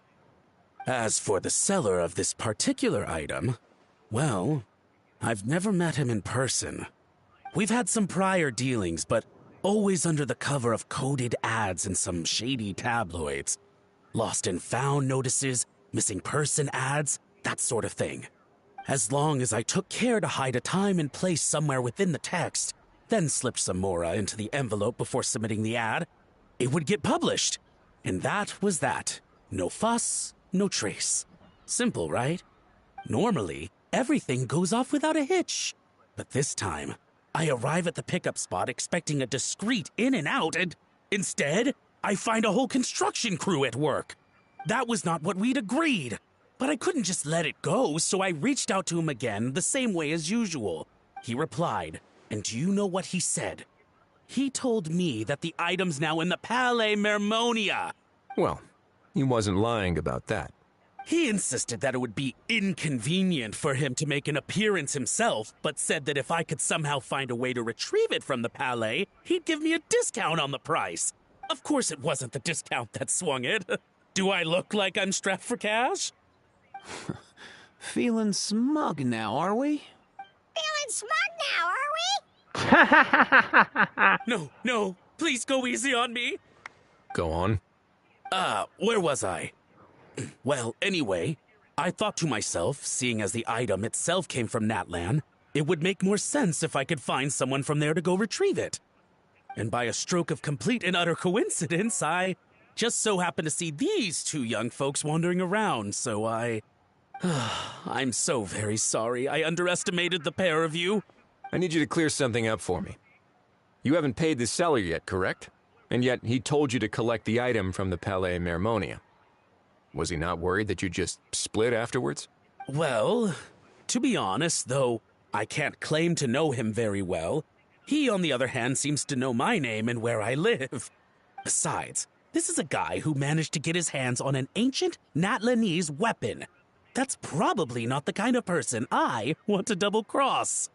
As for the seller of this particular item, well, I've never met him in person. We've had some prior dealings, but always under the cover of coded ads in some shady tabloids. Lost and found notices, missing person ads, that sort of thing. As long as I took care to hide a time and place somewhere within the text, then slipped some mora into the envelope before submitting the ad, it would get published. And that was that. No fuss, no trace. Simple, right? Normally, everything goes off without a hitch. But this time, I arrive at the pickup spot expecting a discreet in and out, and instead, I find a whole construction crew at work. That was not what we'd agreed. But I couldn't just let it go, so I reached out to him again the same way as usual. He replied, and do you know what he said? He told me that the item's now in the Palais Mermonia. Well, he wasn't lying about that. He insisted that it would be inconvenient for him to make an appearance himself, but said that if I could somehow find a way to retrieve it from the Palais, he'd give me a discount on the price. Of course it wasn't the discount that swung it. Do I look like I'm strapped for cash? Feeling smug now, are we? Feeling smug now, are we? No, please go easy on me. Go on. Where was I? Well, anyway, I thought to myself, seeing as the item itself came from Natlan, it would make more sense if I could find someone from there to go retrieve it. And by a stroke of complete and utter coincidence, I just so happened to see these two young folks wandering around, so I'm so very sorry. I underestimated the pair of you. I need you to clear something up for me. You haven't paid the seller yet, correct? And yet he told you to collect the item from the Palais Mermonia. Was he not worried that you'd just split afterwards? Well, to be honest, though I can't claim to know him very well, he, on the other hand, seems to know my name and where I live. Besides, this is a guy who managed to get his hands on an ancient Natlanese weapon. That's probably not the kind of person I want to double-cross.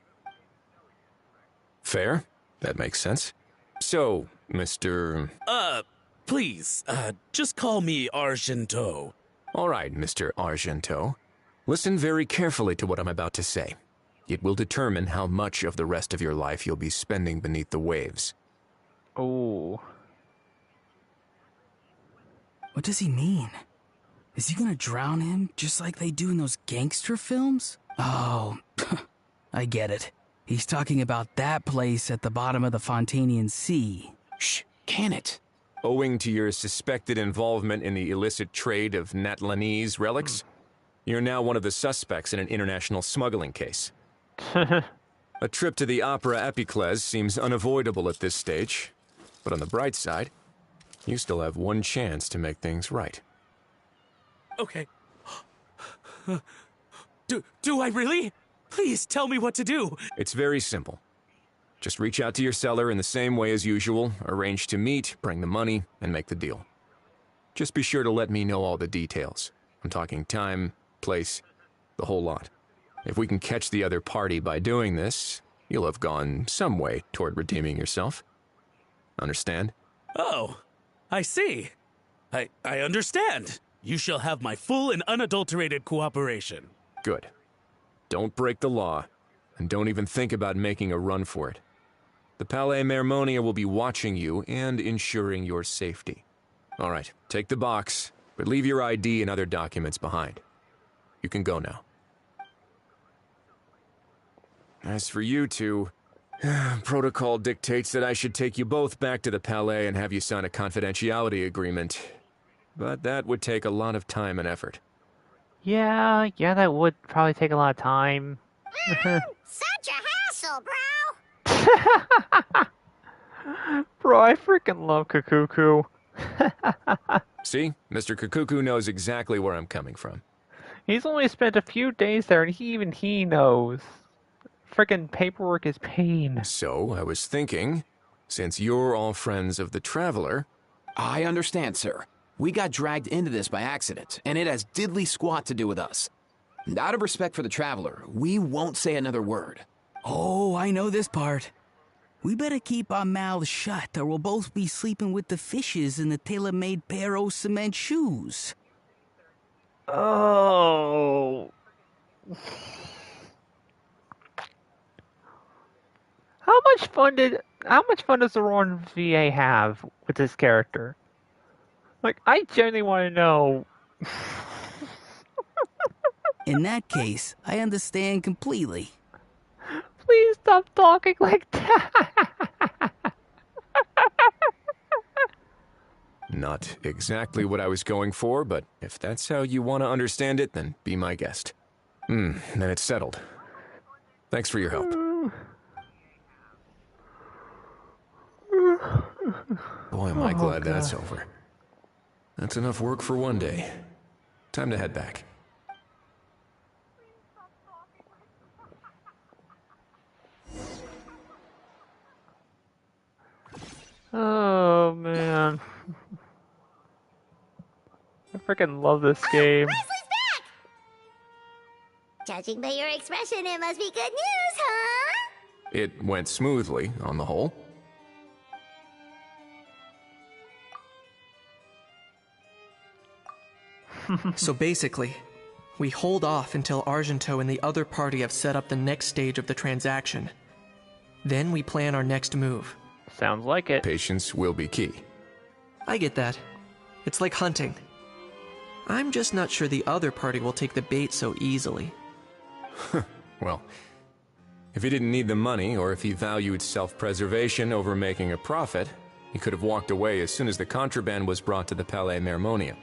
Fair. That makes sense. So, Mr... Please, just call me Argento. All right, Mr. Argento. Listen very carefully to what I'm about to say. It will determine how much of the rest of your life you'll be spending beneath the waves. Oh. What does he mean? Is he gonna drown him just like they do in those gangster films? Oh, I get it. He's talking about that place at the bottom of the Fontanian Sea. Shh, can it? Owing to your suspected involvement in the illicit trade of Natlanese relics, you're now one of the suspects in an international smuggling case. A trip to the Opera Epiclese seems unavoidable at this stage, but on the bright side, you still have one chance to make things right. Okay. Do I really? Please tell me what to do. It's very simple. Just reach out to your seller in the same way as usual, arrange to meet, bring the money, and make the deal. Just be sure to let me know all the details. I'm talking time, place, the whole lot. If we can catch the other party by doing this, you'll have gone some way toward redeeming yourself. Understand? Oh, I see. I understand. You shall have my full and unadulterated cooperation. Good. Don't break the law, and don't even think about making a run for it. The Palais Mermonia will be watching you and ensuring your safety. All right, take the box, but leave your ID and other documents behind. You can go now. As for you two, protocol dictates that I should take you both back to the Palais and have you sign a confidentiality agreement. But that would take a lot of time and effort. Yeah, that would probably take a lot of time. Such a hassle, bro! Bro, I freaking love Kakuku. See? Mr. Kakuku knows exactly where I'm coming from. He's only spent a few days there, and even he knows. Freaking paperwork is pain. So, I was thinking, since you're all friends of the Traveler... I understand, sir. We got dragged into this by accident, and it has diddly squat to do with us. And out of respect for the Traveler, we won't say another word. Oh, I know this part. We better keep our mouths shut, or we'll both be sleeping with the fishes in the tailor-made pair of cement shoes. Oh. How much fun does the Ron VA have with this character? Like, I genuinely want to know. In that case, I understand completely. Please stop talking like that. Not exactly what I was going for, but if that's how you want to understand it, then be my guest. Then it's settled. Thanks for your help. Boy, am I glad that's over. That's enough work for one day. Time to head back. Oh, man. I freaking love this game. Leslie's back! Judging by your expression, it must be good news, huh? It went smoothly, on the whole. So basically, we hold off until Argento and the other party have set up the next stage of the transaction. Then we plan our next move. Sounds like it. Patience will be key. I get that. It's like hunting. I'm just not sure the other party will take the bait so easily. Well, if he didn't need the money, or if he valued self-preservation over making a profit, he could have walked away as soon as the contraband was brought to the Palais Mermonia.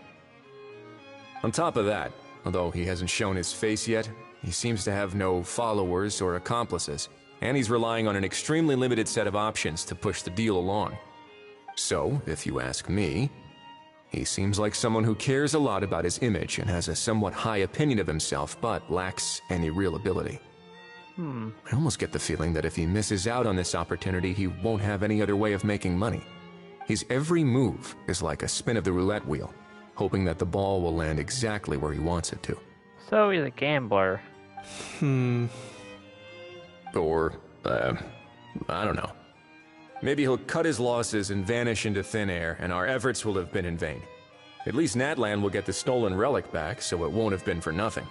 On top of that, although he hasn't shown his face yet, he seems to have no followers or accomplices, and he's relying on an extremely limited set of options to push the deal along. So, if you ask me, He seems like someone who cares a lot about his image and has a somewhat high opinion of himself, but lacks any real ability. I almost get the feeling that if he misses out on this opportunity, he won't have any other way of making money. His every move is like a spin of the roulette wheel, hoping that the ball will land exactly where he wants it to. So he's a gambler. Or, I don't know. Maybe he'll cut his losses and vanish into thin air, and our efforts will have been in vain. At least Natlan will get the stolen relic back, so it won't have been for nothing.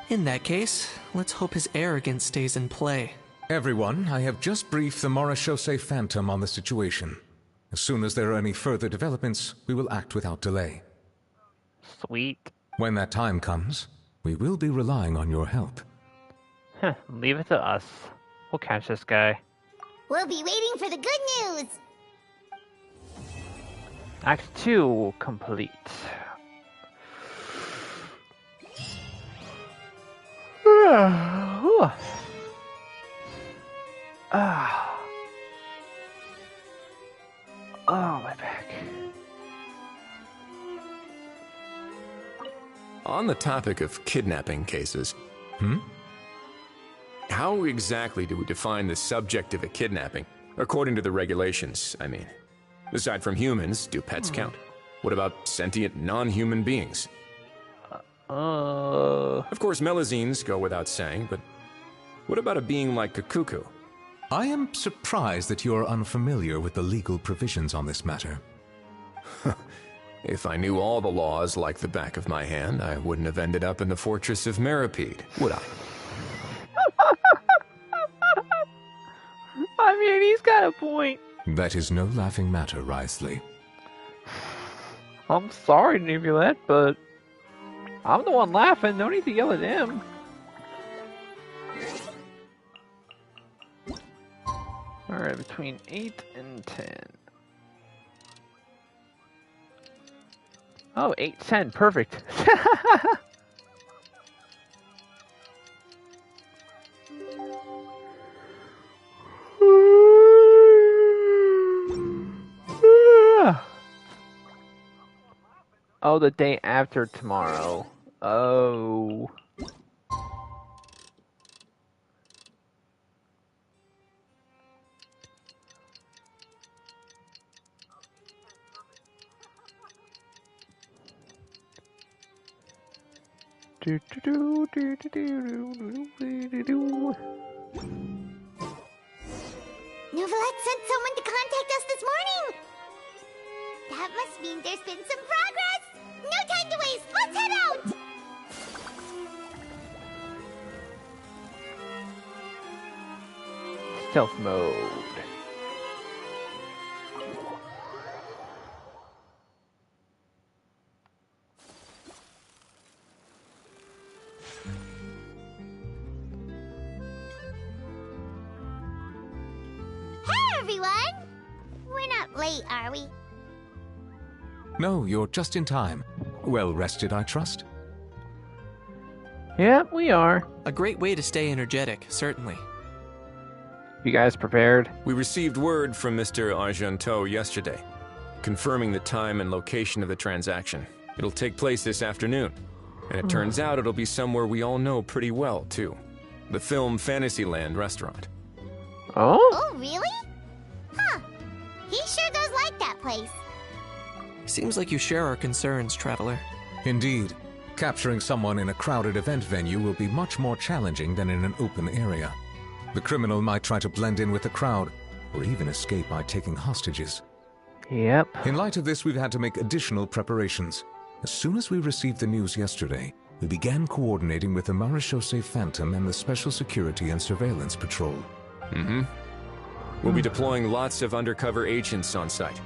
In that case, let's hope his arrogance stays in play. Everyone, I have just briefed the Marechaussee Phantom on the situation. As soon as there are any further developments, we will act without delay. Sweet. When that time comes, we will be relying on your help. Leave it to us. We'll catch this guy. We'll be waiting for the good news. Act 2 complete. Oh, my back. On the topic of kidnapping cases, how exactly do we define the subject of a kidnapping? According to the regulations, I mean. Aside from humans, do pets count? What about sentient non-human beings? Of course, melazines go without saying, but what about a being like Kakuku? I am surprised that you are unfamiliar with the legal provisions on this matter. If I knew all the laws like the back of my hand, I wouldn't have ended up in the fortress of Meripede, would I? I mean, he's got a point. That is no laughing matter, Risley. I'm sorry, Nubulette, but I'm the one laughing. No need to yell at him. Alright, between 8 and 10. Oh, 8, 10, perfect. Oh, the day after tomorrow. Oh. Novelette sent someone to contact us this morning. That must mean there's been some progress. No time to waste. Let's head out. Stealth mode. Hey, everyone. We're not late, are we? No, you're just in time. Well rested, I trust? Yeah, we are. A great way to stay energetic, certainly. You guys prepared? We received word from Mr. Argenteau yesterday, confirming the time and location of the transaction. It'll take place this afternoon, and it turns out it'll be somewhere we all know pretty well, too. The Film Fantasyland restaurant. Oh? Oh, really? Huh. He sure does like that place. Seems like you share our concerns, Traveler. Indeed. Capturing someone in a crowded event venue will be much more challenging than in an open area. The criminal might try to blend in with the crowd, or even escape by taking hostages. Yep. In light of this, we've had to make additional preparations. As soon as we received the news yesterday, we began coordinating with the Marechaussee Phantom and the Special Security and Surveillance Patrol. We'll be deploying lots of undercover agents on site.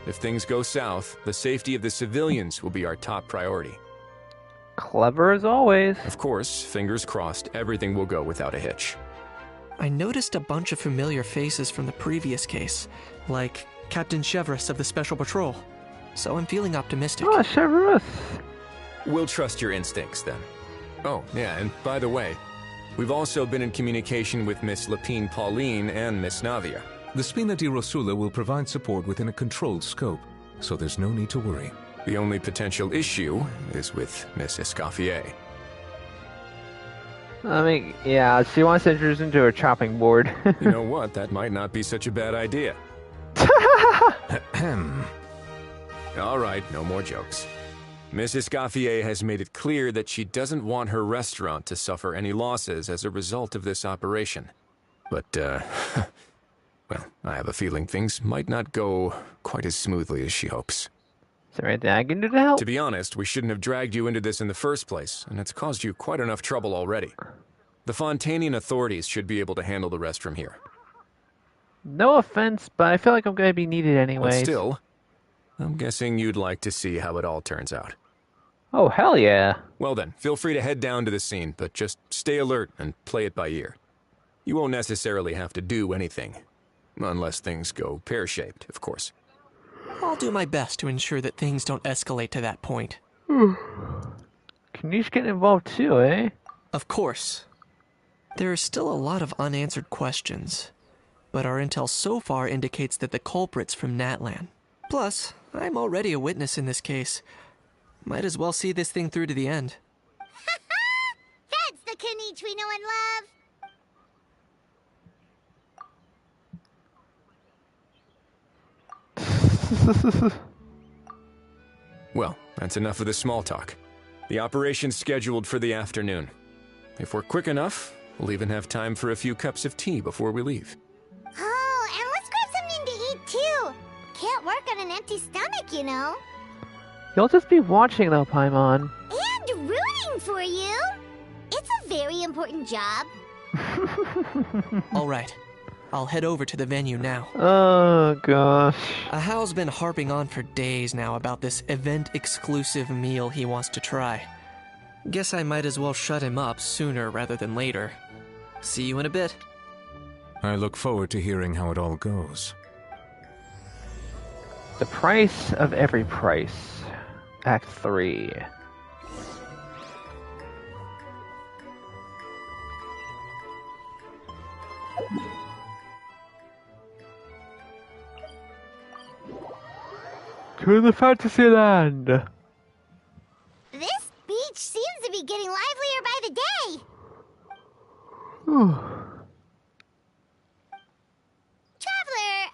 If things go south, the safety of the civilians will be our top priority. Clever as always. Of course, fingers crossed, everything will go without a hitch. I noticed a bunch of familiar faces from the previous case, like Captain Chevreuse of the Special Patrol. So I'm feeling optimistic. Oh, Chevreuse. We'll trust your instincts, then. Oh, yeah, and by the way, we've also been in communication with Miss Lapine Pauline and Miss Navia. The Spina di Rosula will provide support within a controlled scope, so there's no need to worry. The only potential issue is with Miss Escoffier. I mean, yeah, she wants to introduce him to her chopping board. You know what? That might not be such a bad idea. All right, no more jokes. Miss Escoffier has made it clear that she doesn't want her restaurant to suffer any losses as a result of this operation. But, well, I have a feeling things might not go quite as smoothly as she hopes. Is there anything I can do to help? To be honest, we shouldn't have dragged you into this in the first place, and it's caused you quite enough trouble already. The Fontainian authorities should be able to handle the rest from here. No offense, but I feel like I'm going to be needed anyway. But still, I'm guessing you'd like to see how it all turns out. Oh, hell yeah. Well then, feel free to head down to the scene, but just stay alert and play it by ear. You won't necessarily have to do anything. Unless things go pear-shaped, of course. I'll do my best to ensure that things don't escalate to that point. Kanish get involved too, eh? Of course. There are still a lot of unanswered questions, but our intel so far indicates that the culprit's from Natlan. Plus, I'm already a witness in this case. Might as well see this thing through to the end. That's the Kanish we know and love. Well, that's enough of the small talk. The operation's scheduled for the afternoon. If we're quick enough, we'll even have time for a few cups of tea before we leave. Oh, and let's grab something to eat too. Can't work on an empty stomach, you know. You'll just be watching though, Paimon. And rooting for you. It's a very important job. All right. I'll head over to the venue now. Oh, gosh. Ahal's been harping on for days now about this event-exclusive meal he wants to try. Guess I might as well shut him up sooner rather than later. See you in a bit. I look forward to hearing how it all goes. The price of every price. Act 3. To the Fantasyland! This beach seems to be getting livelier by the day. Traveler,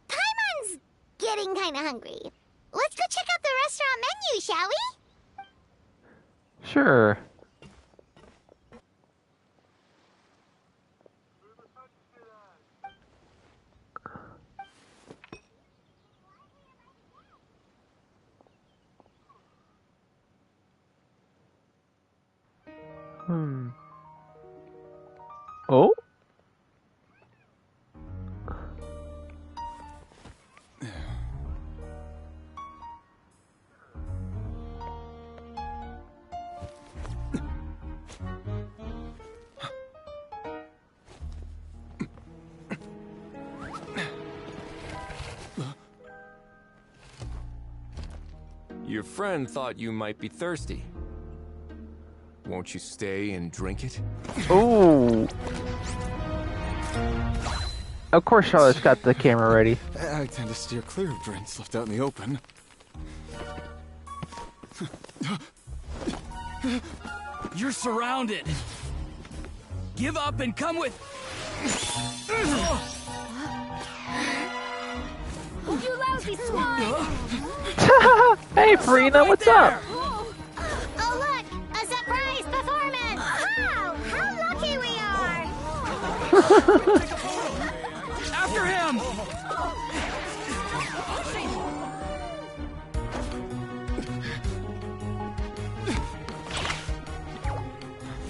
Paimon's getting kinda hungry. Let's go check out the restaurant menu, shall we? Sure. Oh? Your friend thought you might be thirsty. Won't you stay and drink it? Oh. Of course Charlotte's got the camera ready. I tend to steer clear of drinks left out in the open. You're surrounded. Give up and come with... You lousy swine! Hey, Farina, what's up? Oh, look! A surprise performance! Wow! How lucky we are! After him!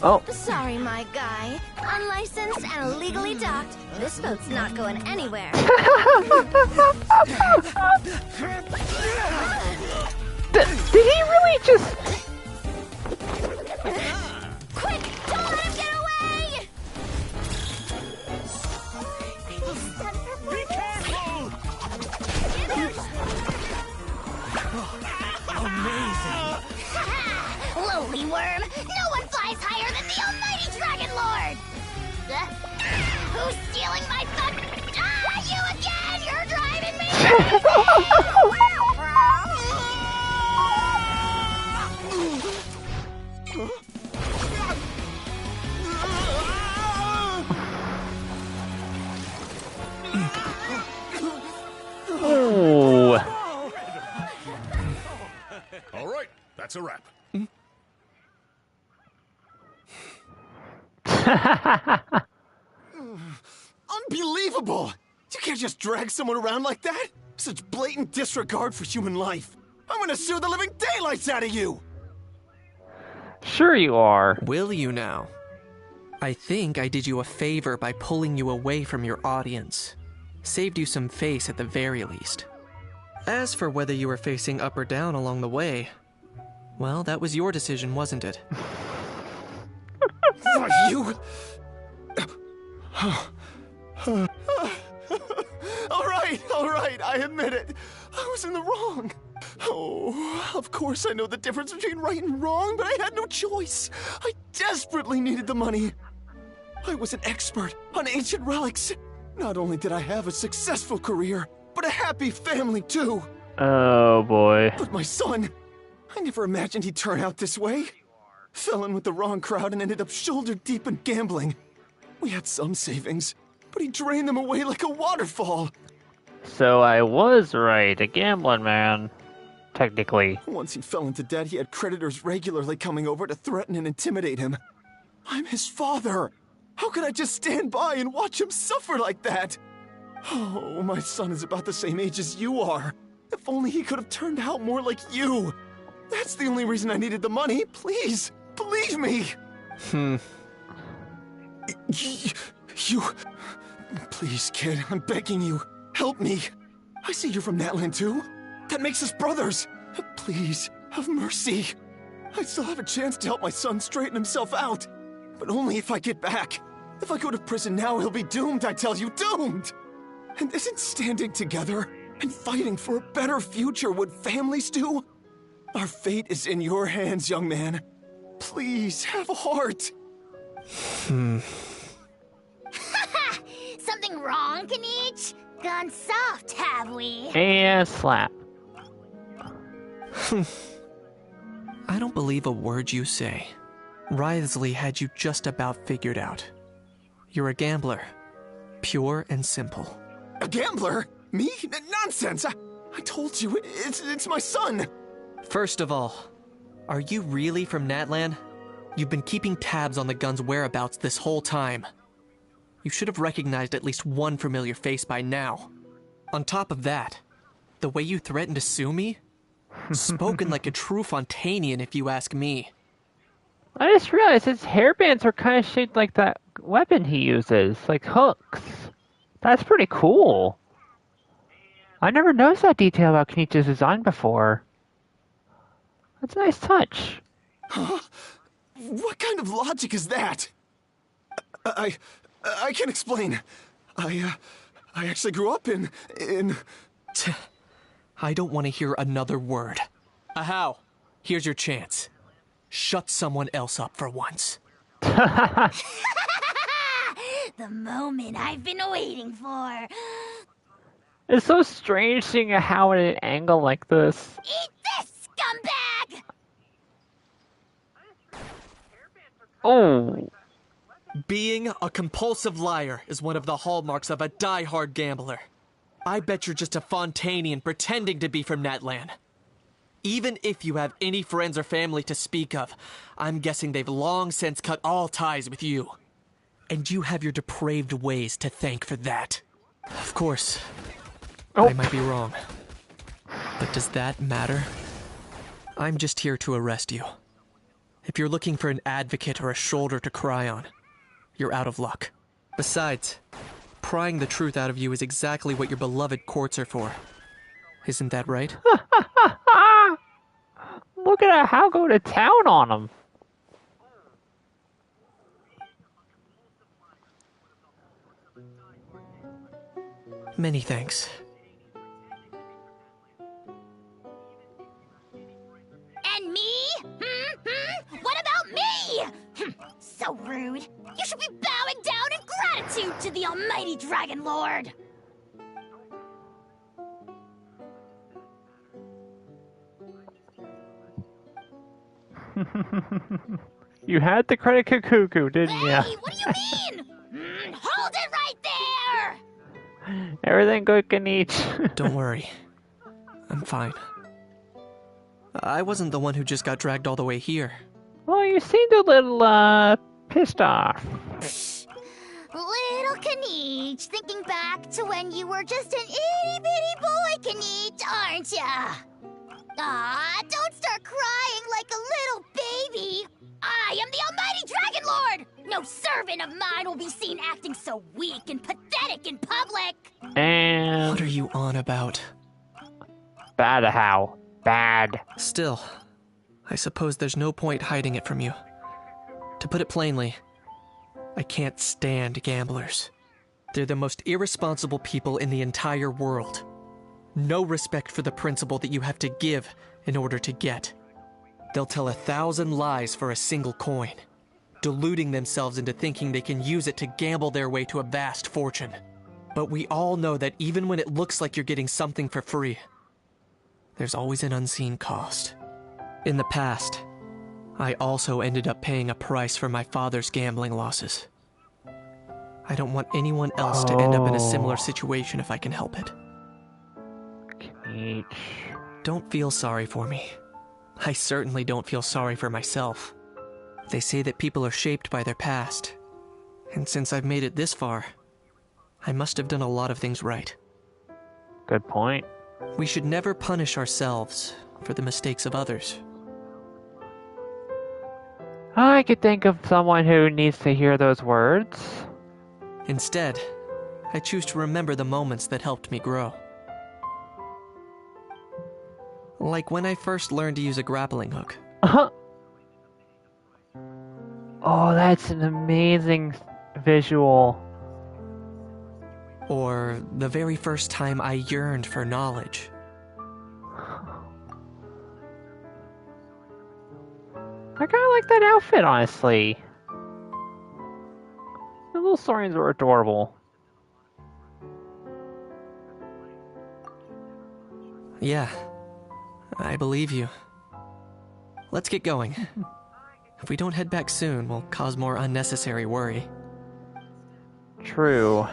Oh. Sorry, my guy. Unlicensed and illegally docked. This boat's not going anywhere. Did he really just... Quick! Don't let him get away! Be careful! Amazing! Lowly worm! No one flies higher than the almighty Dragon Lord! Who's stealing my fun? Ah, you again! You're driving me Ooh. All right, that's a wrap. Unbelievable! You can't just drag someone around like that! Such blatant disregard for human life! I'm gonna sue the living daylights out of you! Sure you are. Will you now? I think I did you a favor by pulling you away from your audience. Saved you some face at the very least. As for whether you were facing up or down along the way, well, that was your decision, wasn't it? Are you... all right, I admit it. I was in the wrong. Oh, of course I know the difference between right and wrong, but I had no choice. I desperately needed the money. I was an expert on ancient relics. Not only did I have a successful career, but a happy family too. Oh boy. But my son, I never imagined he'd turn out this way. Fell in with the wrong crowd and ended up shoulder deep in gambling. We had some savings, but he drained them away like a waterfall. So I was right, a gambling man. Technically. Once he fell into debt, he had creditors regularly coming over to threaten and intimidate him. I'm his father. How could I just stand by and watch him suffer like that? Oh, my son is about the same age as you are. If only he could have turned out more like you. That's the only reason I needed the money. Please, believe me. You... Please, kid, I'm begging you. Help me. I see you're from Natland too. That makes us brothers. Please, have mercy. I still have a chance to help my son straighten himself out. But only if I get back. If I go to prison now, he'll be doomed, I tell you, doomed! And isn't standing together and fighting for a better future what families do? Our fate is in your hands, young man. Please, have a heart. Something wrong, Kanich? Gone soft, have we? And slap. I don't believe a word you say. Wriothesley had you just about figured out. You're a gambler. Pure and simple. A gambler? Me? Nonsense! I told you, it's my son! First of all, are you really from Natland? You've been keeping tabs on the gun's whereabouts this whole time. You should have recognized at least one familiar face by now. On top of that, the way you threatened to sue me? Spoken like a true Fontanian, if you ask me. I just realized his hairbands are kind of shaped like that weapon he uses, like hooks. That's pretty cool. I never noticed that detail about Kenichi's design before. That's a nice touch. Huh? What kind of logic is that? I can explain. I actually grew up in... I don't want to hear another word. Ahau, here's your chance. Shut someone else up for once. The moment I've been waiting for. It's so strange seeing a How at an angle like this. Eat this, scumbag! Oh. Being a compulsive liar is one of the hallmarks of a die-hard gambler. I bet you're just a Fontanian pretending to be from Natland. Even if you have any friends or family to speak of, I'm guessing they've long since cut all ties with you. And you have your depraved ways to thank for that. Of course, I might be wrong. But does that matter? I'm just here to arrest you. If you're looking for an advocate or a shoulder to cry on, you're out of luck. Besides, prying the truth out of you is exactly what your beloved courts are for. Isn't that right? Look at how go to town on him. Many thanks. And me? What about me? So rude. You should be bowing down in gratitude to the almighty Dragon Lord. You had to credit Kakuku, didn't ya? Hey, what do you mean? Hold it right there! Everything good, Kenichi. Don't worry. I'm fine. I wasn't the one who just got dragged all the way here. Well, you seemed a little, pissed off. Little Kenichi, thinking back to when you were just an itty-bitty boy, Kenichi, aren't ya? Aw, don't start crying like a little baby. I am the almighty Dragon Lord! No servant of mine will be seen acting so weak and pathetic in public! And... What are you on about? Bad how? Bad. Still, I suppose there's no point hiding it from you. To put it plainly, I can't stand gamblers. They're the most irresponsible people in the entire world. No respect for the principle that you have to give in order to get. They'll tell 1,000 lies for a single coin, deluding themselves into thinking they can use it to gamble their way to a vast fortune. But we all know that even when it looks like you're getting something for free, there's always an unseen cost. In the past, I also ended up paying a price for my father's gambling losses. I don't want anyone else to end up in a similar situation if I can help it. Don't feel sorry for me. I certainly don't feel sorry for myself. They say that people are shaped by their past. And since I've made it this far, I must have done a lot of things right. Good point. We should never punish ourselves for the mistakes of others. I could think of someone who needs to hear those words. Instead, I choose to remember the moments that helped me grow. Like when I first learned to use a grappling hook. Oh, that's an amazing visual. Or the very first time I yearned for knowledge. I kind of like that outfit, honestly. The little Saurians were adorable. Yeah, I believe you. Let's get going. If we don't head back soon, we'll cause more unnecessary worry. True.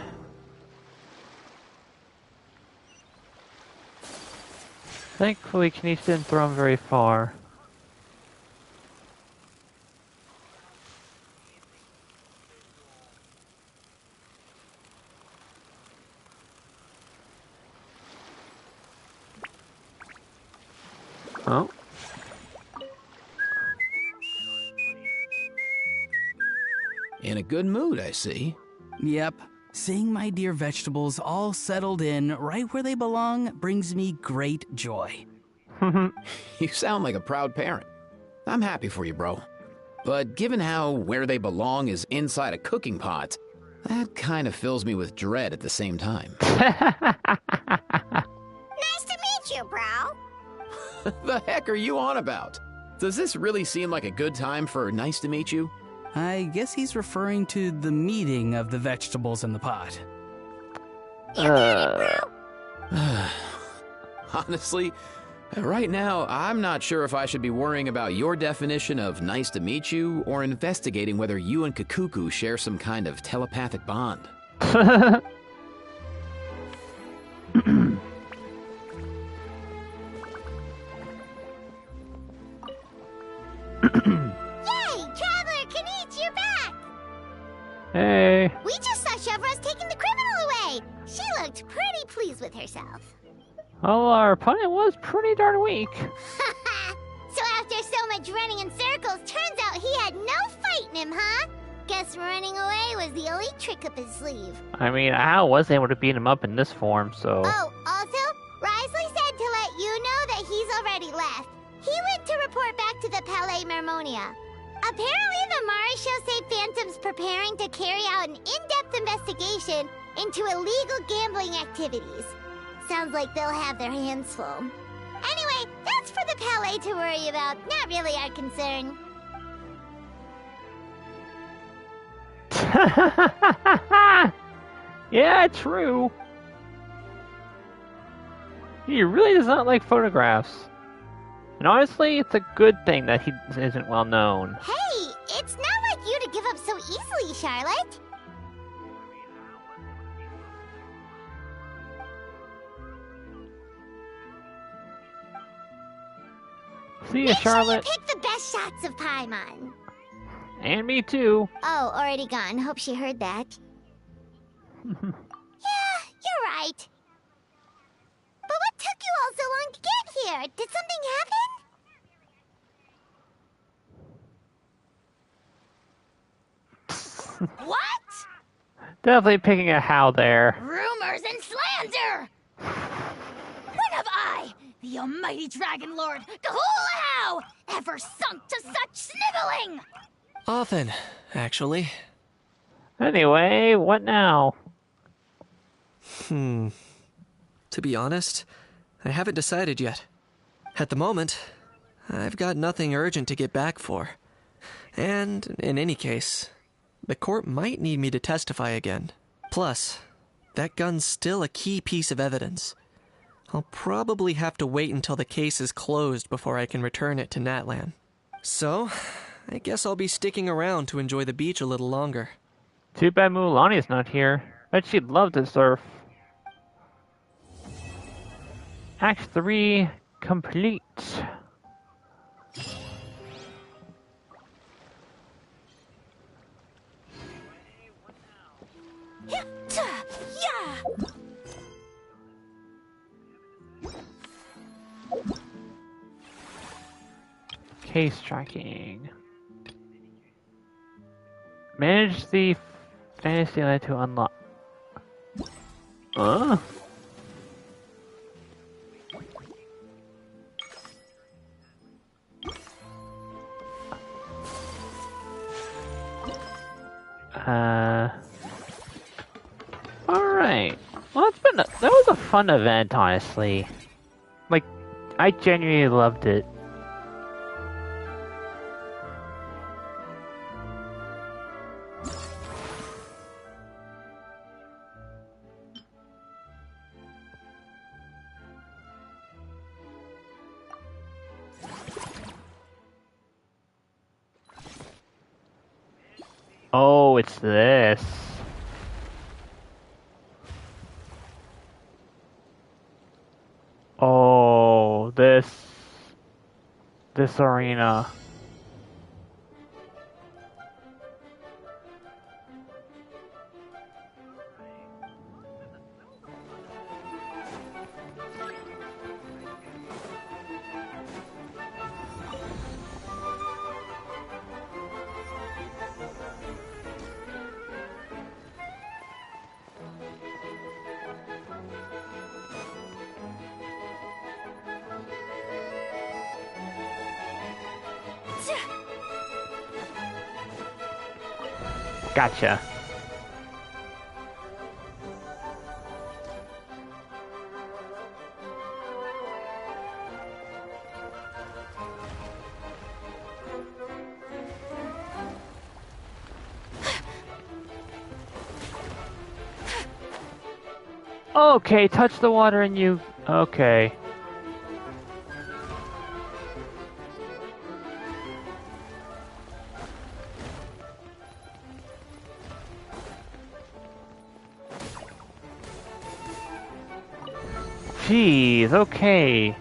Thankfully, Kenichi didn't throw him very far. Oh. In a good mood, I see. Yep. Seeing my dear vegetables all settled in right where they belong brings me great joy. You sound like a proud parent. I'm happy for you, bro. But given how where they belong is inside a cooking pot, that kind of fills me with dread at the same time. Nice to meet you, bro. The heck are you on about? Does this really seem like a good time for nice to meet you? I guess he's referring to the meeting of the vegetables in the pot. Honestly, right now, I'm not sure if I should be worrying about your definition of nice to meet you or investigating whether you and Kakuku share some kind of telepathic bond. Hey. We just saw Chevro's taking the criminal away. She looked pretty pleased with herself. Well, our opponent was pretty darn weak. So after so much running in circles, turns out he had no fight in him, huh? Guess running away was the only trick up his sleeve. I mean, Al was able to beat him up in this form, so... Oh, also, Risley said to let you know that he's already left. He went to report back to the Palais Mermonia. Apparently, the Mara show say Phantom's preparing to carry out an in-depth investigation into illegal gambling activities. Sounds like they'll have their hands full. Anyway, that's for the Palais to worry about, not really our concern. Yeah, true. He really does not like photographs. And honestly, it's a good thing that he isn't well known. Hey, it's not like you to give up so easily, Charlotte. See ya, Charlotte. Make sure you pick the best shots of Paimon. And me too. Oh, already gone. Hope she heard that. Yeah, you're right. But what took you all so long to get here? Did something happen? What? Definitely picking a how there. Rumors and slander! When have I, the almighty Dragon Lord, Kahulahau, ever sunk to such sniveling? Often, actually. Anyway, what now? To be honest, I haven't decided yet. At the moment, I've got nothing urgent to get back for. And, in any case, the court might need me to testify again. Plus, that gun's still a key piece of evidence. I'll probably have to wait until the case is closed before I can return it to Natlan. So, I guess I'll be sticking around to enjoy the beach a little longer. Too bad Mulaney's not here. Bet she'd love to surf. Act 3 complete. Case tracking. Manage the fantasy land to unlock. Alright. Well, that was a fun event, honestly. Like, I genuinely loved it. Oh, it's this. Oh, this arena. Gotcha. Okay, touch the water and you... Okay. Jeez, okay.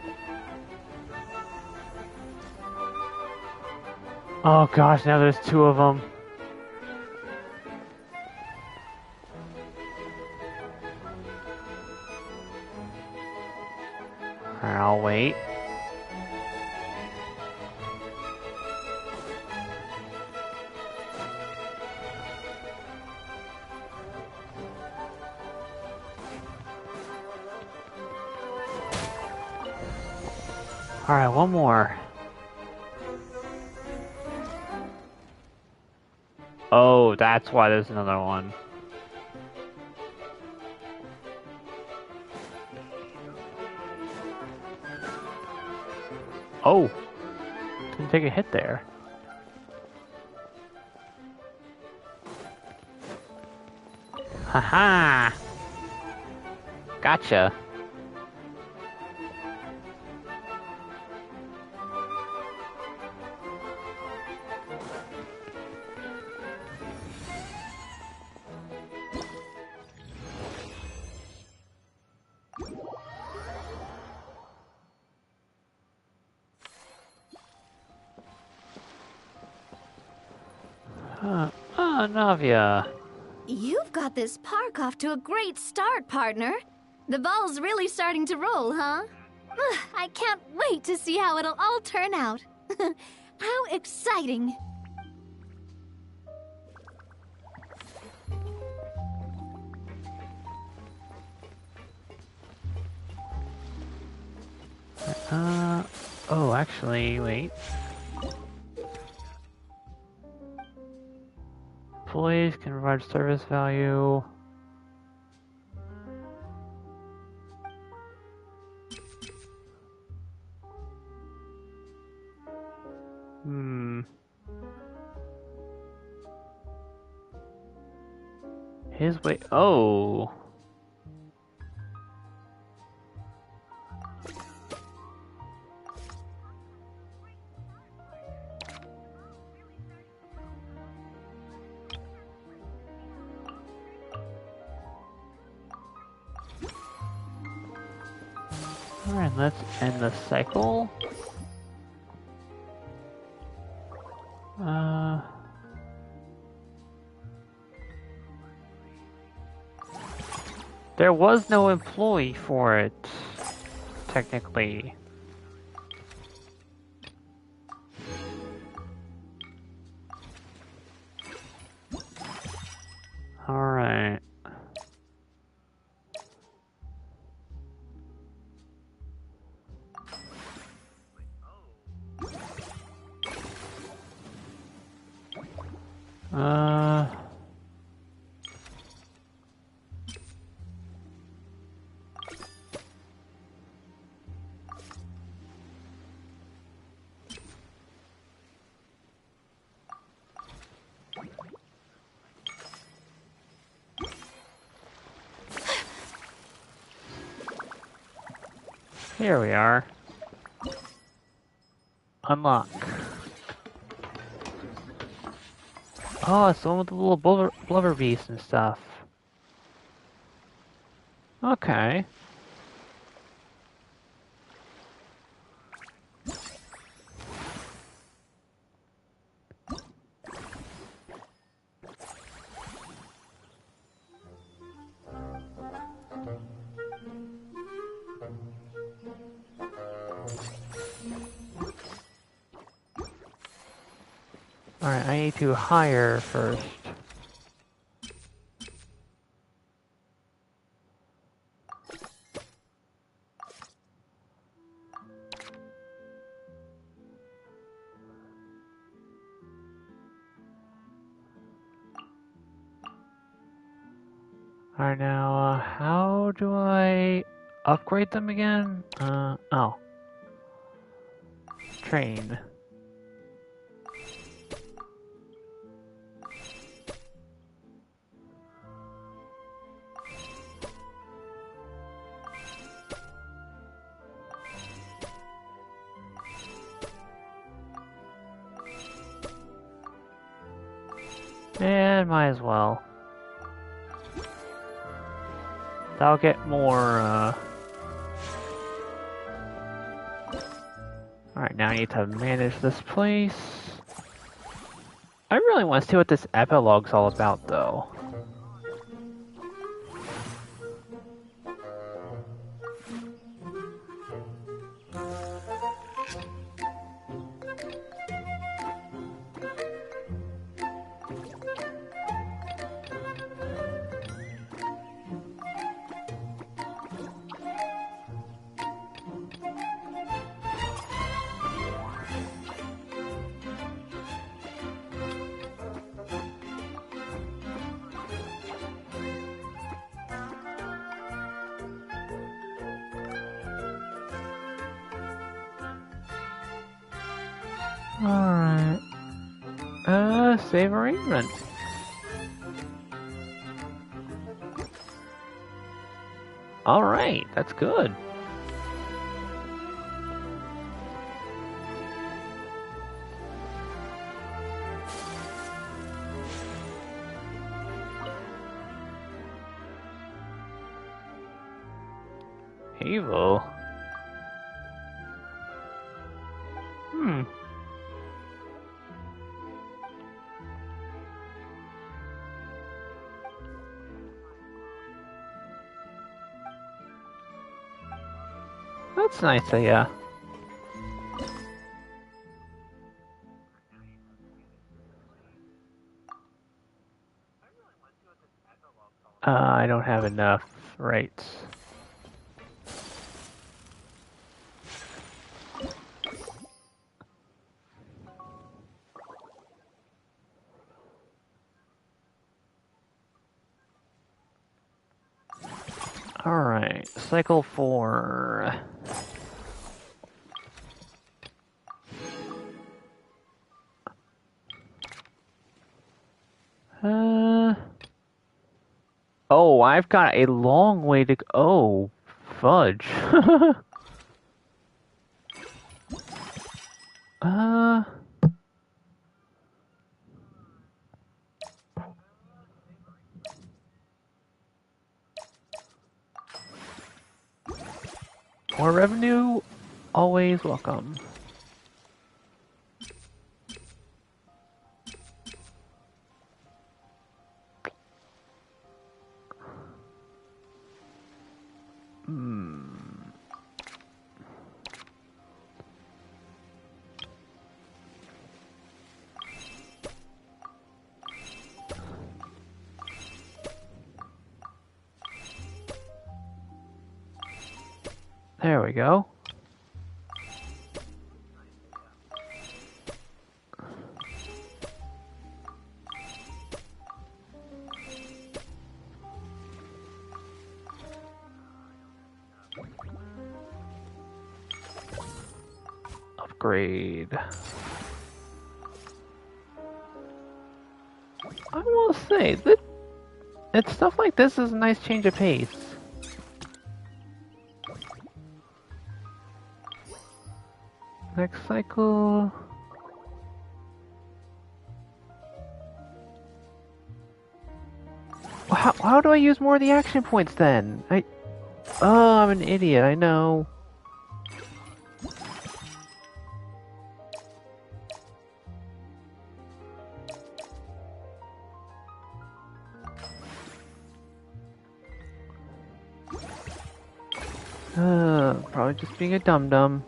Oh gosh, now there's two of them. I'll wait. Alright, one more. Oh, that's why there's another one. Oh! Didn't take a hit there. Haha! Gotcha. Navia. You've got this park off to a great start, partner. The ball's really starting to roll, huh? I can't wait to see how it'll all turn out. How exciting! Oh, actually, wait. Employees can provide service value. His way. Oh. Alright, let's end the cycle. There was no employee for it, technically. Alright. Here we are. Unlock. Oh, it's the one with the little blubber beast and stuff. Okay. Alright, I need to hire first. Alright, now, how do I upgrade them again? Oh. Train. And might as well. I'll get more, Alright, now I need to manage this place. I really want to see what this epilogue's all about, though. Alright. Save arrangement. Alright, that's good. Evil. That's nice of ya. I don't have enough rights. Alright, cycle 4. Oh, I've got a long way to go. Oh, fudge. uh... More revenue, always welcome. There we go. Upgrade. I will say that it's stuff like this is a nice change of pace. Next cycle. How do I use more of the action points then? Oh, I'm an idiot, I know. Probably just being a dum-dum.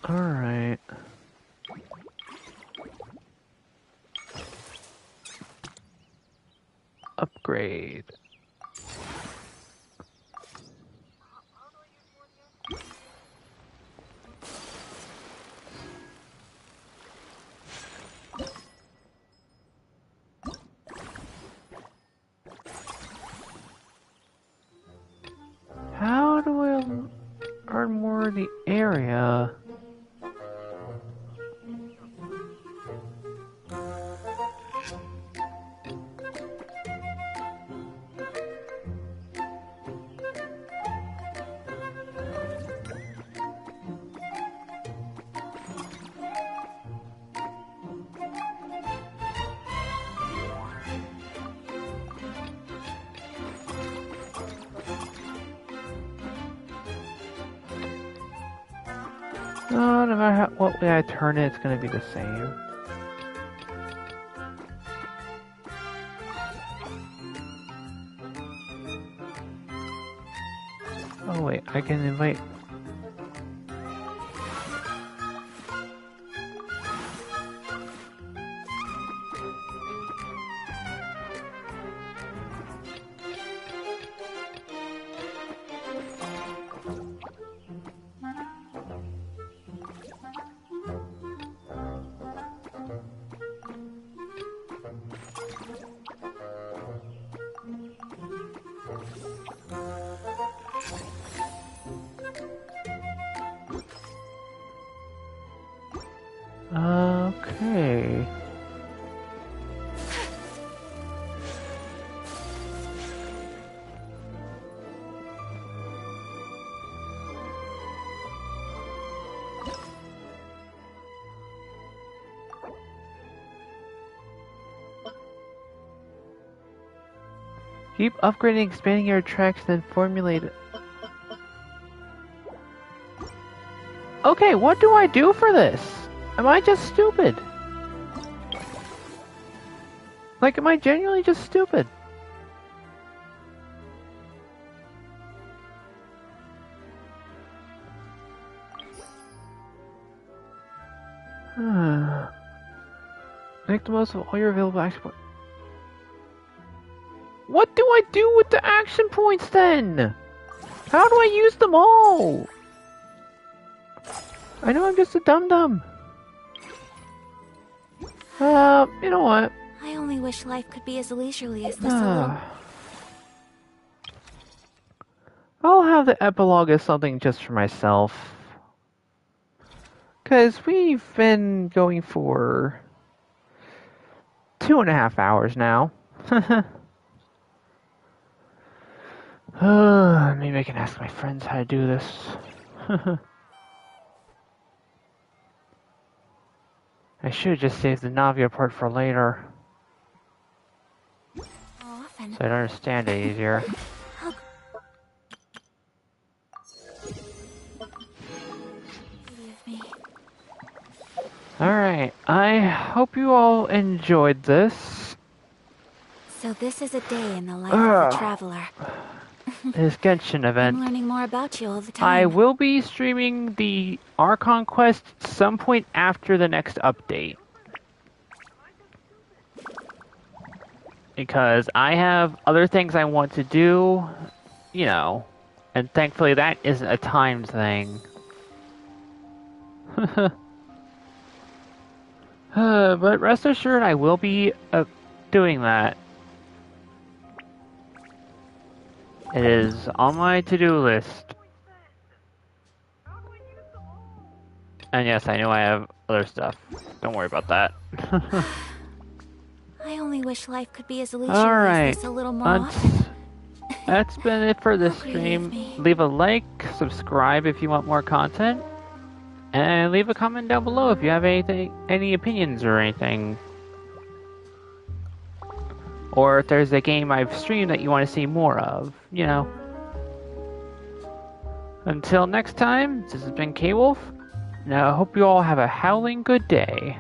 Alright. Upgrade. How do I earn more of the area? No matter what way I turn it, it's gonna be the same. Oh wait, I can invite... Okay. Keep upgrading, expanding your attractions, then formulate it. Okay, what do I do for this? Am I just stupid? Like, am I genuinely just stupid? Make the most of all your available action points. What do I do with the action points then? How do I use them all? I know I'm just a dum-dum. You know what? I only wish life could be as leisurely as this a little. I'll have the epilogue as something just for myself. Because we've been going for 2.5 hours now. Maybe I can ask my friends how to do this. I should just save the Navia part for later. Often. So I'd understand it easier. Alright, I hope you all enjoyed this. So this is a day in the life of a traveler. This Genshin event. I'm learning more about you all the time. I will be streaming the Archon quest some point after the next update. Because I have other things I want to do, you know, and thankfully that isn't a time thing. But rest assured I will be doing that. It is on my to-do list. And yes, I know I have other stuff. Don't worry about that. I only wish life could be as leisurely as this a little more often. That's been it for this stream. Leave a like, subscribe if you want more content, and leave a comment down below if you have any opinions or anything. Or if there's a game I've streamed that you want to see more of, you know. Until next time, this has been K-Wolf, and I hope you all have a howling good day.